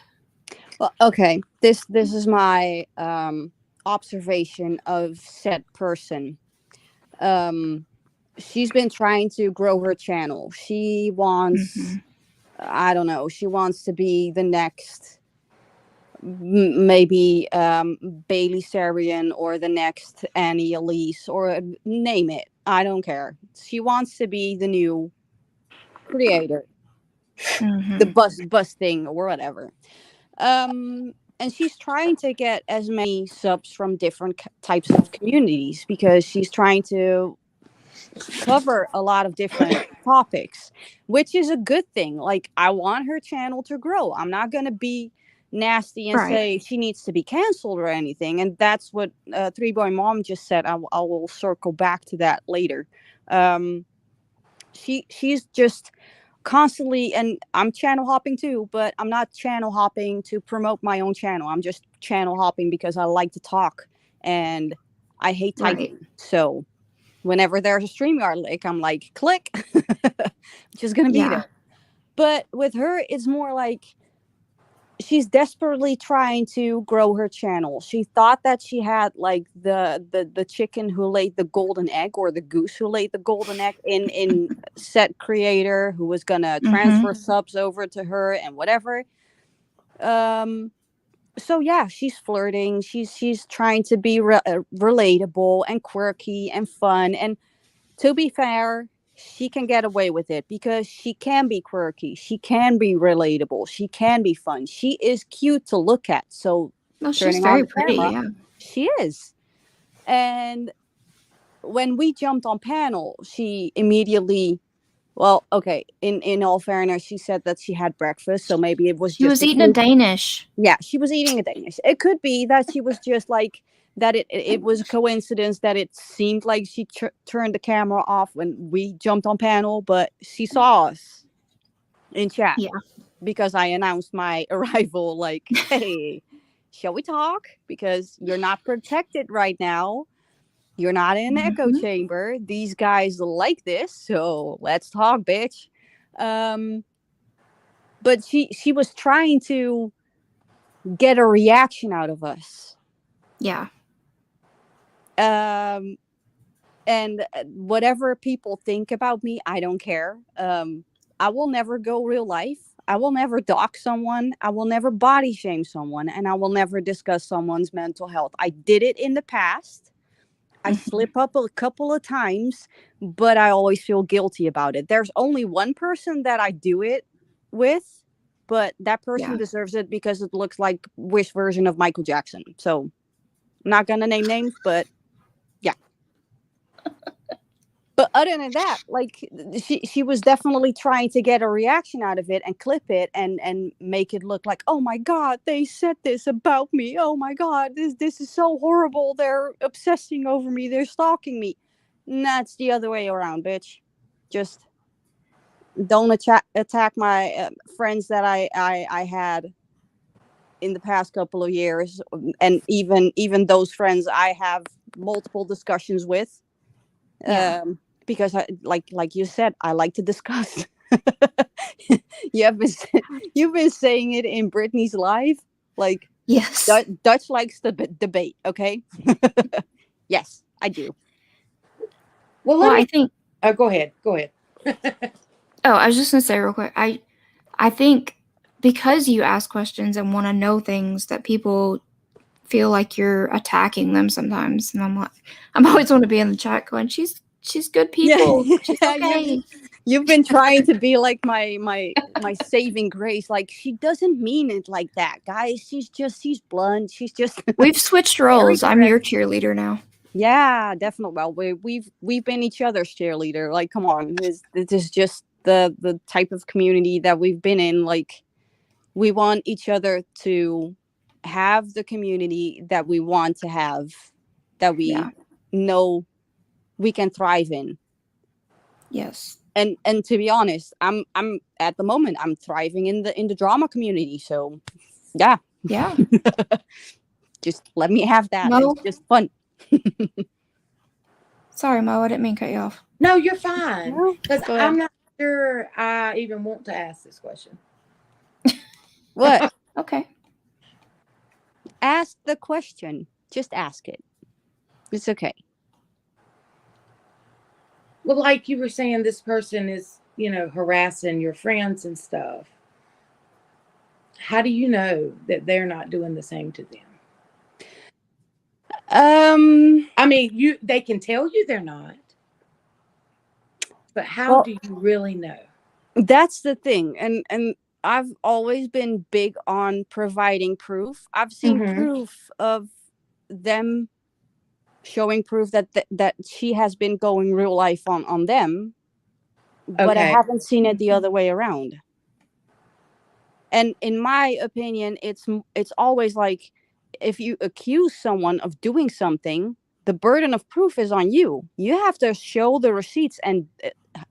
Well, okay, this is my observation of said person. she's been trying to grow her channel. She wants, I don't know, she wants to be the next maybe Bailey Sarian or the next Annie Elise or name it. I don't care. She wants to be the new creator, the bus thing or whatever. And she's trying to get as many subs from different types of communities because she's trying to cover a lot of different topics, which is a good thing. Like, I want her channel to grow. I'm not going to be nasty and say she needs to be canceled or anything. And that's what Three Boy Mom just said. I will circle back to that later. She's just constantly, and I'm channel hopping too, but I'm not channel hopping to promote my own channel. I'm just channel hopping because I like to talk and I hate typing. So whenever there's a StreamYard link, I'm like, click, which is going to be there. But with her, it's more like she's desperately trying to grow her channel. She thought that she had like the chicken who laid the golden egg, or the goose who laid the golden egg in set creator, who was going to transfer subs over to her and whatever. So yeah, she's flirting. She's trying to be relatable and quirky and fun. And to be fair, she can get away with it because she can be quirky. She can be relatable. She can be fun. She is cute to look at. So she's very pretty. Camera, she is. And when we jumped on panel, she immediately, well, okay, in all fairness, she said that she had breakfast. So maybe it was she was eating a Danish. Yeah, she was eating a Danish. It could be that she was just like, that it was a coincidence that it seemed like she turned the camera off when we jumped on panel, but she saw us in chat. Yeah. Because I announced my arrival, like, hey, shall we talk? Because you're not protected right now. You're not in an echo chamber. These guys like this, so let's talk, bitch. But she was trying to get a reaction out of us. Yeah. And whatever people think about me, I don't care. I will never go real life. I will never dox someone. I will never body shame someone, and I will never discuss someone's mental health. I did it in the past. I slip up a couple of times, but I always feel guilty about it. There's only one person that I do it with, but that person deserves it because it looks like Wish version of Michael Jackson. So I'm not going to name names, but yeah. But other than that, like, she was definitely trying to get a reaction out of it and clip it and make it look like, oh my God, they said this about me. Oh my God, this is so horrible. They're obsessing over me. They're stalking me. And that's the other way around, bitch. Just don't attack my friends that I had in the past couple of years, and even those friends I have multiple discussions with. Because I, like you said, I like to discuss. You've been saying it in Brittany's live, like, yes, Dutch likes the debate. Okay. Yes, I do. Well, I think. Oh, go ahead. Oh, I was just gonna say real quick. I think because you ask questions and want to know things, that people feel like you're attacking them sometimes, and I'm always want to be in the chat going, she's good people. Yeah. She's okay. You've been trying to be like my saving grace. Like, she doesn't mean it like that, guys. She's blunt. She's just. We've switched roles. I'm your cheerleader now. Yeah, definitely. Well, we've been each other's cheerleader. Like, come on, this is just the type of community that we've been in. Like, we want each other to have the community that we want to have, that we know we can thrive in. Yes. And to be honest, I'm at the moment I'm thriving in the drama community. So yeah. Just let me have that. Mo? It's just fun. Sorry, Mo, I didn't mean to cut you off. No, you're fine. Because I'm not sure I even want to ask this question. What? Okay. Ask the question. Just ask it. It's okay. Well, like you were saying, this person is, harassing your friends and stuff. How do you know that they're not doing the same to them? I mean, they can tell you they're not, but how do you really know? That's the thing. And I've always been big on providing proof. I've seen proof of them showing proof that she has been going real life on them, but I haven't seen it the other way around. And in my opinion, it's always like, if you accuse someone of doing something, the burden of proof is on you. You have to show the receipts. And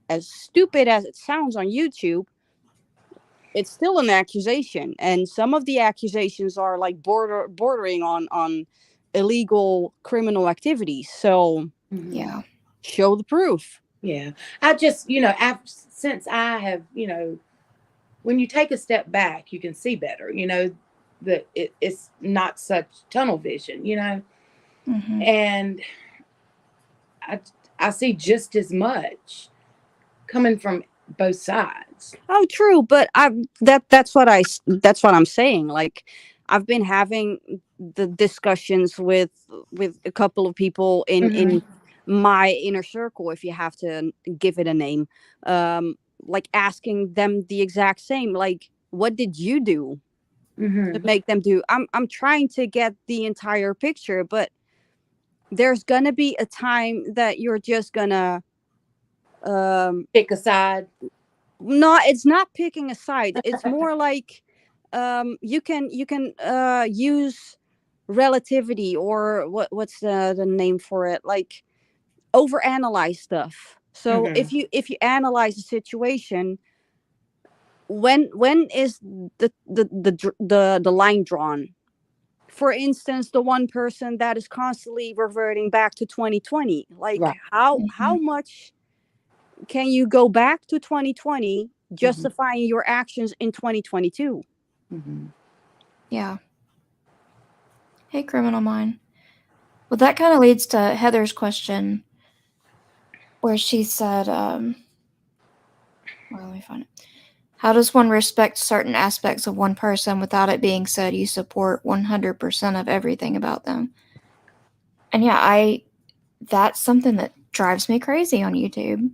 as stupid as it sounds on YouTube, it's still an accusation. And some of the accusations are like bordering on illegal criminal activities. So yeah, show the proof. Yeah. I just, since I have, when you take a step back, you can see better, that it's not such tunnel vision, and I see just as much coming from both sides. Oh, true. But that's what I'm saying. Like, I've been having the discussions with a couple of people in my inner circle, if you have to give it a name, like asking them the exact same, like, what did you do to make them do? I'm trying to get the entire picture, but there's gonna be a time that you're just gonna pick a side. No, it's not picking a side. It's more like you can use relativity, or what's the name for it, like overanalyze stuff. So if you analyze the situation, when is the line drawn? For instance, the one person that is constantly reverting back to 2020, like how much can you go back to 2020 justifying your actions in 2022? Yeah. Hey, Criminal Mind. Well, that kind of leads to Heather's question, where she said, well, let me find it. How does one respect certain aspects of one person without it being said you support 100% of everything about them? And yeah, that's something that drives me crazy on YouTube.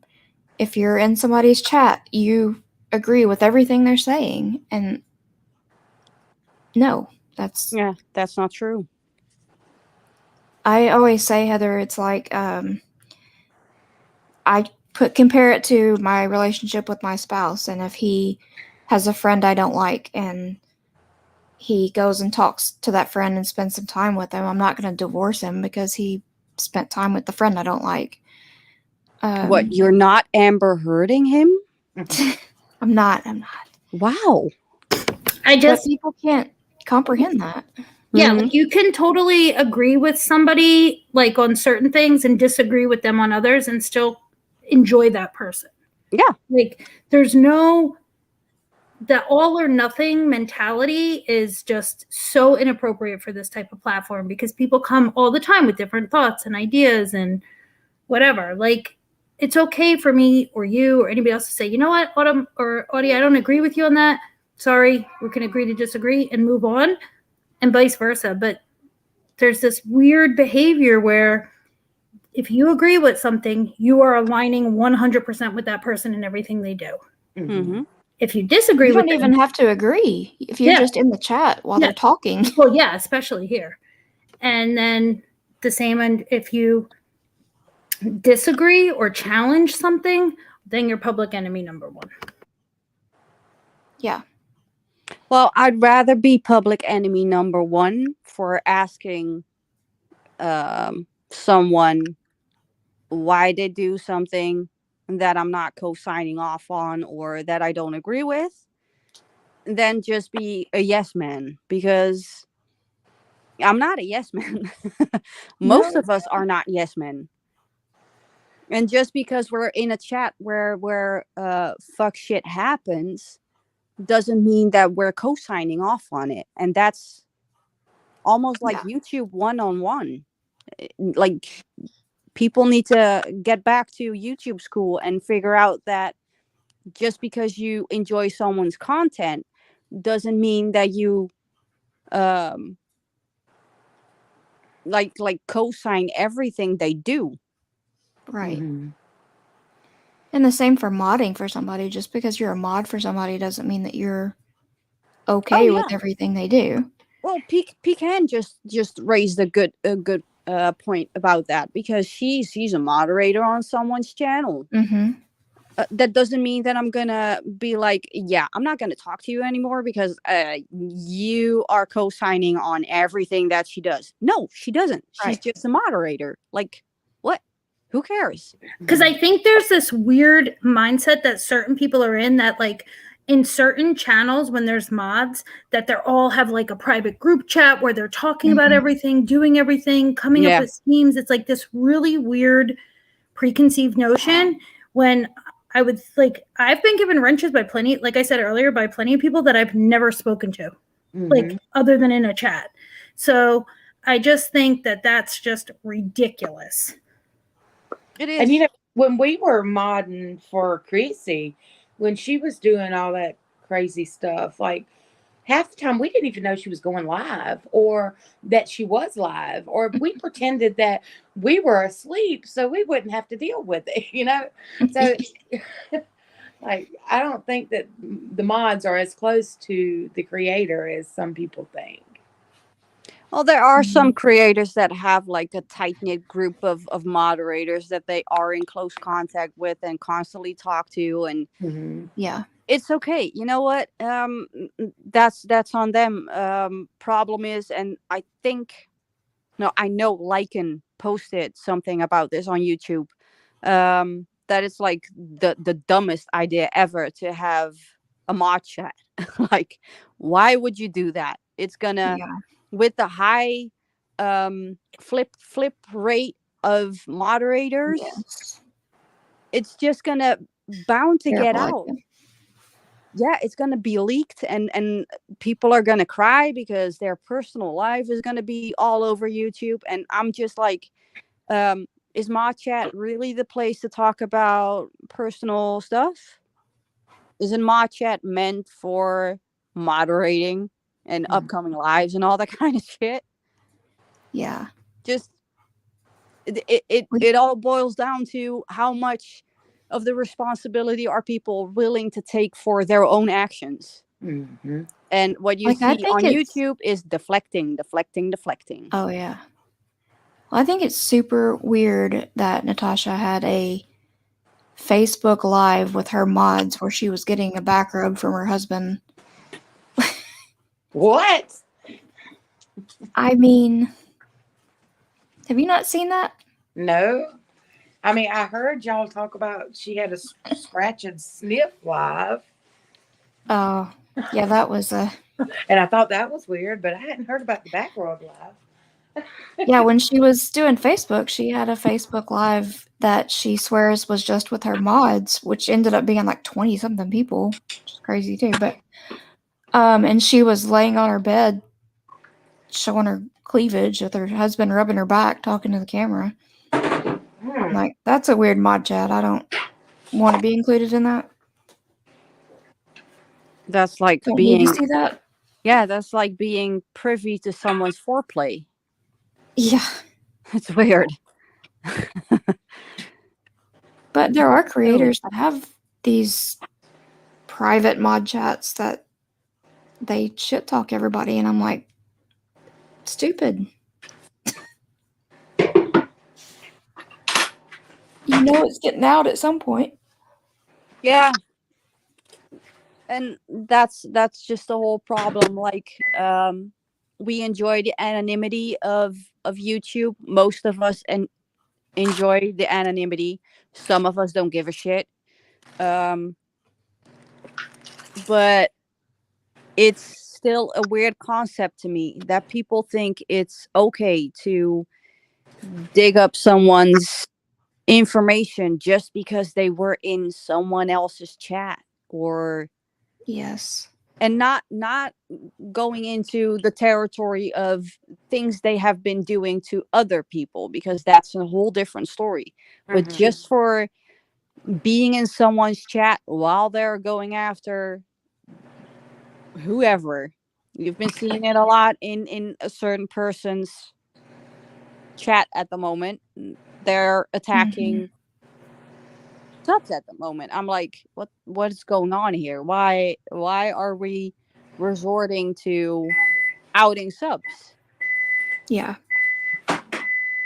If you're in somebody's chat, you agree with everything they're saying. And no, that's not true. I always say, Heather, it's like, I compare it to my relationship with my spouse. And if he has a friend I don't like and he goes and talks to that friend and spends some time with him, I'm not going to divorce him because he spent time with the friend I don't like. What, you're not Amber Hearding him? I'm not. Wow. But people can't comprehend that. Yeah, like you can totally agree with somebody like on certain things and disagree with them on others and still enjoy that person. Yeah. Like there's no, the all or nothing mentality is just so inappropriate for this type of platform, because people come all the time with different thoughts and ideas and whatever. Like it's okay for me or you or anybody else to say, you know what, Autumn or Audie, I don't agree with you on that. Sorry, we can agree to disagree and move on, and vice versa. But there's this weird behavior where if you agree with something, you are aligning 100% with that person and everything they do. If you disagree you with don't them, even have to agree if you're just in the chat while they're talking. Well, yeah, especially here. And then the same, and if you disagree or challenge something, then you're public enemy number one. Yeah. Well, I'd rather be public enemy number one for asking someone why they do something that I'm not co-signing off on or that I don't agree with, than just be a yes man, because I'm not a yes man. Most of us are not yes men. And just because we're in a chat where fuck shit happens doesn't mean that we're co-signing off on it. And that's almost like YouTube one-on-one. Like people need to get back to YouTube school and figure out that just because you enjoy someone's content doesn't mean that you like co-sign everything they do. Right. Mm-hmm. And the same for modding for somebody. Just because you're a mod for somebody doesn't mean that you're okay with everything they do. Well, Pecan just raised a good point about that, because she's a moderator on someone's channel. Mm-hmm. That doesn't mean that I'm gonna be like, yeah, I'm not gonna talk to you anymore because you are co-signing on everything that she does. No, she doesn't. She's just a moderator. Like, what? Who cares? Because I think there's this weird mindset that certain people are in, that like in certain channels when there's mods, that they're all have like a private group chat where they're talking about everything, doing everything, coming up with schemes. It's like this really weird preconceived notion, when I would like, I've been given wrenches by plenty, like I said earlier, by plenty of people that I've never spoken to, like other than in a chat. So I just think that that's just ridiculous. It is. And you know, when we were modding for Chrissy, when she was doing all that crazy stuff, like half the time we didn't even know she was going live, or that she was live, or we pretended that we were asleep so we wouldn't have to deal with it, you know? So like, I don't think that the mods are as close to the creator as some people think. Well, there are some creators that have like a tight-knit group of moderators that they are in close contact with and constantly talk to, and yeah, it's okay. You know what? That's on them. Problem is, and I know Lycan posted something about this on YouTube. That it's like the dumbest idea ever to have a mod chat. Like, why would you do that? It's gonna with the high flip rate of moderators, it's just gonna bound to get out. Yeah, it's gonna be leaked, and people are gonna cry because their personal life is gonna be all over YouTube. And I'm just like, is mod chat really the place to talk about personal stuff? Isn't mod chat meant for moderating and upcoming lives and all that kind of shit? Yeah. Just it all boils down to how much of the responsibility are people willing to take for their own actions. And what you see on YouTube is deflecting. Oh yeah. Well, I think it's super weird that Natasha had a Facebook Live with her mods where she was getting a back rub from her husband. What? I mean, have you not seen that? No. I mean, I heard y'all talk about she had a scratch and sniff live. Oh, yeah, that was a... And I thought that was weird, but I hadn't heard about the back rub live. Yeah, when she was doing Facebook, she had a Facebook Live that she swears was just with her mods, which ended up being like 20-something people, which is crazy too. But and she was laying on her bed, showing her cleavage with her husband rubbing her back, talking to the camera. I'm like, that's a weird mod chat. I don't want to be included in that. That's like Don't being... need to see that. Yeah, that's like being privy to someone's foreplay. Yeah. It's weird. But there are creators that have these private mod chats that they shit talk everybody, and I'm like, stupid. You know it's getting out at some point. Yeah. And that's just the whole problem. Like, we enjoy the anonymity of YouTube. Most of us enjoy the anonymity. Some of us don't give a shit. But it's still a weird concept to me that people think it's okay to dig up someone's information just because they were in someone else's chat, or yes, and not going into the territory of things they have been doing to other people, because that's a whole different story. But just for being in someone's chat while they're going after whoever, you've been seeing it a lot in a certain person's chat at the moment. They're attacking subs at the moment. I'm like, what is going on here? Why are we resorting to outing subs? Yeah,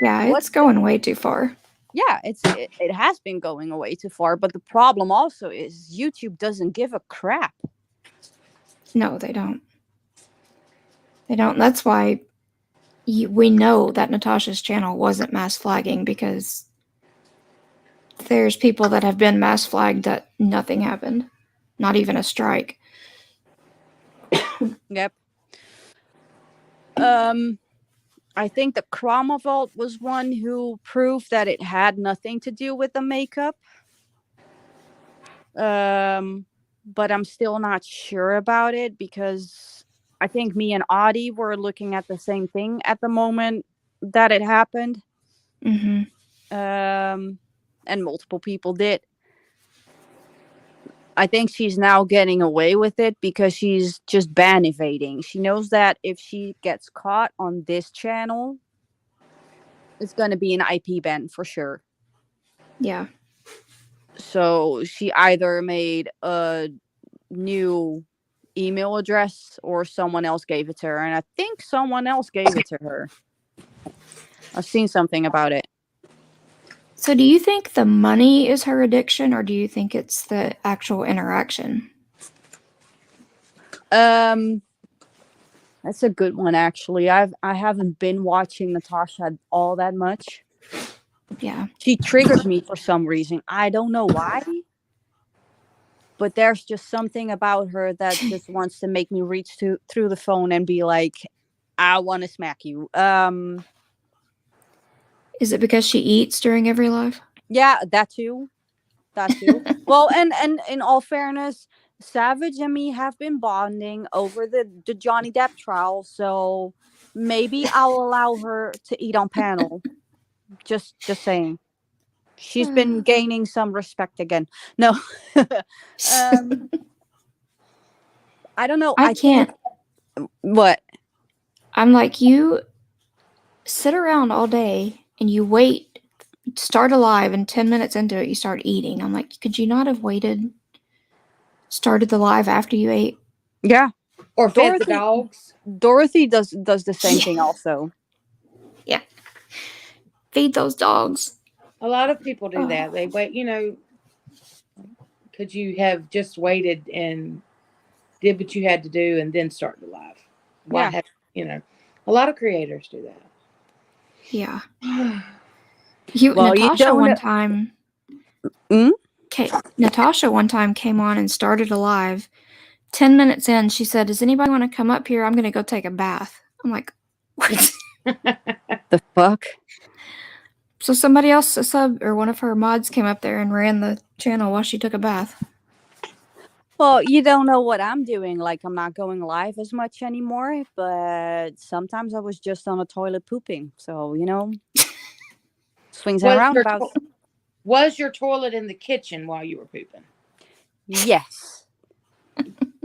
it's going way too far. Yeah, it has been going way too far. But the problem also is YouTube doesn't give a crap. No, they don't. That's why we know that Natasha's channel wasn't mass flagging, because there's people that have been mass flagged that nothing happened. Not even a strike. Yep. I think the Chroma Vault was one who proved that it had nothing to do with the makeup. But I'm still not sure about it, because I think me and Audie were looking at the same thing at the moment that it happened. And multiple people did. I think she's now getting away with it because she's just ban evading. She knows that if she gets caught on this channel, it's going to be an IP ban for sure. Yeah. So she either made a new email address or someone else gave it to her. And I think someone else gave it to her. I've seen something about it. So do you think the money is her addiction, or do you think it's the actual interaction? That's a good one, actually. I haven't been watching Natasha all that much. Yeah. She triggers me for some reason. I don't know why. But there's just something about her that just wants to make me reach through the phone and be like, I want to smack you. Is it because she eats during every live? Yeah, that too. Well, and in all fairness, Savage and me have been bonding over the Johnny Depp trial, so maybe I'll allow her to eat on panel. Just saying. She's been gaining some respect again. No. I don't know. I can't. What? I'm like, you sit around all day and you wait, start a live, and 10 minutes into it, you start eating. I'm like, could you not have started the live after you ate? Yeah. Or fed the dogs. Dorothy does the same thing also. Yeah. Feed those dogs. A lot of people do that. They wait, could you have just waited and did what you had to do and then start the live? Why have, a lot of creators do that. Yeah. Natasha one time. Natasha one time came on and started a live. 10 minutes in, she said, "Does anybody want to come up here? I'm going to go take a bath." I'm like, what? The fuck? So somebody else, a sub or one of her mods, came up there and ran the channel while she took a bath. Well, you don't know what I'm doing. Like, I'm not going live as much anymore, but sometimes I was just on a toilet pooping. So, swings and roundabouts. Was your toilet in the kitchen while you were pooping? Yes.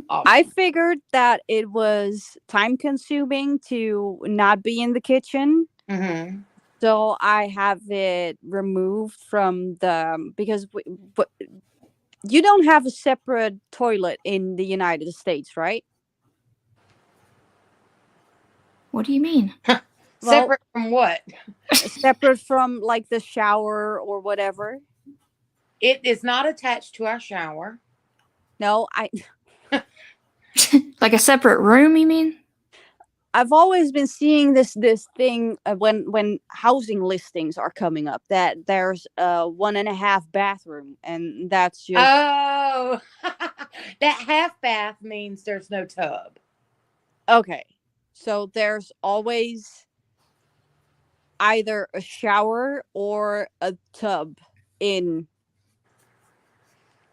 Awesome. I figured that it was time consuming to not be in the kitchen. Mm-hmm. So I have it removed from because you don't have a separate toilet in the United States, right? What do you mean? Separate from what? Separate from like the shower or whatever. It is not attached to our shower. No, like a separate room, you mean? I've always been seeing this thing when housing listings are coming up that there's a 1.5 bathroom, and that's just that half bath means there's no tub. Okay, so there's always either a shower or a tub in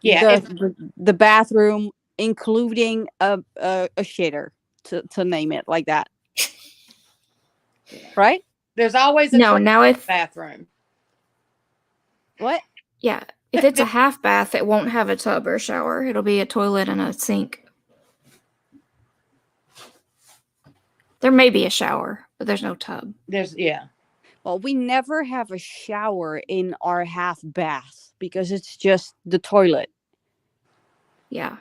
the bathroom, including a shitter, to name it like that. right? There's always a No, toilet now in the if bathroom. What? yeah, if it's a half bath, it won't have a tub or shower. It'll be a toilet and a sink. There may be a shower, but there's no tub. Well, we never have a shower in our half bath because it's just the toilet. Yeah.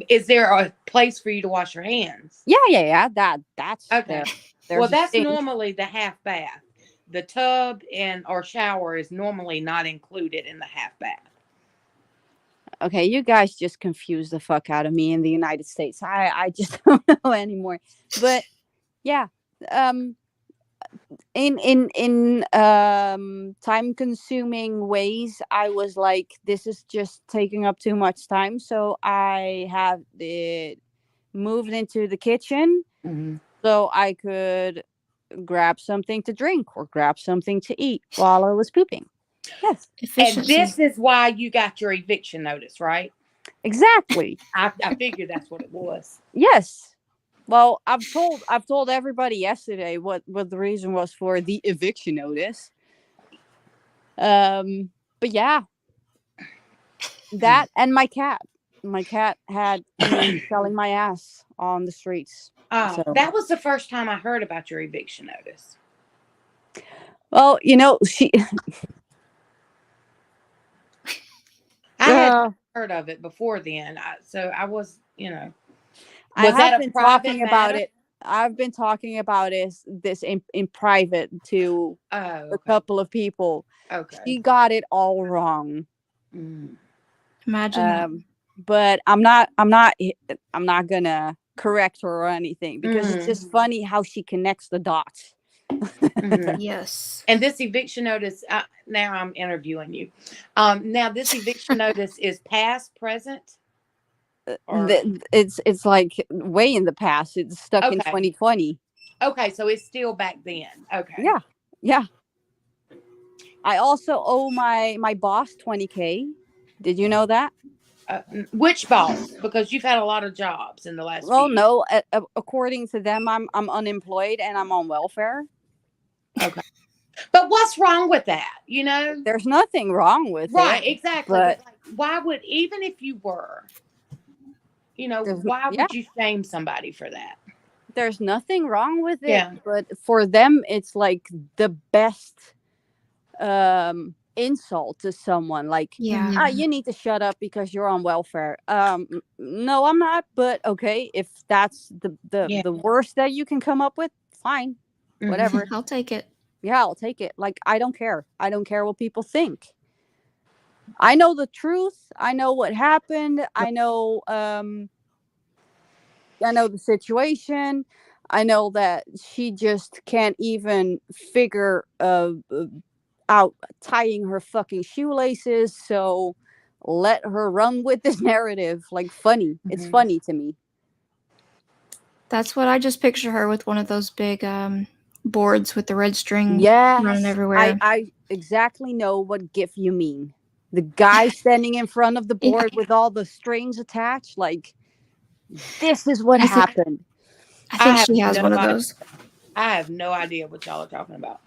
Is there a place for you to wash your hands? Yeah. That's okay. There's Well, that's sink. normally the half bath. The tub or shower is normally not included in the half bath. Okay, you guys just confuse the fuck out of me in the United States. I just don't know anymore. But yeah, in time consuming ways, I was like, this is just taking up too much time. So I have it moved into the kitchen so I could grab something to drink or grab something to eat while I was pooping. Yes. Efficiency. And this is why you got your eviction notice, right? Exactly. I figured that's what it was. Yes. Well, I've told everybody yesterday what the reason was for the eviction notice. But yeah. That and my cat. My cat had been selling my ass on the streets. So. That was the first time I heard about your eviction notice. Well, she I had heard of it before then. So I was, I have been talking about it. I've been talking about this in private to a couple of people. Okay. She got it all wrong. Imagine that. But I'm not gonna correct her or anything because it's just funny how she connects the dots. Yes. And this eviction notice, now I'm interviewing you. Now this eviction notice is past, present? It's like way in the past. It's stuck in 2020. Okay, so it's still back then. Okay. Yeah. I also owe my boss $20,000. Did you know that? Which boss? Because you've had a lot of jobs in the last. Well, no. According to them, I'm unemployed and I'm on welfare. Okay. But what's wrong with that? There's nothing wrong with it. Right, exactly. But why would, even if you were, why would you shame somebody for that? There's nothing wrong with it. Yeah. But for them, it's like the best insult to someone. Like, you need to shut up because you're on welfare. No, I'm not. But okay, if that's the worst that you can come up with, fine. Whatever. I'll take it. Yeah, I'll take it. Like, I don't care. I don't care what people think. I know the truth. I know what happened. I know the situation. I know that she just can't even figure out tying her fucking shoelaces. So let her run with this narrative. Like, funny. It's funny to me. That's what I just picture her with, one of those big boards with the red string running everywhere. I exactly know what gif you mean. The guy standing in front of the board with all the strings attached. Like, this is what happened. I think she has one of those. I have no idea what y'all are talking about.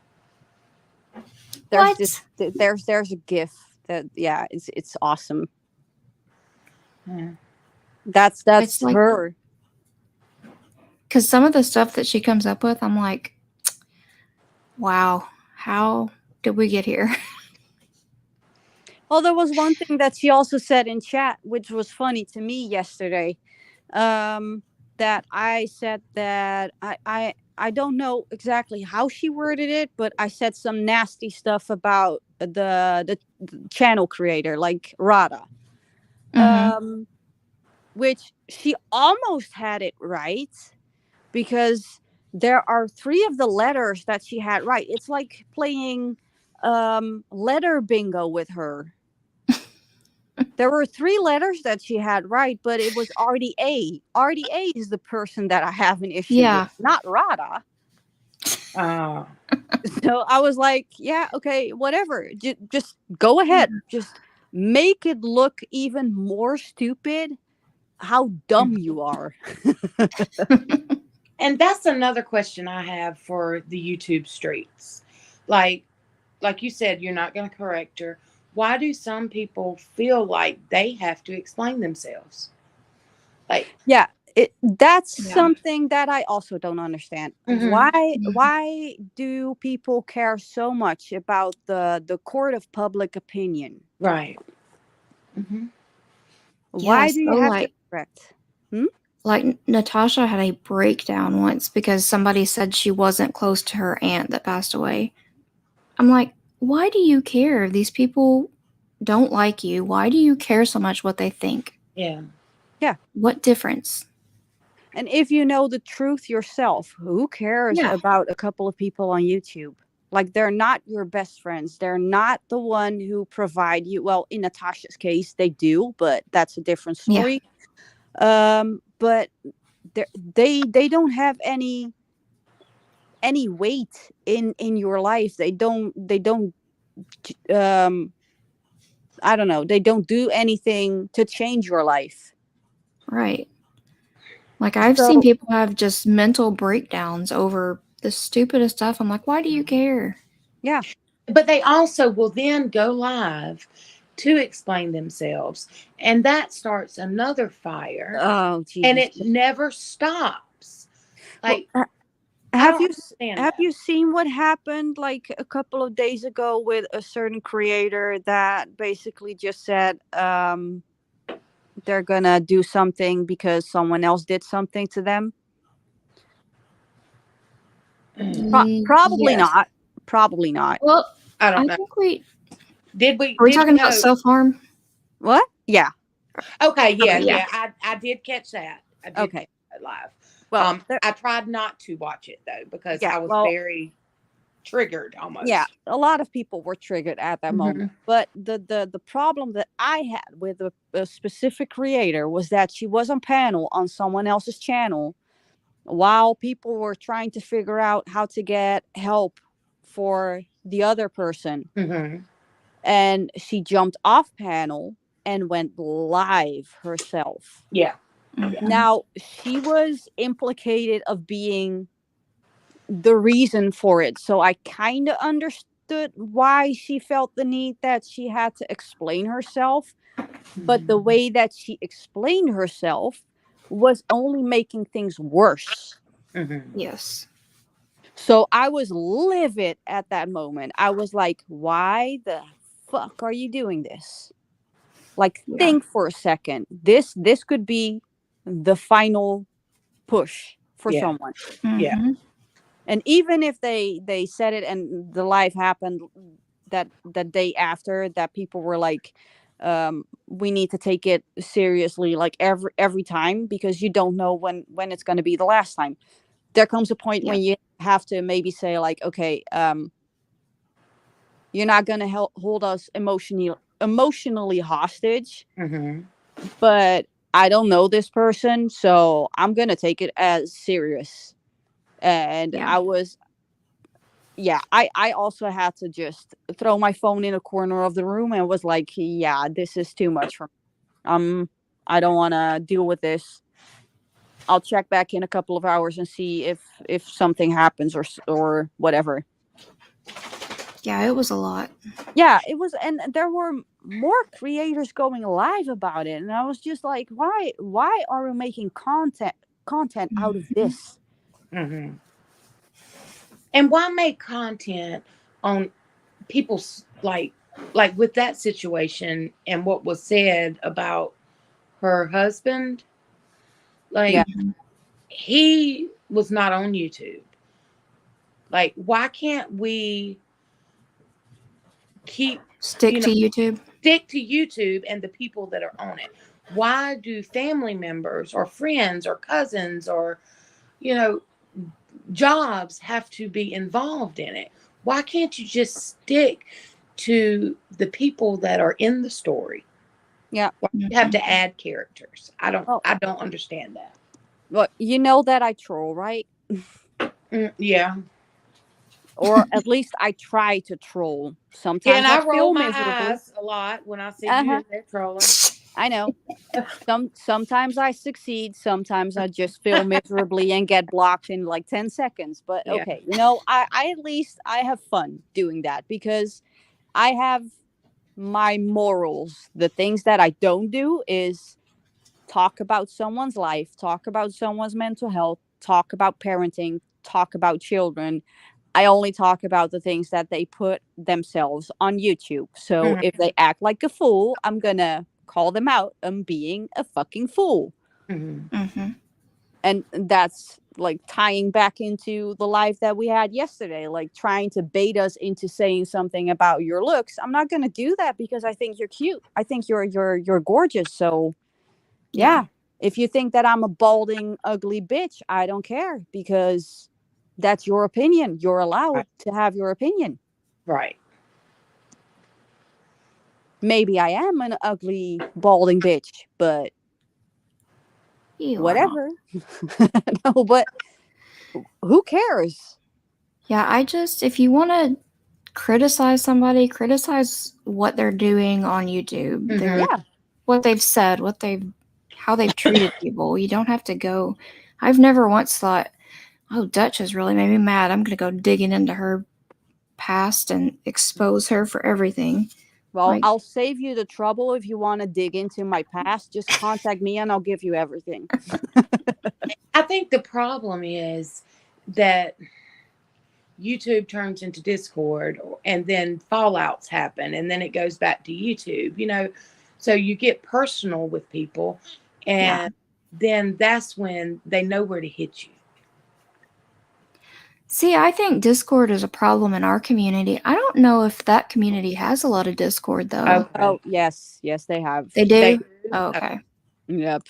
There's a gif that it's awesome. That's like, her. Because some of the stuff that she comes up with, I'm like, wow, how did we get here? Well, there was one thing that she also said in chat, which was funny to me yesterday. That I said that I don't know exactly how she worded it, but I said some nasty stuff about the channel creator, like Rada. Which she almost had it right, because there are 3 of the letters that she had right. It's like playing letter bingo with her. There were 3 letters that she had right, but it was RDA. RDA is the person that I have an issue with, not Rada. So I was like, yeah, okay, whatever. Just go ahead. Just make it look even more stupid how dumb you are. And that's another question I have for the YouTube streets. Like you said, you're not going to correct her. Why do some people feel like they have to explain themselves? Like, yeah, that's something that I also don't understand. Why do people care so much about the court of public opinion? right. Why do you have to correct? Like Natasha had a breakdown once because somebody said she wasn't close to her aunt that passed away. I'm like, why do you care? These people don't like you. Why do you care so much what they think? Yeah. Yeah. What difference? And if you know the truth yourself, who cares about a couple of people on YouTube? Like, they're not your best friends. They're not the one who provide you. Well, in Natasha's case, they do, but that's a different story. But they don't have any weight in your life. They don't I don't know. They don't do anything to change your life. Right. Like, I've seen people have just mental breakdowns over the stupidest stuff. I'm like, why do you care? Yeah. But they also will then go live to explain themselves. And that starts another fire. Oh, Jesus. And it never stops. Like, have you seen what happened like a couple of days ago with a certain creator that basically just said they're gonna do something because someone else did something to them? Probably not. Probably not. Well, I don't know. Think Did we? Are we talking about self-harm? What? Yeah. Okay. Yeah. I did catch that. I did catch that live. Well, I tried not to watch it though because I was very triggered almost. Yeah, a lot of people were triggered at that moment. But the problem that I had with a specific creator was that she was on panel on someone else's channel while people were trying to figure out how to get help for the other person. And she jumped off panel and went live herself. Yeah. Now, she was implicated of being the reason for it. So I kind of understood why she felt the need that she had to explain herself. But the way that she explained herself was only making things worse. Yes. So I was livid at that moment. I was like, why the fuck are you doing this? Like, think for a second. This could be the final push for someone. Yeah. And even if they said it and the live happened that day after, that people were like, we need to take it seriously, like every time, because you don't know when it's going to be the last time. There comes a point when you have to maybe say like, okay, you're not going to hold us emotionally hostage, but I don't know this person, so I'm going to take it as serious. And I was, I also had to just throw my phone in a corner of the room and was like, yeah, this is too much for me. I don't want to deal with this. I'll check back in a couple of hours and see if something happens or whatever. Yeah, it was a lot. Yeah, it was, and there were more creators going live about it, and I was just like, why are we making content out of this? And why make content on people's like with that situation and what was said about her husband? Like, he was not on YouTube. Like, why can't we stick to YouTube and the people that are on it? Why do family members or friends or cousins or jobs have to be involved in it? Why can't you just stick to the people that are in the story? Yeah. Why do you have to add characters? I don't understand that. Well, you know that I troll, right? Yeah. Or at least I try to troll. Sometimes and I roll feel my miserable. eyes a lot when I see you in there trolling. I know. Sometimes I succeed, sometimes I just fail miserably and get blocked in like 10 seconds. But Yeah. okay, I at least I have fun doing that because I have my morals. The things that I don't do is talk about someone's life, talk about someone's mental health, talk about parenting, talk about children. I only talk about the things that they put themselves on YouTube. So if they act like a fool, I'm gonna call them out on being a fucking fool. And that's like tying back into the life that we had yesterday, like trying to bait us into saying something about your looks. I'm not gonna do that because I think you're cute. I think you're gorgeous. So yeah. If you think that I'm a balding, ugly bitch, I don't care because that's your opinion. You're allowed to have your opinion. Right. Maybe I am an ugly, balding bitch, but whatever. No, but who cares? Yeah, if you want to criticize somebody, criticize what they're doing on YouTube. What they've said, how they've treated people. You don't have to go. I've never once thought, oh, Dutch has really made me mad. I'm going to go digging into her past and expose her for everything. Well, I'll save you the trouble if you want to dig into my past. Just contact me and I'll give you everything. I think the problem is that YouTube turns into Discord and then fallouts happen and then it goes back to YouTube, so you get personal with people and then that's when they know where to hit you. See, I think Discord is a problem in our community. I don't know if that community has a lot of Discord, though. Okay. Oh, yes, they have. They do? Oh, okay. Yep.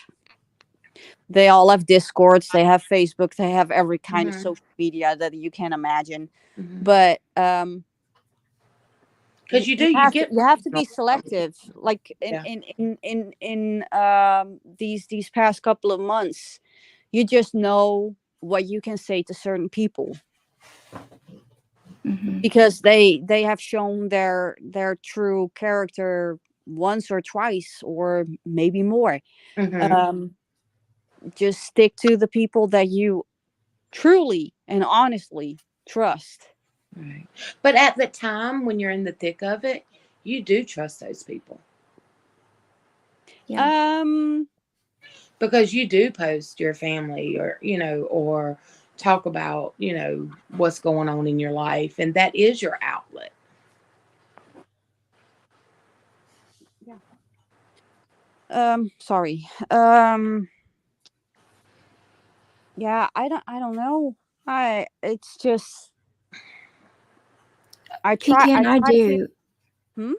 They all have Discords. They have Facebook. They have every kind of social media that you can imagine. But because you have to be selective. Like in these past couple of months, you just know what you can say to certain people because they have shown their true character once or twice or maybe more. Just stick to the people that you truly and honestly trust. Right. But at the time when you're in the thick of it, you do trust those people. Yeah. Because you do post your family or talk about, what's going on in your life. And that is your outlet. Sorry. Yeah, I don't know. It's just I try do. To,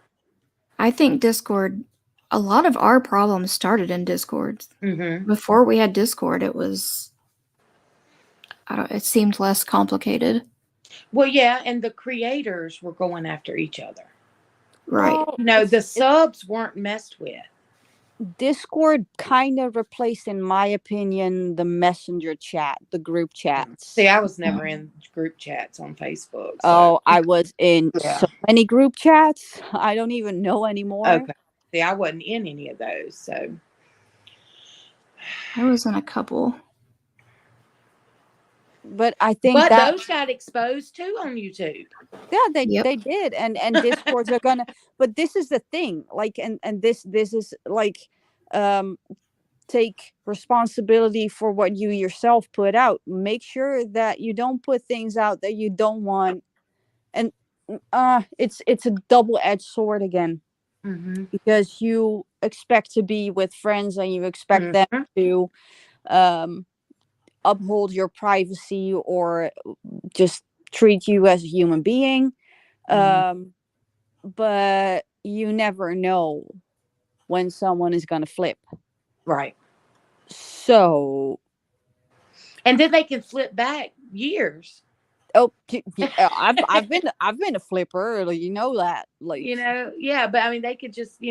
I think Discord, a lot of our problems started in Discord. Before we had Discord, it seemed less complicated. Well, yeah, and the creators were going after each other. Right. The subs weren't messed with. Discord kind of replaced, in my opinion, the messenger chat, the group chats. See, I was never in group chats on Facebook. So. Oh, I was in so many group chats. I don't even know anymore. Okay. See, I wasn't in any of those. So I was in a couple. But I think those got exposed too on YouTube. Yeah, they did, and Discords are gonna. But this is the thing, like, and this is like, take responsibility for what you yourself put out. Make sure that you don't put things out that you don't want, and it's a double-edged sword again, because you expect to be with friends and you expect them to, uphold your privacy or just treat you as a human being, but you never know when someone is going to flip, right? So, and then they can flip back years. Oh, I've been a flipper, you know that, like, yeah, but I mean they could just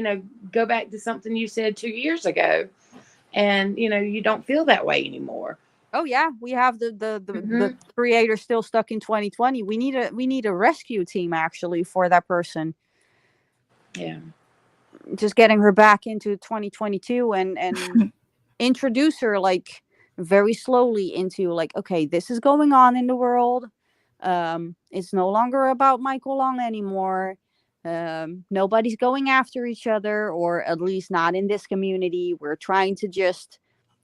go back to something you said 2 years ago, and you don't feel that way anymore. Oh yeah, we have the creator still stuck in 2020. We need a rescue team actually for that person. Yeah. just getting her back into 2022 and introduce her like very slowly into like, okay, this is going on in the world. It's no longer about Michael Long anymore. Nobody's going after each other, or at least not in this community. We're trying to just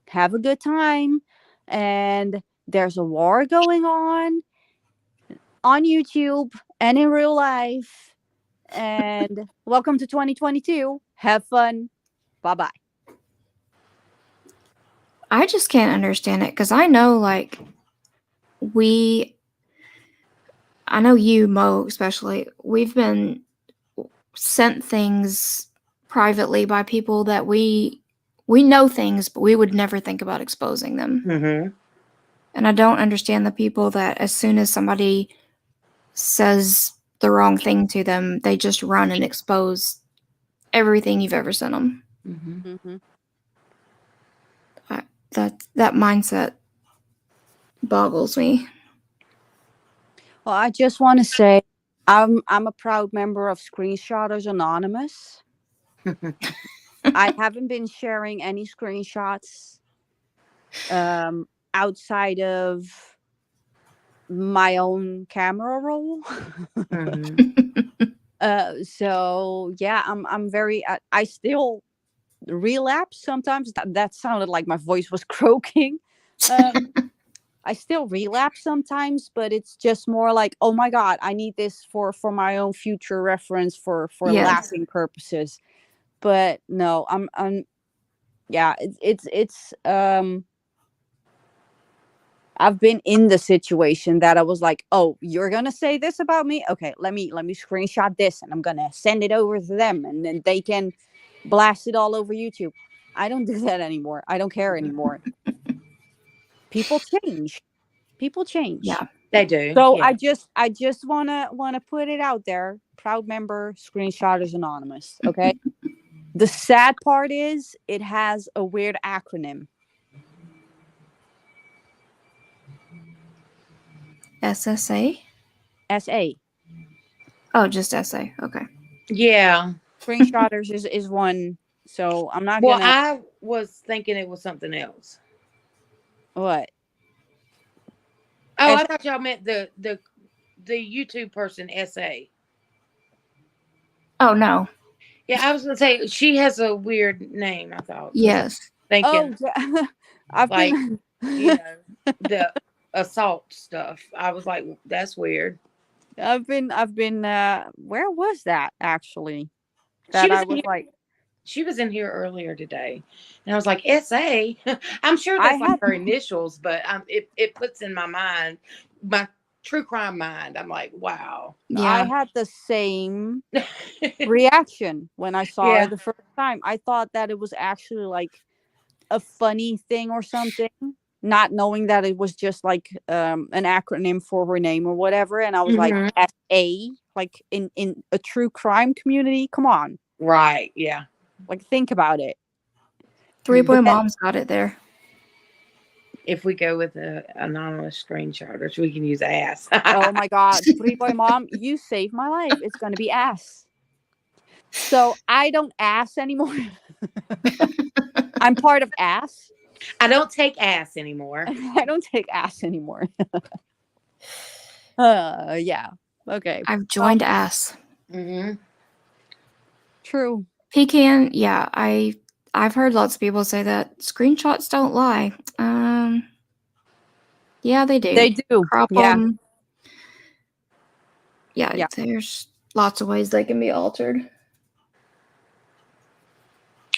have a good time, and there's a war going on YouTube and in real life, and welcome to 2022. Have fun. Bye-bye. I just can't understand it because I know, like, I know you, Mo, especially, we've been sent things privately by people that we know things, but we would never think about exposing them. Mm-hmm. And I don't understand the people that as soon as somebody says the wrong thing to them, they just run and expose everything you've ever sent them. Mm-hmm. Mm-hmm. That mindset boggles me. Well, I just want to say I'm a proud member of Screenshotters Anonymous. I haven't been sharing any screenshots outside of my own camera roll. Mm-hmm. So yeah, I'm very I still relapse sometimes. That sounded like my voice was croaking. I still relapse sometimes, but it's just more like, oh my God, I need this for my own future reference for Yes. laughing purposes. But no, I'm yeah, it's I've been in the situation that I was like, oh, you're gonna say this about me? Okay, let me screenshot this and I'm gonna send it over to them and then they can blast it all over YouTube. I don't do that anymore. I don't care anymore. People change. Yeah. They do. So yeah. I just wanna put it out there. Proud member, Screenshotters Anonymous. Okay. The sad part is it has a weird acronym. SSA? SA. Oh, just SA. Okay. Yeah. Screenshotters is one. So I'm not Well, gonna. I was thinking it was something else. What? Oh, I thought y'all meant the YouTube person SA. Oh, no. Yeah, I was gonna say she has a weird name. I thought. Yes. Thinking yeah. I've like been. you know the assault stuff. I was like, that's weird. I've been. Where was that actually? She That was I in was here. like. She was in here earlier today, and I was like, SA. I'm sure I that's like had. her initials, but it puts in my mind, my true crime mind. I'm like, wow. I Yeah. had the same reaction when I saw Yeah. her the first time. I thought that it was actually like a funny thing or something, not knowing that it was just like an acronym for her name or whatever. And I was like, Mhm. SA, like in a true crime community. Come on, Right. Yeah. like think about it. Three Boy But then, Mom's got it there. If we go with the anonymous screenshoters, we can use ass. oh my God, 3 Boy Mom, you saved my life. It's gonna be ass. So I don't ass anymore. I'm part of ass. I don't take ass anymore. I don't take ass anymore. Yeah. Okay. I've joined ass. Mm-hmm. True. Pecan, yeah, I've heard lots of people say that screenshots don't lie. Yeah, they do. They do. Crop Yeah. them. Yeah, Yeah. there's lots of ways they can be altered.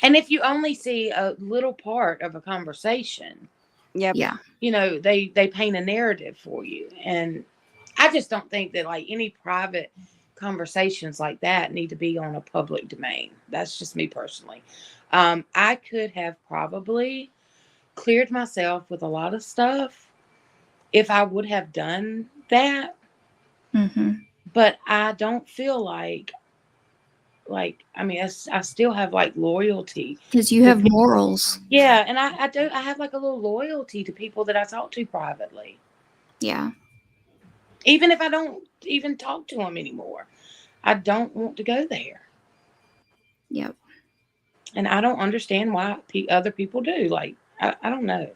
And if you only see a little part of a conversation, Yep. Yeah. they paint a narrative for you. And I just don't think that like any private conversations like that need to be on a public domain. That's just me personally. I could have probably cleared myself with a lot of stuff if I would have done that. Mm-hmm. But I don't feel like I mean, I still have like loyalty Because you have morals. Yeah, and I have like a little loyalty to people that I talk to privately. Yeah. Even if I don't even talk to them anymore, I don't want to go there. Yep. And I don't understand why other people do. Like, I don't know.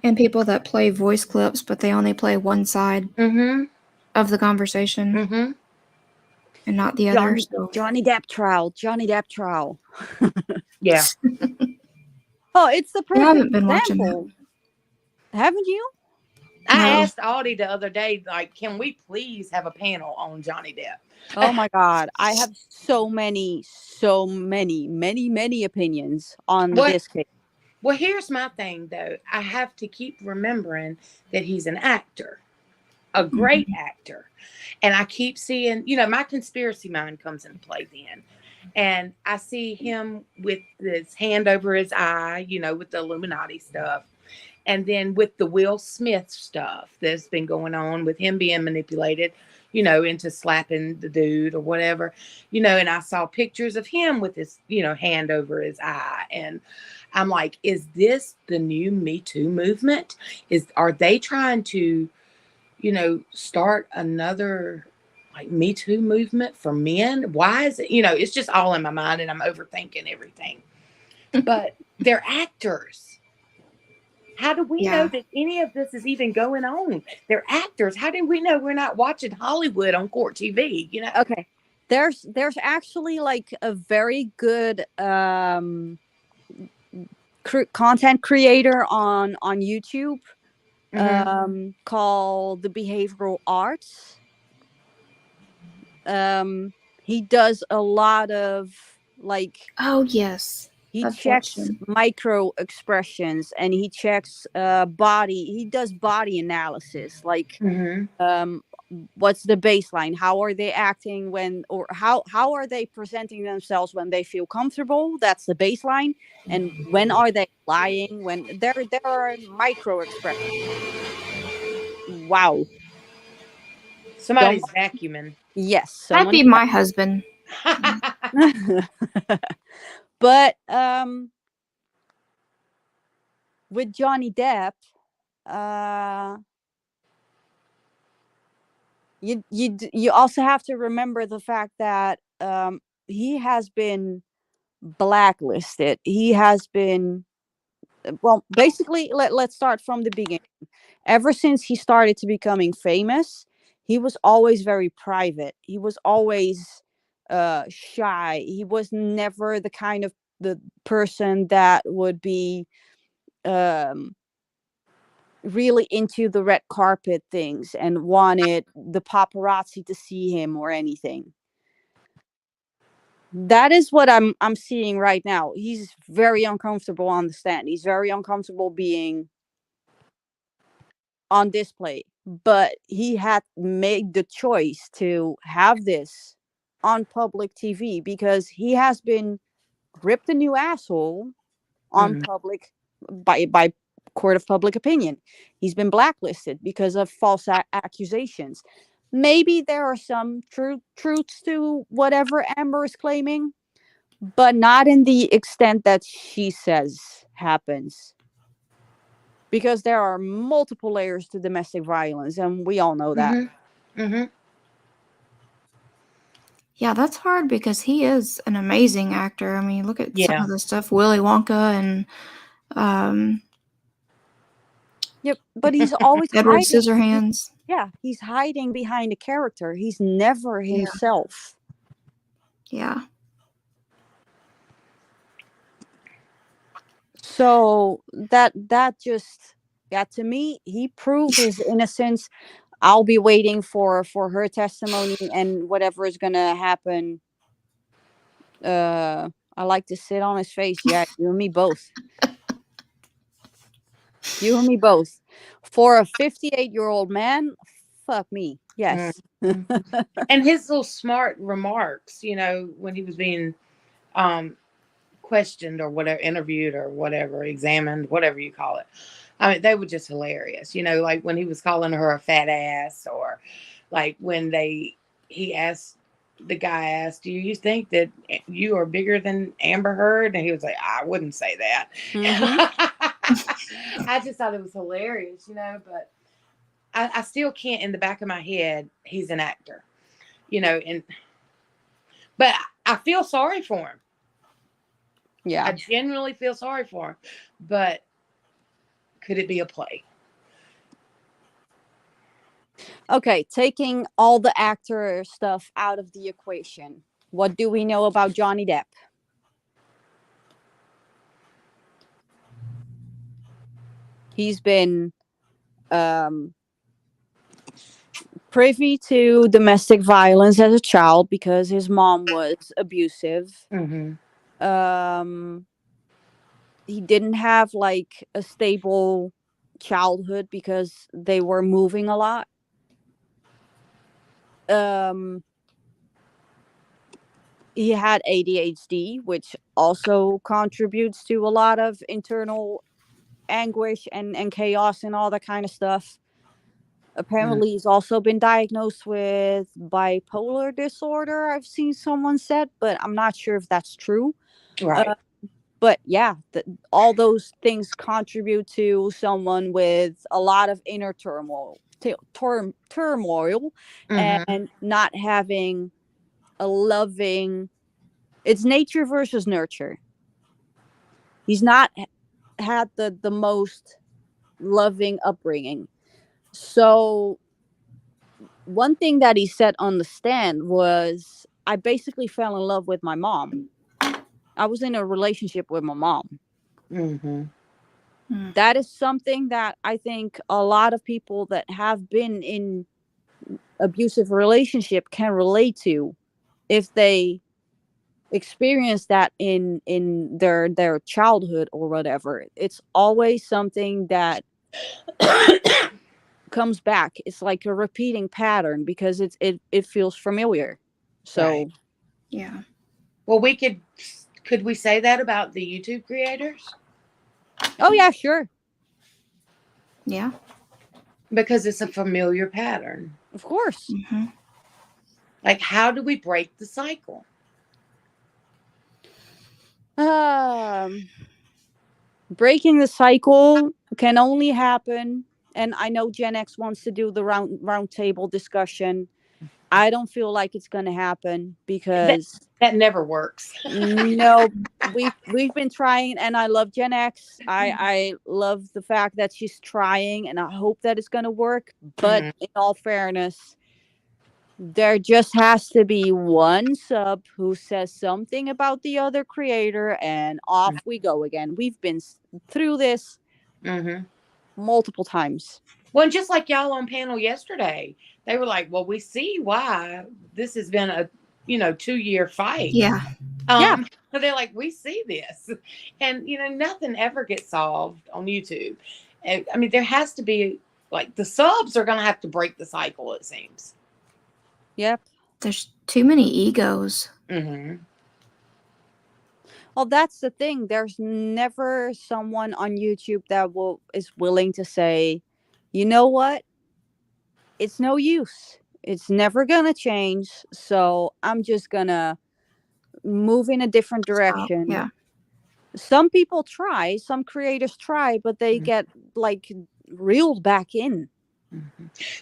And people that play voice clips, but they only play one side of the conversation and not the other. Johnny Depp trial. Johnny Depp trial. Yeah. Oh, it's the perfect I haven't been watching example. Haven't you? I asked Audie the other day, like, can we please have a panel on Johnny Depp? Oh my God. I have so many opinions on this case. Well, here's my thing, though. I have to keep remembering that he's an actor, a great actor. And I keep seeing, you know, my conspiracy mind comes into play then. And I see him with his hand over his eye, you know, with the Illuminati stuff. And then with the Will Smith stuff that's been going on with him being manipulated, you know, into slapping the dude or whatever, you know, and I saw pictures of him with his, you know, hand over his eye. And I'm like, is this the new Me Too movement? Are they trying to, you know, start another like Me Too movement for men? Why is it, you know, it's just all in my mind and I'm overthinking everything. But they're actors. How do we know that any of this is even going on? They're actors. How do we know we're not watching Hollywood on court TV? You know? Okay. There's actually like a very good content creator on YouTube called The Behavioral Arts. He does a lot of like he checks micro expressions and he checks he does body analysis, like what's the baseline, how are they acting when, or how are they presenting themselves when they feel comfortable, that's the baseline, and when are they lying, when there are micro expressions. Wow, Somebody's vacuuming. Yes, that'd be my husband. But with Johnny Depp, you also have to remember the fact that he has been blacklisted. He has been, well, basically, let's start from the beginning. Ever since he started to becoming famous, he was always very private. He was always shy. He was never the kind of the person that would be really into the red carpet things and wanted the paparazzi to see him or anything. That is what I'm seeing right now. He's very uncomfortable on the stand. He's very uncomfortable being on display, but he had made the choice to have this on public TV because he has been ripped a new asshole on public by court of public opinion. He's been blacklisted because of false accusations. Maybe there are some truths to whatever Amber is claiming, but not in the extent that she says happens. Because there are multiple layers to domestic violence, and we all know that. Yeah, that's hard because he is an amazing actor. I mean, look at some of the stuff, Willy Wonka and Yep, but he's always Edward Scissorhands. Yeah, he's hiding behind a character. He's never himself. Yeah. So that just, to me, he proved his innocence. I'll be waiting for her testimony and whatever is gonna happen. I like to sit on his face. Yeah, you and me both. You and me both. For a 58-year-old man, fuck me. Yes. And his little smart remarks, you know, when he was being questioned or whatever, interviewed or whatever, examined, whatever you call it. I mean, they were just hilarious. You know, like when he was calling her a fat ass, or like when the guy asked, do you think that you are bigger than Amber Heard? And he was like, I wouldn't say that. I just thought it was hilarious, you know, but I still can't, in the back of my head, he's an actor, you know, but I feel sorry for him. Yeah. I genuinely feel sorry for him. But could it be a play? Okay, taking all the actor stuff out of the equation, what do we know about Johnny Depp? He's been privy to domestic violence as a child because his mom was abusive. He didn't have like a stable childhood because they were moving a lot. He had ADHD, which also contributes to a lot of internal anguish and chaos and all that kind of stuff. Apparently, he's also been diagnosed with bipolar disorder. I've seen someone said, but I'm not sure if that's true. Right. But yeah, all those things contribute to someone with a lot of inner turmoil, and not having a loving. It's nature versus nurture. He's not had the most loving upbringing. So one thing that he said on the stand was, I basically fell in love with my mom. I was in a relationship with my mom. That is something that I think a lot of people that have been in abusive relationship can relate to if they experience that in their childhood or whatever. It's always something that comes back. It's like a repeating pattern because it feels familiar. So Right. Yeah. Well, could we say that about the YouTube creators? Oh yeah, sure. Yeah. Because it's a familiar pattern. Of course. Like, how do we break the cycle? Breaking the cycle can only happen, and I know Gen X wants to do the round table discussion. I don't feel like it's going to happen because that never works. No, we've been trying, and I love Gen X. I love the fact that she's trying, and I hope that it's going to work. But in all fairness, there just has to be one sub who says something about the other creator, and off we go again. We've been through this multiple times. Well, just like y'all on panel yesterday, they were like, well, we see why this has been a 2-year fight. Yeah. They're like, we see this, and nothing ever gets solved on YouTube. I mean, there has to be, like, the subs are going to have to break the cycle, it seems. Yep. There's too many egos. Well, that's the thing. There's never someone on YouTube that is willing to say, you know what? It's no use. It's never gonna change. So I'm just gonna move in a different direction. Yeah. Some people try, some creators try, but they get like reeled back in.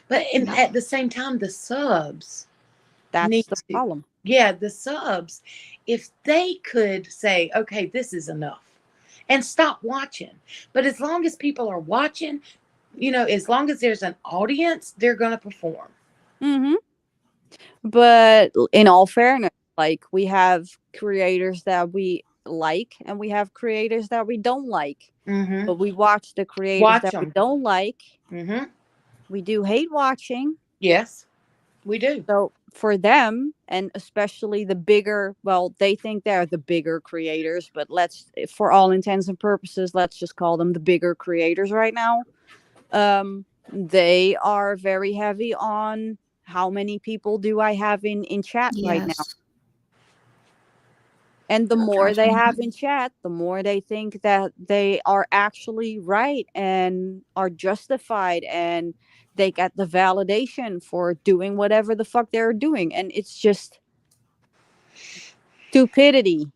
But at the same time, the subs. That's the problem. Yeah, the subs, if they could say, okay, this is enough, and stop watching. But as long as people are watching, as long as there's an audience, they're going to perform. But in all fairness, like, we have creators that we like, and we have creators that we don't like. But we watch the creators that we don't like. We do hate watching. Yes, we do. So for them, and especially the bigger, well, they think they're the bigger creators, but for all intents and purposes, let's just call them the bigger creators right now. They are very heavy on how many people do I have in chat right now. And the more they have in chat, the more they think that they are actually right and are justified, and they get the validation for doing whatever the fuck they're doing. And it's just stupidity.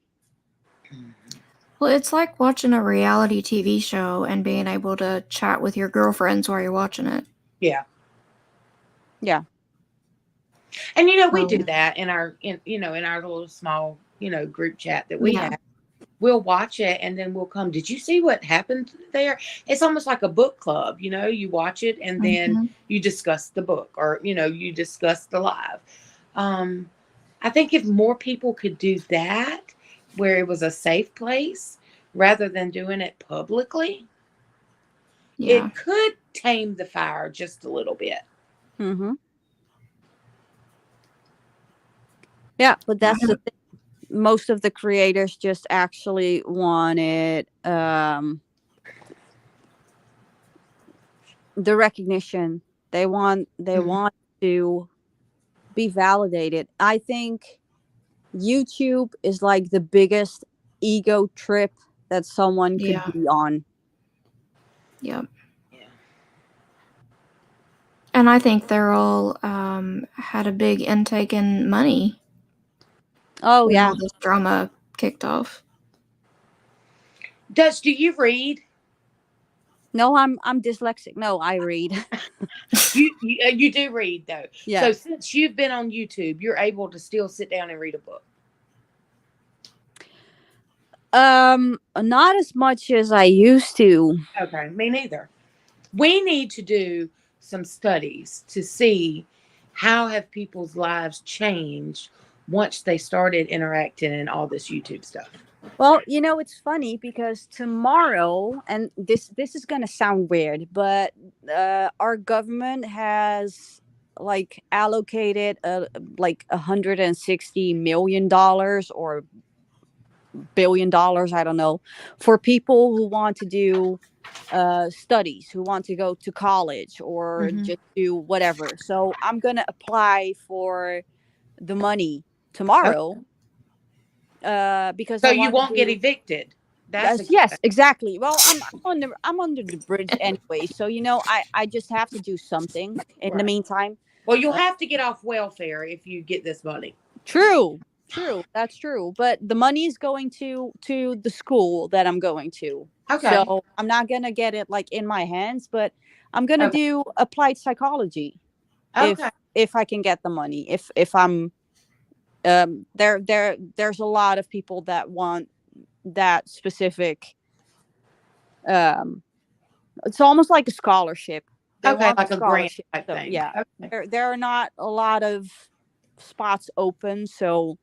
Well, it's like watching a reality TV show and being able to chat with your girlfriends while you're watching it. Yeah. Yeah. And we So- do that in our in our little small group chat that we have. We'll watch it and then we'll come. Did you see what happened there? It's almost like a book club. You watch it and then you discuss the book, or you discuss the live. I think if more people could do that, where it was a safe place rather than doing it publicly, it could tame the fire just a little bit. Mm-hmm. Yeah, but that's the thing. Most of the creators just actually wanted the recognition. They want to be validated. I think YouTube is like the biggest ego trip that someone could be on. Yep. And I think they're all had a big intake in money. Oh when yeah, all this drama kicked off. Do you read? No, I'm dyslexic. No, I read. You do read though. Yeah. So since you've been on YouTube, you're able to still sit down and read a book. Not as much as I used to. Okay, me neither. We need to do some studies to see how have people's lives changed once they started interacting in all this YouTube stuff. Well, it's funny because tomorrow, and this is gonna sound weird, but our government has like allocated like $160 million or $1 billion, I don't know, for people who want to do studies, who want to go to college or just do whatever. So I'm gonna apply for the money tomorrow. Because so you won't get evicted. Yes, exactly. Well, I'm under the bridge anyway, so I just have to do something in the meantime. Well, you'll have to get off welfare if you get this money. True, that's true. But the money is going to the school that I'm going to. Okay. So I'm not gonna get it like in my hands, but I'm gonna do applied psychology. Okay. If I can get the money, if I'm there's a lot of people that want that specific it's almost like a scholarship. They want like a grant type so, thing. Yeah. Okay. There are not a lot of spots open, so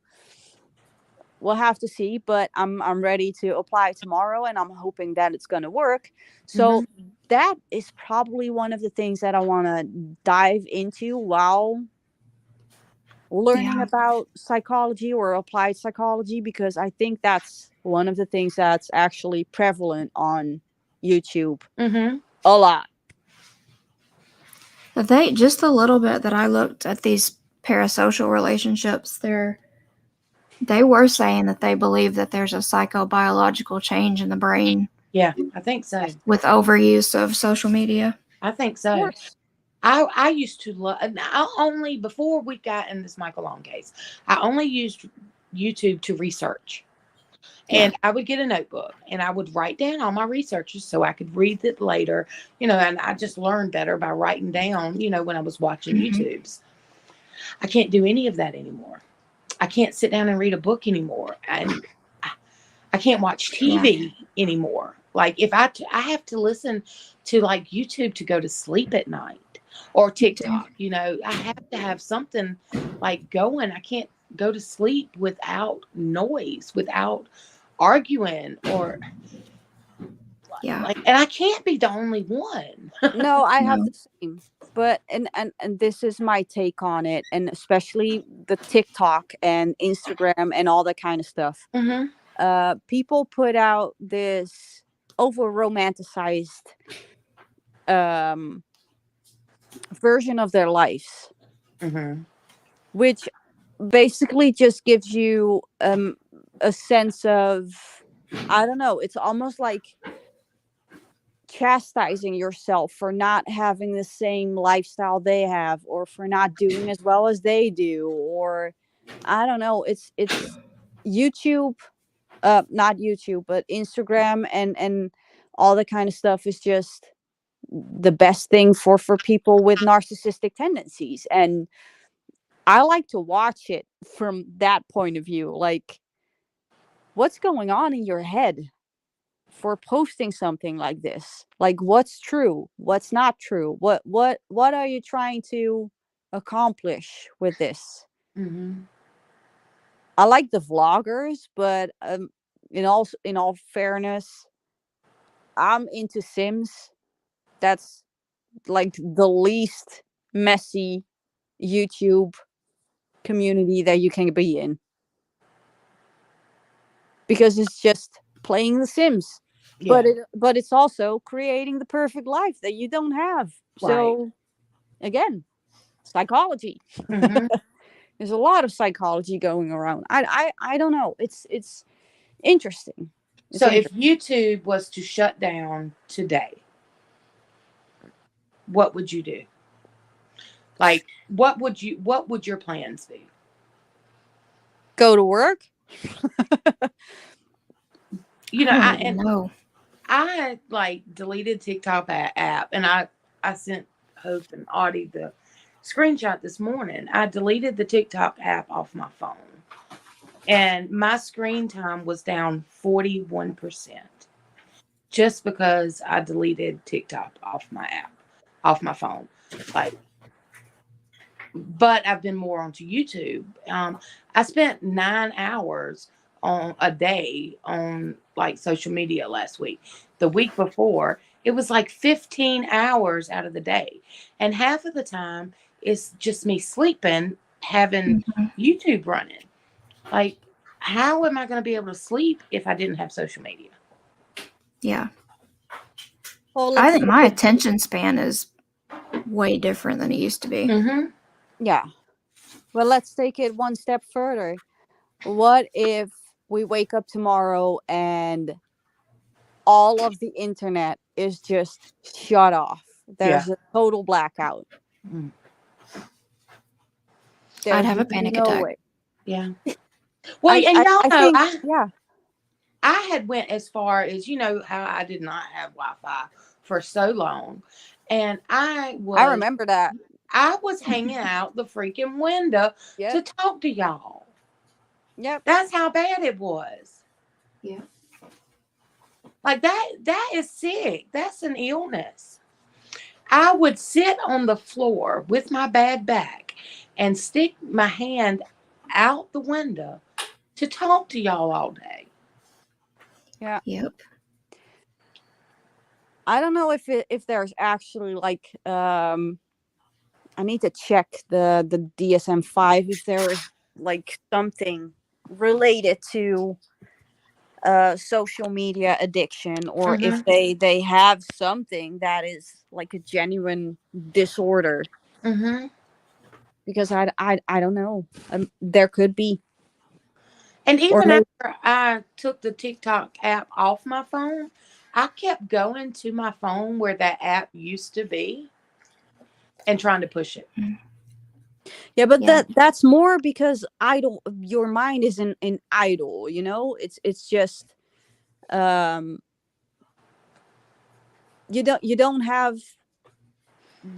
we'll have to see, but I'm ready to apply tomorrow and I'm hoping that it's going to work. So that is probably one of the things that I want to dive into while learning about psychology or applied psychology, because I think that's one of the things that's actually prevalent on YouTube a lot. They just a little bit that I looked at these parasocial relationships, they were saying that they believe that there's a psychobiological change in the brain. Yeah, I think so. With overuse of social media. I think so. I used to love, only before we got in this Michael Long case, I only used YouTube to research. And I would get a notebook and I would write down all my researches so I could read it later, and I just learned better by writing down, when I was watching YouTubes. I can't do any of that anymore. I can't sit down and read a book anymore. And I can't watch TV anymore. Like if I have to listen to like YouTube to go to sleep at night, or TikTok, I have to have something like going. I can't go to sleep without noise, without arguing, or and I can't be the only one. No, I have the same. But and this is my take on it, and especially the TikTok and Instagram and all that kind of stuff. People put out this over romanticized version of their lives, which basically just gives you a sense of, I don't know, it's almost like chastising yourself for not having the same lifestyle they have, or for not doing as well as they do, or I don't know, it's YouTube, not YouTube, but Instagram and all that kind of stuff is just the best thing for people with narcissistic tendencies. And I like to watch it from that point of view. Like, what's going on in your head for posting something like this? Like, what's true? What's not true? What are you trying to accomplish with this? Mm-hmm. I like the vloggers, but in all fairness, I'm into Sims. That's like the least messy YouTube community that you can be in, because it's just playing the Sims. Yeah. But it's also creating the perfect life that you don't have. So again, psychology. Mm-hmm. There's a lot of psychology going around. I don't know. It's interesting. So if YouTube was to shut down today, what would you do? Like, what would your plans be? Go to work. You know, I don't even know. I like deleted TikTok app, and I sent Hope and Audie the screenshot this morning. I deleted the TikTok app off my phone, and my screen time was down 41% just because I deleted TikTok off my phone. Like, but I've been more onto YouTube. I spent 9 hours on a day on like social media last week. The week before, it was like 15 hours out of the day. And half of the time it's just me sleeping, having YouTube running. Like, how am I going to be able to sleep if I didn't have social media? Yeah. Well, I think my attention span is way different than it used to be. Mm-hmm. Yeah. Well, let's take it one step further. What if we wake up tomorrow and all of the internet is just shut off? There's a total blackout. Mm. I'd have a panic attack. Way. Yeah. Well, and y'all know, think, I had went as far as, you know, how I did not have Wi-Fi for so long. And I remember that. I was hanging out the freaking window to talk to y'all. Yep. That's how bad it was. Yeah. Like, that is sick. That's an illness. I would sit on the floor with my bad back and stick my hand out the window to talk to y'all all day. Yeah. Yep. I don't know if there's actually like I need to check the DSM-5 if there is like something related to social media addiction, or if they have something that is like a genuine disorder. Mm-hmm. Because I don't know. There could be. And even after I took the TikTok app off my phone, I kept going to my phone where that app used to be and trying to push it. Yeah, but that's more because your mind is in idle, you know? It's just you don't have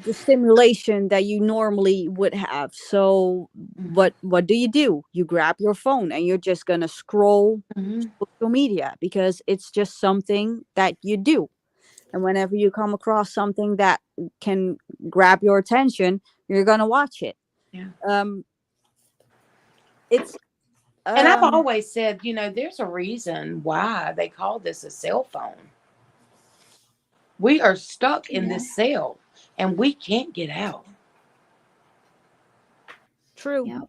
the stimulation that you normally would have. So what do? You grab your phone and you're just gonna scroll social media because it's just something that you do. And whenever you come across something that can grab your attention, you're gonna watch it. Yeah. It's and I've always said, you know, there's a reason why they call this a cell phone. We are stuck in this cell and we can't get out. True. Yeah.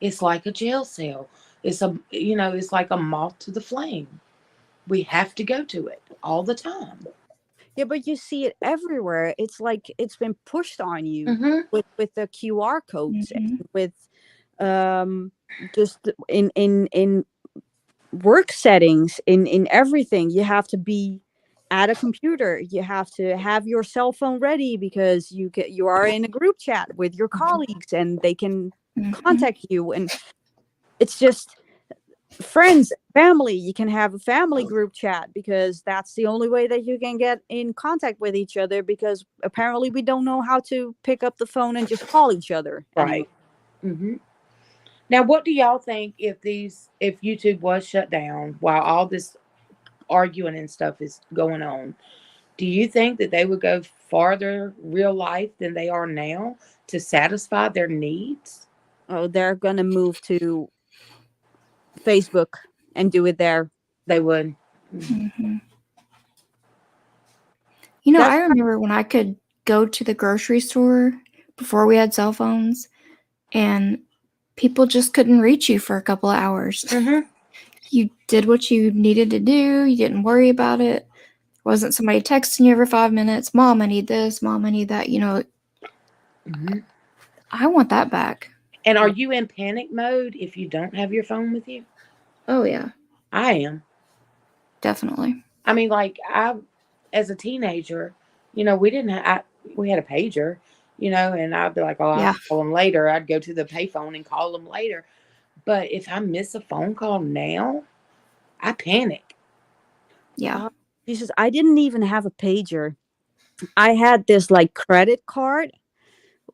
It's like a jail cell. It's like a moth to the flame. We have to go to it all the time. Yeah, but you see it everywhere. It's like it's been pushed on you with the QR codes and with just in work settings, in everything. You have to be at a computer. You have to have your cell phone ready because you are in a group chat with your colleagues and they can contact you. And it's just friends, family. You can have a family group chat because that's the only way that you can get in contact with each other, because apparently we don't know how to pick up the phone and just call each other. Right. Mm-hmm. Now, what do y'all think if YouTube was shut down while all this arguing and stuff is going on? Do you think that they would go farther real life than they are now to satisfy their needs? Oh, they're gonna move to Facebook and do it there. They would. Mm-hmm. You know, That's I remember when I could go to the grocery store before we had cell phones, and people just couldn't reach you for a couple of hours. Mm-hmm. You did what you needed to do. You didn't worry about it. Wasn't somebody texting you every 5 minutes, Mom, I need this, Mom, I need that. You know, Mm-hmm. I want that back. And are you in panic mode if you don't have your phone with you? Oh, yeah, I am. definitely. I mean, like as a teenager, we didn't have, we had a pager, and I'd be like, oh, I'll Yeah. call them later. I'd go to the payphone and call them later. But if I miss a phone call now, I panic. Yeah. Jesus, I didn't even have a pager. I had this like credit card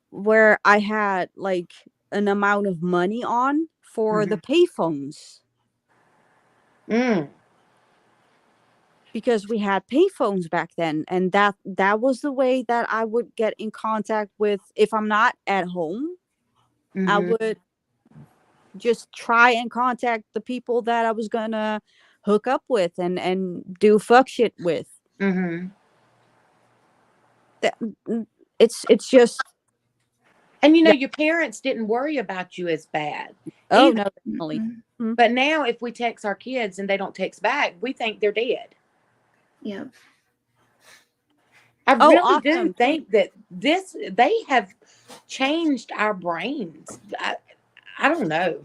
where I had like an amount of money on for the payphones. Mm. Because we had payphones back then, and that was the way that I would get in contact with. If I'm not at home, I would just try and contact the people that I was gonna hook up with and do fuck shit with. Mm-hmm. It's just, And your parents didn't worry about you as bad. oh either. no, definitely. Mm-hmm. But now if we text our kids and they don't text back, we think they're dead. Yeah. I really do awesome. think that they have changed our brains. I don't know.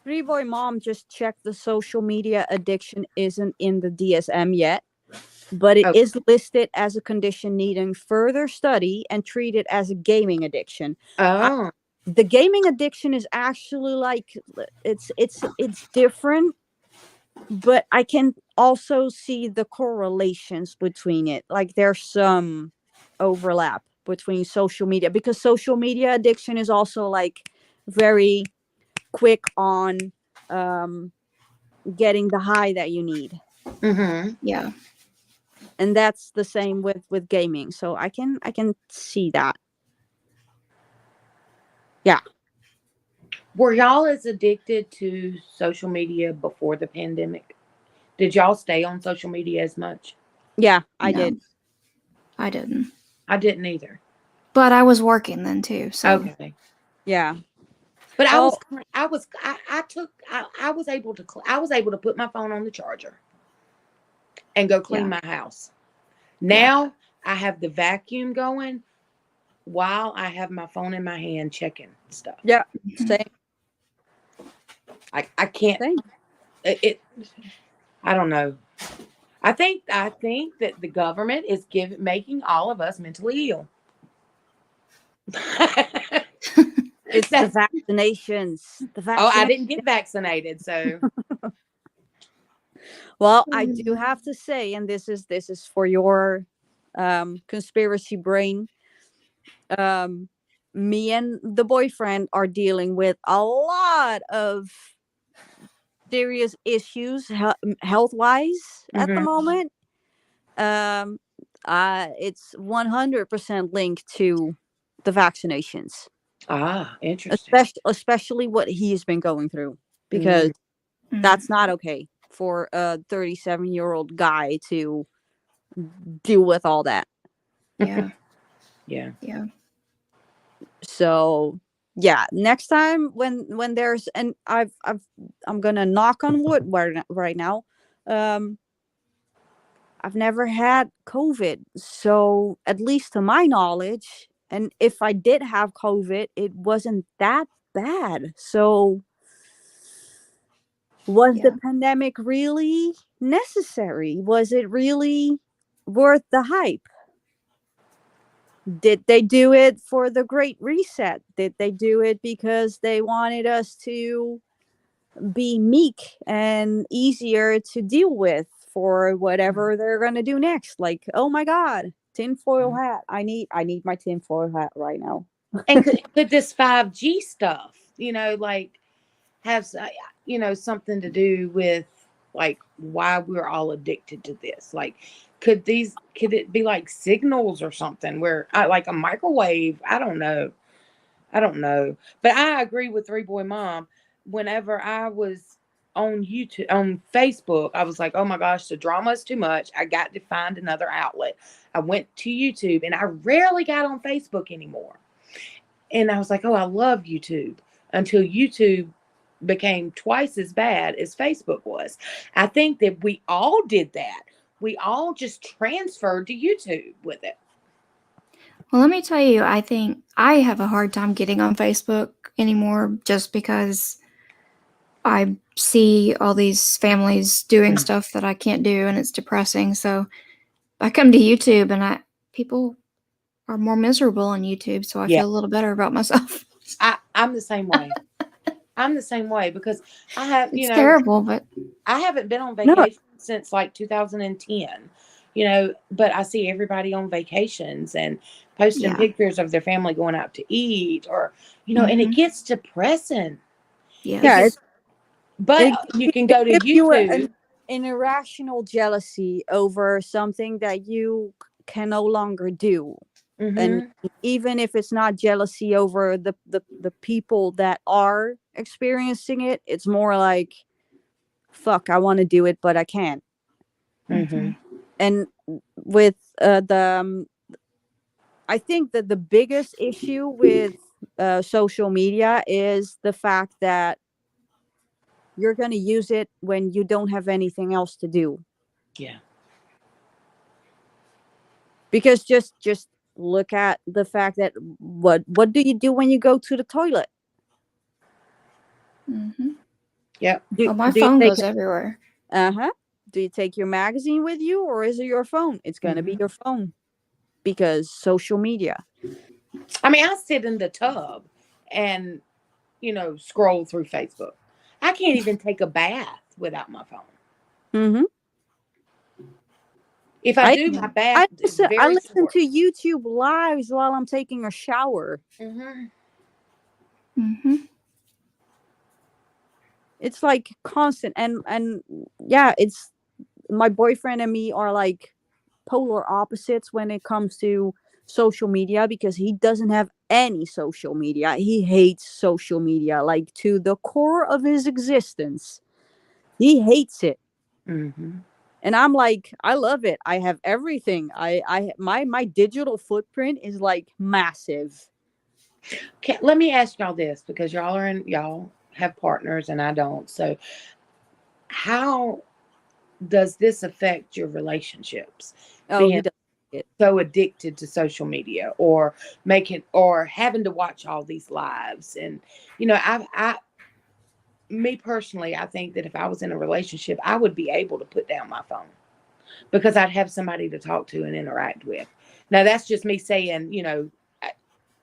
Three Boy Mom just checked the social media addiction isn't in the DSM yet, but it is listed as a condition needing further study and treated as a gaming addiction. Oh. The gaming addiction is actually like it's different, but I can also see the correlations between it. Like there's some overlap between social media, because social media addiction is also like very quick on getting the high that you need. Mm-hmm. Yeah. And that's the same with gaming. So I can see that. Yeah. Were y'all as addicted to social media before the pandemic? Did y'all stay on social media as much? Yeah, I No, did. I didn't. I didn't either. But I was working then too. So Okay. Yeah. But I was able to put my phone on the charger and go clean my house. Now I have the vacuum going while I have my phone in my hand checking stuff. Yeah. Same. I can't. Same. It. I don't know. I think that the government is making all of us mentally ill. It's the vaccinations. Oh, I didn't get vaccinated, so. Well, I do have to say, and this is for your conspiracy brain. Me and the boyfriend are dealing with a lot of serious issues health wise at the moment. It's 100% linked to the vaccinations. Ah, interesting. Especially what he's been going through, because that's not okay for a 37-year-old guy to deal with all that. Yeah. Yeah. Yeah. So yeah, next time when there's, and I'm gonna knock on wood right now. I've never had COVID, so at least to my knowledge, and if I did have COVID, it wasn't that bad. So was the pandemic really necessary? Was it really worth the hype? Did they do it for the Great Reset? Did they do it because they wanted us to be meek and easier to deal with for whatever they're going to do next? Like, oh my God, tinfoil hat. I need my tinfoil hat right now. And could this 5G stuff, like have, something to do with like why we're all addicted to this? Like, could it be like signals or something where like a microwave? I don't know. But I agree with Three Boy Mom. Whenever I was on YouTube, on Facebook, I was like, oh my gosh, the drama is too much. I got to find another outlet. I went to YouTube, and I rarely got on Facebook anymore. And I was like, oh, I love YouTube, until YouTube became twice as bad as Facebook was. I think that we all did that. We all just transferred to YouTube with it. Well, let me tell you, I think I have a hard time getting on Facebook anymore, just because I see all these families doing stuff that I can't do, and it's depressing. So I come to YouTube, and people are more miserable on YouTube, so I feel a little better about myself. I'm the same way. I'm the same way, because I have, it's terrible, but I haven't been on vacation since like 2010, but I see everybody on vacations and posting pictures of their family going out to eat, or, and it gets depressing. Yeah. But you can go to YouTube. You an irrational jealousy over something that you can no longer do. Mm-hmm. And even if it's not jealousy over the people that are experiencing it, it's more like, fuck, I want to do it, but I can't. Mm-hmm. And with I think that the biggest issue with social media is the fact that you're going to use it when you don't have anything else to do. Yeah. Because just look at the fact that what do you do when you go to the toilet? Mm-hmm. Yeah. My phone goes everywhere. Do you take your magazine with you, or is it your phone? It's going to be your phone, because social media. I mean, I sit in the tub and, scroll through Facebook. I can't even take a bath without my phone. Mm-hmm. If I do my bath, I listen to YouTube lives while I'm taking a shower. Mm-hmm. Mm-hmm. It's like constant, and yeah, it's my boyfriend and me are like polar opposites when it comes to social media, because he doesn't have any social media. He hates social media, like to the core of his existence. He hates it. Mm-hmm. And I'm like, I love it. I have everything. My digital footprint is like massive. Okay, let me ask y'all this, because y'all have partners and I don't. So how does this affect your relationships? He does it. So addicted to social media, or having to watch all these lives. And, me personally, I think that if I was in a relationship, I would be able to put down my phone, because I'd have somebody to talk to and interact with. Now, that's just me saying,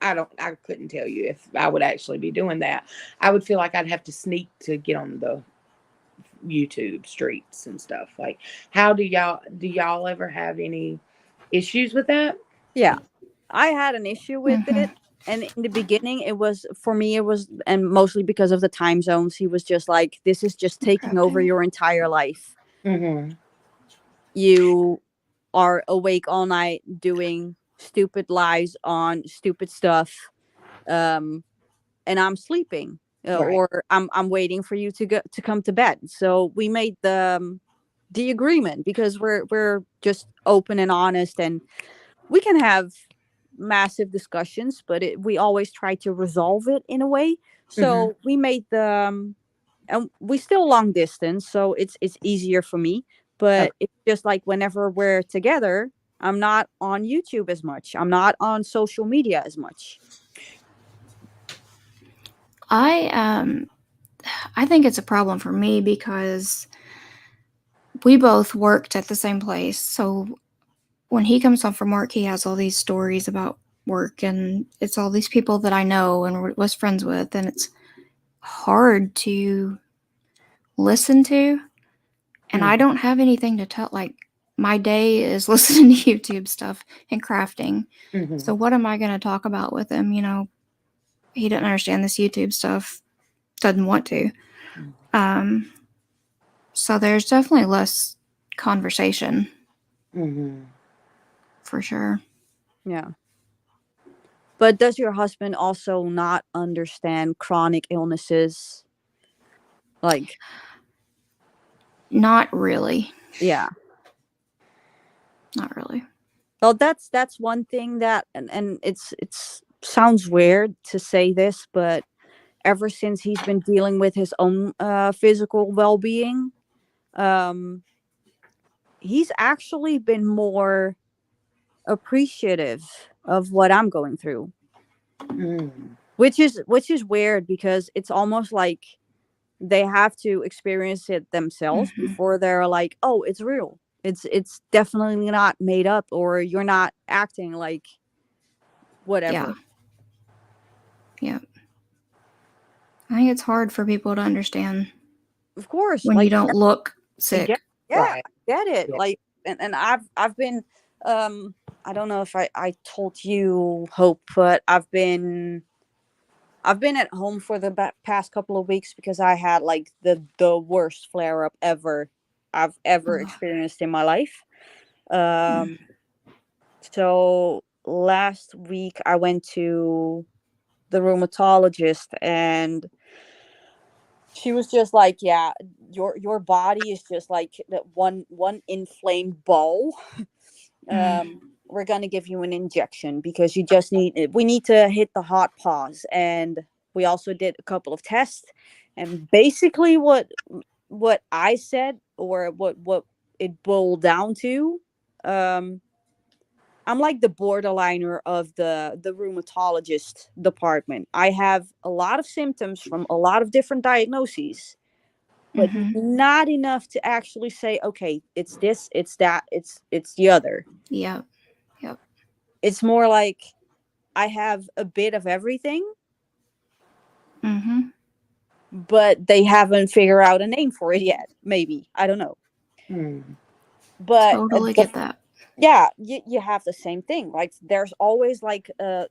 I couldn't tell you if I would actually be doing that. I would feel like I'd have to sneak to get on the YouTube streets and stuff. Like, how do y'all ever have any issues with that? Yeah, I had an issue with it. And in the beginning, it was, and mostly because of the time zones, he was just like, this is just taking over your entire life. Mm-hmm. You are awake all night doing stupid lives on stupid stuff. And I'm sleeping, or I'm waiting for you to come to bed. So we made the agreement, because we're just open and honest, and we can have massive discussions, but we always try to resolve it in a way. So we made and we still long distance, so it's easier for me. But it's just like, whenever we're together, I'm not on YouTube as much. I'm not on social media as much. I think it's a problem for me, because we both worked at the same place. So when he comes home from work, he has all these stories about work, and it's all these people that I know and was friends with, and it's hard to listen to. And I don't have anything to tell. Like, my day is listening to YouTube stuff and crafting. So what am I going to talk about with him? he didn't understand this YouTube stuff, doesn't want to. So there's definitely less conversation. For sure. Yeah. But does your husband also not understand chronic illnesses? Like, not really. Yeah. Not really. Well, that's one thing that, and it's sounds weird to say this, but ever since he's been dealing with his own physical well-being, he's actually been more appreciative of what I'm going through. Which is weird, because it's almost like they have to experience it themselves before they're like, oh, it's real. It's definitely not made up, or you're not acting like whatever. Yeah. I think it's hard for people to understand. Of course. When you don't look sick. I get it. Yeah. Like, and I've been, I don't know if I told you, Hope, but I've been at home for the past couple of weeks because I had like the worst flare up I've ever experienced in my life. So last week I went to the rheumatologist, and she was just like, yeah, your body is just like that one inflamed ball. We're going to give you an injection because we need to hit the hot pause. And we also did a couple of tests, and basically what I said, or what it boiled down to, I'm like the borderliner of the rheumatologist department. I have a lot of symptoms from a lot of different diagnoses, but not enough to actually say, okay, it's this, it's that, it's the other. Yeah. Yep. It's more like I have a bit of everything, but they haven't figured out a name for it yet. Maybe, I don't know. But totally get that. Yeah, you have the same thing. Like, there's always like the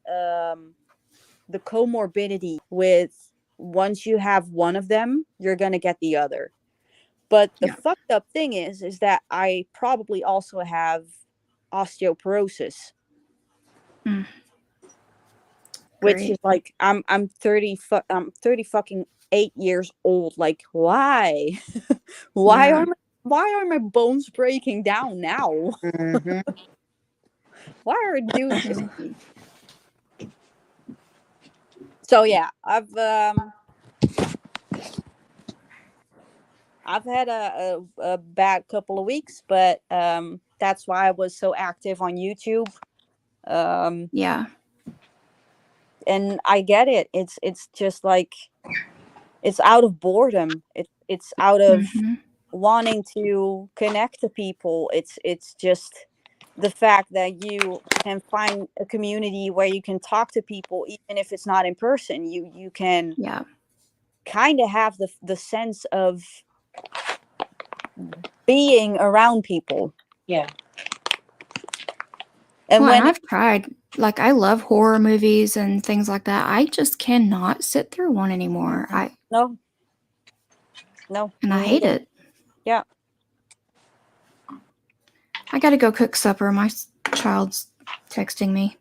comorbidity with, once you have one of them, you're gonna get the other. But the fucked up thing is that I probably also have osteoporosis, which is like, I'm 30 fucking 8 years old. Like, why? why are my bones breaking down now? Why are you doing this to me? So yeah, I've had a bad couple of weeks, but that's why I was so active on YouTube. And I get it. It's just like, it's out of boredom. It's out of wanting to connect to people. It's just the fact that you can find a community where you can talk to people, even if it's not in person. You can kind of have the sense of being around people. Yeah. And when I've tried, like, I love horror movies and things like that. I just cannot sit through one anymore. No. And I hate it. Yeah. I gotta go cook supper. My child's texting me.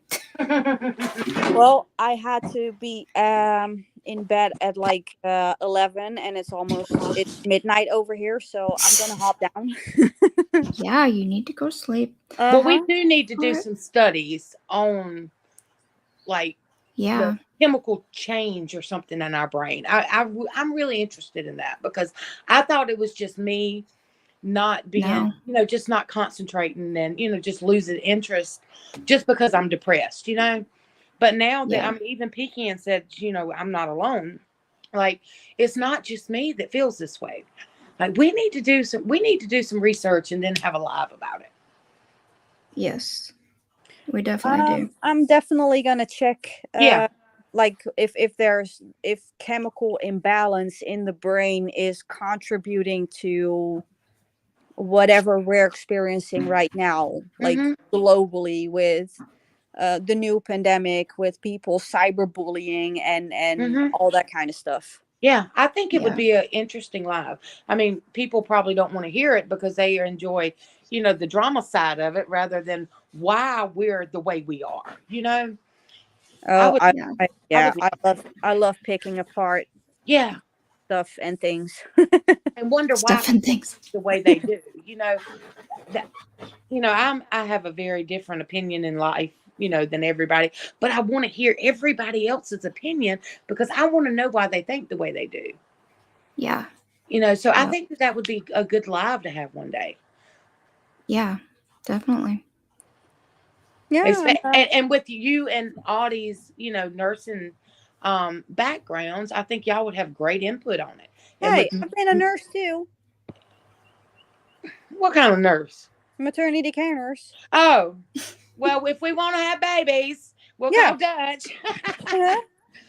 Well, I had to be in bed at like 11, and it's midnight over here, so I'm gonna hop down. Yeah, you need to go to sleep. Well, we do need to do some studies on, like, the chemical change or something in our brain. I'm really interested in that, because I thought it was just me not being, just not concentrating, and, just losing interest just because I'm depressed, But now that I'm even Peaky and said, I'm not alone. Like, it's not just me that feels this way. Like, we need to do some research and then have a live about it. Yes, we definitely do. I'm definitely gonna check. Like, if chemical imbalance in the brain is contributing to whatever we're experiencing right now, like globally, with the new pandemic with people cyberbullying and all that kind of stuff. Yeah, I think it would be an interesting live. I mean, people probably don't want to hear it because they enjoy, the drama side of it rather than why we're the way we are. Oh, I love picking apart stuff and things and wonder Stuff why and things. the way they do. I have a very different opinion in life, than everybody, but I want to hear everybody else's opinion because I want to know why they think the way they do. Yeah. So I think that would be a good live to have one day. Yeah, definitely. Yeah. And with you and Audie's, nursing backgrounds, I think y'all would have great input on it. Hey, I've been a nurse too. What kind of nurse? Maternity care nurse. Oh, well, if we want to have babies, we'll go Dutch.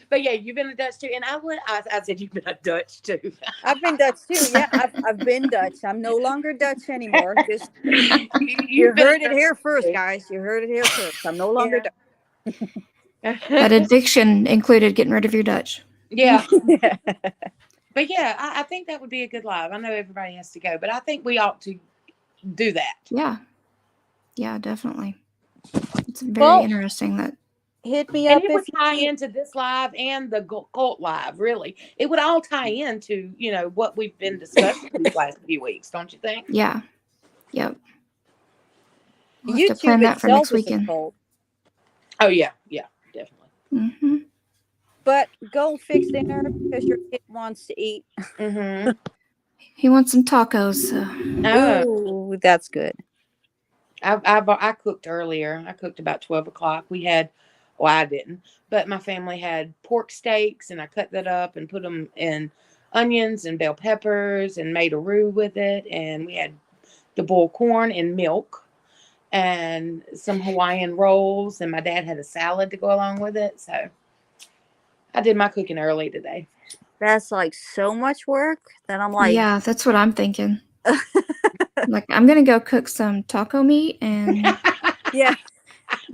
But yeah, you've been a Dutch too, and I said you've been a Dutch too. I've been Dutch too. Yeah, I've been Dutch. I'm no longer Dutch anymore. Just you heard it here first, guys. You heard it here first. I'm no longer Dutch. That eviction included getting rid of your Dutch. Yeah. But yeah, I think that would be a good live. I know everybody has to go, but I think we ought to do that. Yeah. Yeah, definitely. It's very interesting that. Hit me up. And it would tie into this live and the cult live, really. It would all tie into, what we've been discussing these last few weeks, don't you think? Yeah. Yep. We'll YouTube have to plan that for next weekend. Oh, yeah. Yeah, definitely. Mm-hmm. But go fix dinner because your kid wants to eat. Mm-hmm. He wants some tacos. So. Oh, that's good. I cooked earlier. I cooked about 12 o'clock. I didn't, but my family had pork steaks, and I cut that up and put them in onions and bell peppers and made a roux with it. And we had the boiled corn and milk and some Hawaiian rolls. And my dad had a salad to go along with it. So I did my cooking early today. That's like so much work that I'm like, yeah, that's what I'm thinking. Like, I'm going to go cook some taco meat and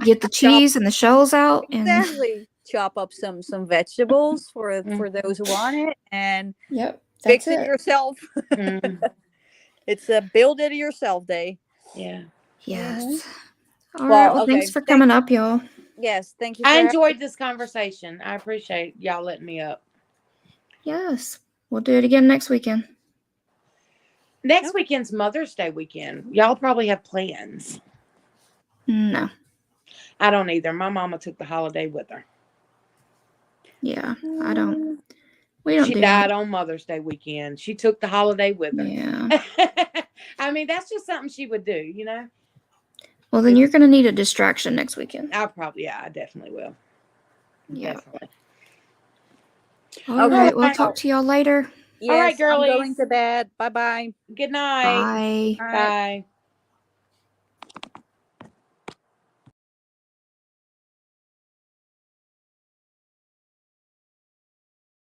get the cheese and the shells out. Exactly. Chop up some vegetables for those who want it and fix it yourself. It's a build it yourself day. Yeah. Yes. Mm-hmm. All right. Well, thanks for coming up, y'all. Yes, thank you. I enjoyed this conversation. I appreciate y'all letting me up. Yes. We'll do it again next weekend. Next weekend's Mother's Day weekend. Y'all probably have plans. No. I don't either. My mama took the holiday with her. Yeah, I don't. We don't. She died on Mother's Day weekend. She took the holiday with her. Yeah. I mean, that's just something she would do, Well, then you're going to need a distraction next weekend. I definitely will. Yeah. Definitely. All right. We'll talk to y'all later. Yes, all right, girlies. I'm going to bed. Bye-bye. Good night. Bye. Bye.